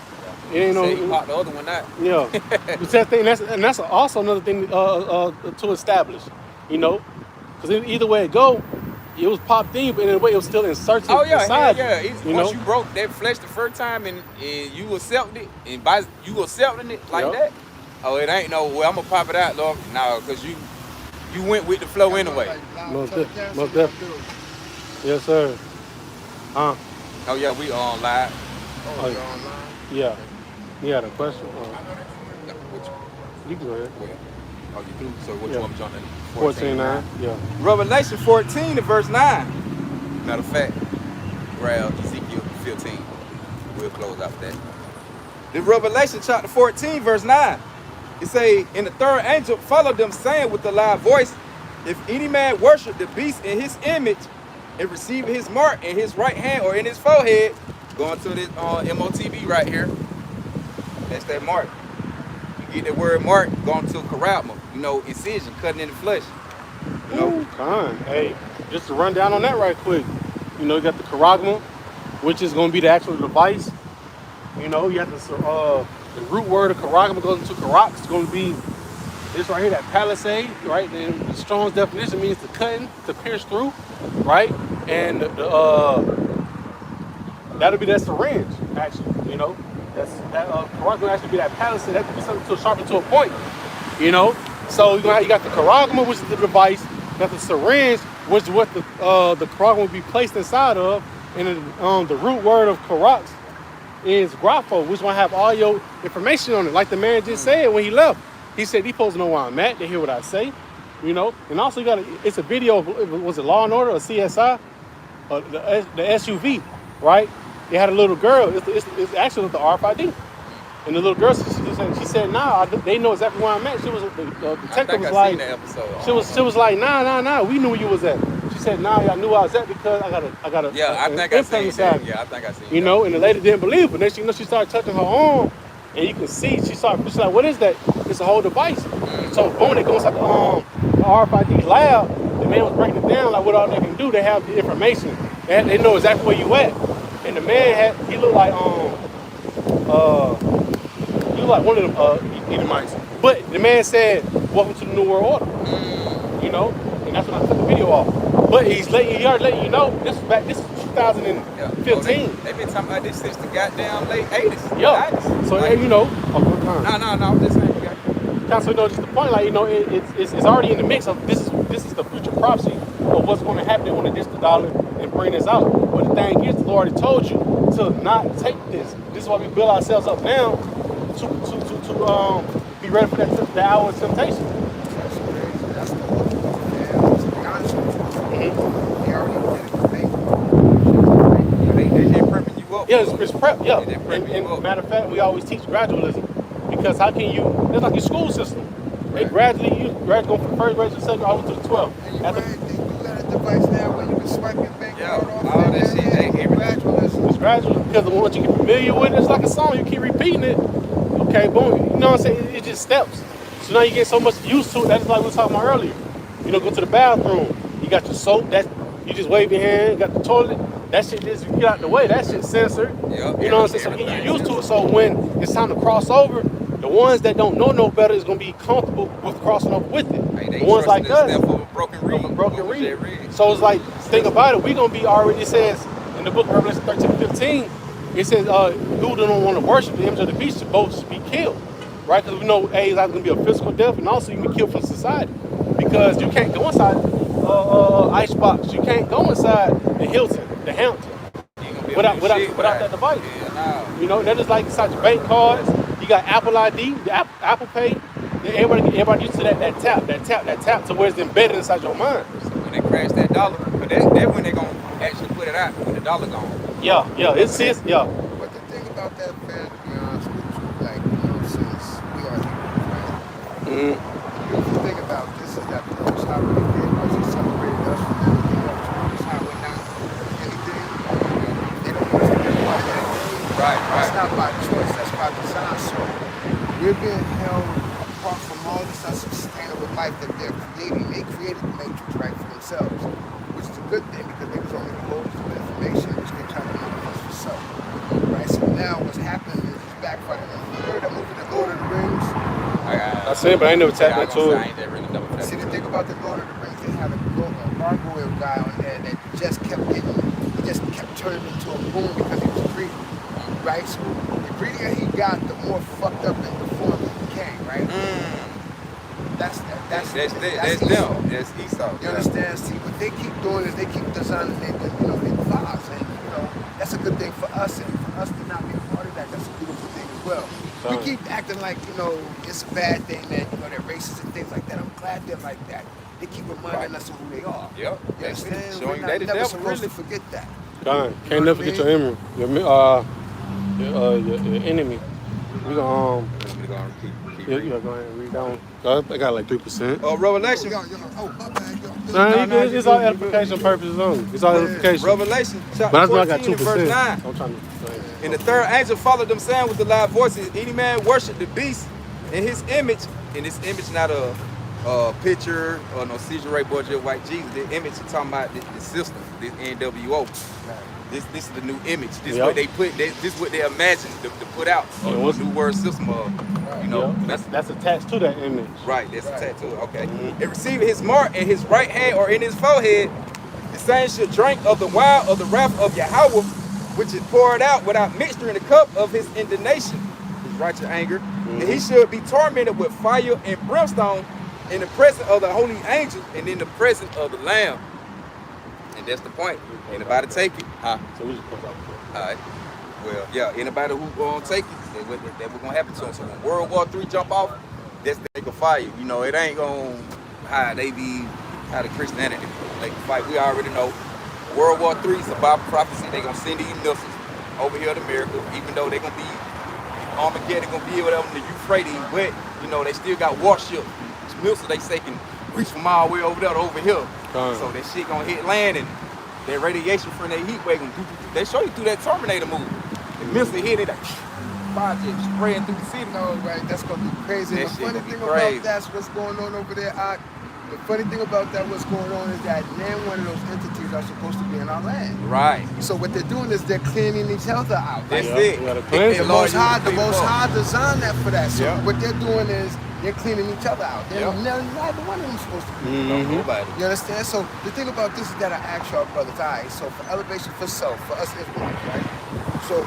It ain't Say he no, popped the other one out. yeah. But that thing, that's also another thing to establish, you know, because either way it go, it was popped in, but in a way it was still inserted Oh yeah, hell inside yeah. you. It's, You once know, you broke that flesh the first time and you accepted it, and by you accepting it like Yup. that, oh it ain't no. Well, I'm gonna pop it out, Lord. No, because you went with the flow anyway. most definitely. Yes, sir. Huh? Oh yeah, we on live. Oh, yeah. You had a question? Yeah, which, You can go ahead. well, oh you do. So what Yeah. you want me to jump in? 14:9. Yeah. Revelation 14 and verse 9. Matter of fact, grab Ezekiel 15. We'll close out that. The Revelation chapter 14, verse 9. It say, and the third angel followed them, saying with a loud voice, if any man worship the beast in his image and receive his mark in his right hand or in his forehead, going to this MOTB right here. That's that mark. You get that word mark, going to karabma, you know, incision, cutting in the flesh. You know, Ooh, kind. Hey, just to run down on that right quick. You know, you got the charagma, which is going to be the actual device. You know, you have the root word of charagma goes into karak. It's going to be this right here, that palisade, right? And the Strong's definition means to cutting, to pierce through, right? And that'll be that syringe, actually. You know, that charagma will actually be that palisade. That could be something to sharpen to a point. You know, so you got the charagma, which is the device. You got the syringe, which is what the charagma will be placed inside of, and the root word of karax is grapho, which will have all your information on it. Like the man just said when he left, he said he supposed to know where I'm at. They hear what I say, you know. And also it's a video of, was it Law and Order or CSI, the SUV, right? They had a little girl. It's actually the RFID. And the little girl, she said, nah, they know exactly where I'm at. She was, the detective was like, seen that episode. she was like, nah, we knew where you was at. She said, nah, y'all knew where I was at because I got a Yeah, I think I seen that. Yeah, I think I seen that. You know, and the lady didn't believe, but then she started touching her arm, and you can see, she's like, what is that? It's a whole device. So boom, they go inside the RFID lab. The man was breaking it down, like what all they can do. They have the information. They know exactly where you at. And the man he looked like he was like one of them Edomites. But the man said, welcome to the New World Order. You know? And that's when I took the video off. But he already letting you know, this is 2015. They've been talking about this since the goddamn late 80s. Yeah. 90s. So, like, you know, No, I'm just saying. so, you know, just the point, like, you know, it's already in the mix of this is the future prophecy of what's going to happen. They want to ditch the dollar and bring this out. But the thing is, the Lord already told you to not take this. This is why we build ourselves up now to be ready for the hour of temptation. That's crazy. That's the man. To be honest with you, they already did it. They just prepping you up. Yeah, it's prep. Yeah, They prepping you up. and matter of fact, we always teach gradualism because how can you? It's like your school system. They gradually go from first grade to second all the way to the 12th. And you got a device now where you can swipe your bank Yeah, card off. all that shit. Gradualism. It's gradual because once you get familiar with it, it's like a song. You keep repeating it. Okay, boom. You know what I'm saying? It's just steps. So now you get so much used to it. That's like we were talking about earlier. You know, go to the bathroom. You got your soap. You just wave your hand. You got the toilet. That shit just, you get out the way. That shit's censored. Yep, You know what I'm saying? So you get used to it. So when it's time to cross over, the ones that don't know no better is going to be comfortable with crossing over with it. Hey, The ones like us. For a broken reed. Broken reed. So it's like, think about it. We're going to be already, it says in the book of Revelation 13:15, it says, who don't want to worship the image of the beast should both be killed. Right? Because we know, A, it's either going to be a physical death, and also you can be killed from society. Because you can't go inside Icebox. You can't go inside the Hilton, the Hampton, without that device. Yeah, no. You know, that is like inside your bank cards. You got Apple ID, the Apple Pay. Everybody used to that tap to where it's embedded inside your mind. So when they crash that dollar, but that when they gonna actually put it out when the dollar gone. Yeah, it's yeah. But the thing about that, man, to be honest with you, like, you know, since we are Hebrews, right? The beautiful thing about this is that the Most High really did was He separated us from everything else. The Most High would not anything. They don't want us to be a part of that. That's not by choice. That's by design. So we're being held apart from all this unsustainable life that they're creating. They created the Matrix, right, for themselves, which is a good thing because they was only the holders of information, which they try to make us happened is it's backfired. You heard that movie, The Lord of the Rings? I seen it, but I ain't never tapped into it. I ain't never really never tapped See, the into thing it. about The Lord of the Rings, they had a gargoyle guy on there that just kept turning into a boom because he was greedy, right? So the greedier he got, the more fucked up and deformed he became, right? That's That's Esau. them. That's Esau. You understand? See, what they keep doing is they keep designing their lives, and that's a good thing for us, and for us to not be a part of that, that's a beautiful thing as well. We keep acting like it's a bad thing that they're racist and things like that. I'm glad they're like that. They keep reminding us of who they are. Yep. You That's it. understand? Showing We're they the never devil, supposed really. to forget that. God, You can't know never what I forget your enemy. We gonna We're gonna keep yeah, reading. go ahead and read down. I got like 3%. Revelation. Oh, my bad, yo. Nah, no, it's you all good, you good. edification purposes only. It's all edification. Revelation chapter But that's why I got 14 and verse 2%. 9. I'm trying to. And the third angel followed them, saying with a loud voice, "If any man worship the beast in his image, not a picture or no Caesar Ray Borgia White Jesus. The image is talking about the system, this NWO. This is the new image. This is what they put. This is what they imagine to put out. A new word system of, That's attached to that image. Right, that's a tattoo. Okay. And receiving his mark in his right hand or in his forehead, the same should drink of the wine of the wrath of Yahweh, which is poured out without mixture in the cup of his indignation, his righteous anger. And he should be tormented with fire and brimstone in the presence of the holy angels and in the presence of the Lamb. And that's the point. Anybody take it? Huh? So we just put that. All right. Well, yeah, anybody who gonna take it, that what's gonna happen to them. So when World War III jump off, that's they can fight. It ain't gonna how the Christianity they can fight. We already know World War III is a Bible prophecy. They gonna send these missiles over here to America, even though they gonna be Armageddon, gonna be whatever in the Euphrates, but they still got warships. Missiles they say can reach from all the way over there to over here. So that shit gonna hit land and that radiation from that heat wave, they show you through that Terminator movie. The missile hit it, project spraying through the city. No, right, that's gonna be crazy. That The shit funny gonna be thing crazy. about that's what's going on over there, the funny thing about that what's going on is that now one of those entities are supposed to be in our land. Right. So what they're doing is they're cleaning each other out. That's Yeah, it. we gotta cleanse The it. Most High People. designed that for that. So Yeah. what they're doing is they're cleaning each other out. Yeah. Neither one of them supposed to be. Nobody. You understand? So the thing about this is that I ask y'all brothers, all right, so for elevation for self, for us Israelites, right? So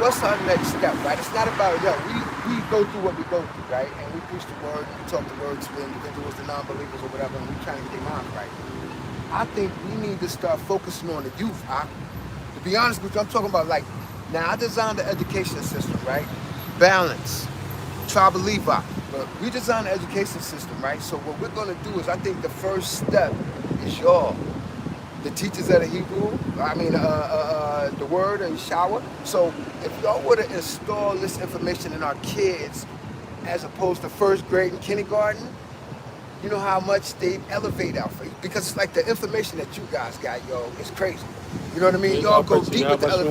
what's our next step, right? It's not about, we go through what we go through, right? And we preach the word, we talk the word to the individuals, the non-believers or whatever, and we trying to get their minds right. I think we need to start focusing on the youth, To be honest with you, I'm talking about now I designed the education system, right? Balance, tribal Levi. But we designed the education system, right? So what we're gonna do is I think the first step is y'all. The teachers of the Hebrew, the word and shower. So if y'all were to install this information in our kids as opposed to first grade and kindergarten, you know how much they elevate our faith. Because it's like the information that you guys got, is crazy. You know what I mean? Yeah, Y'all go but deep yeah, with the but you elevation.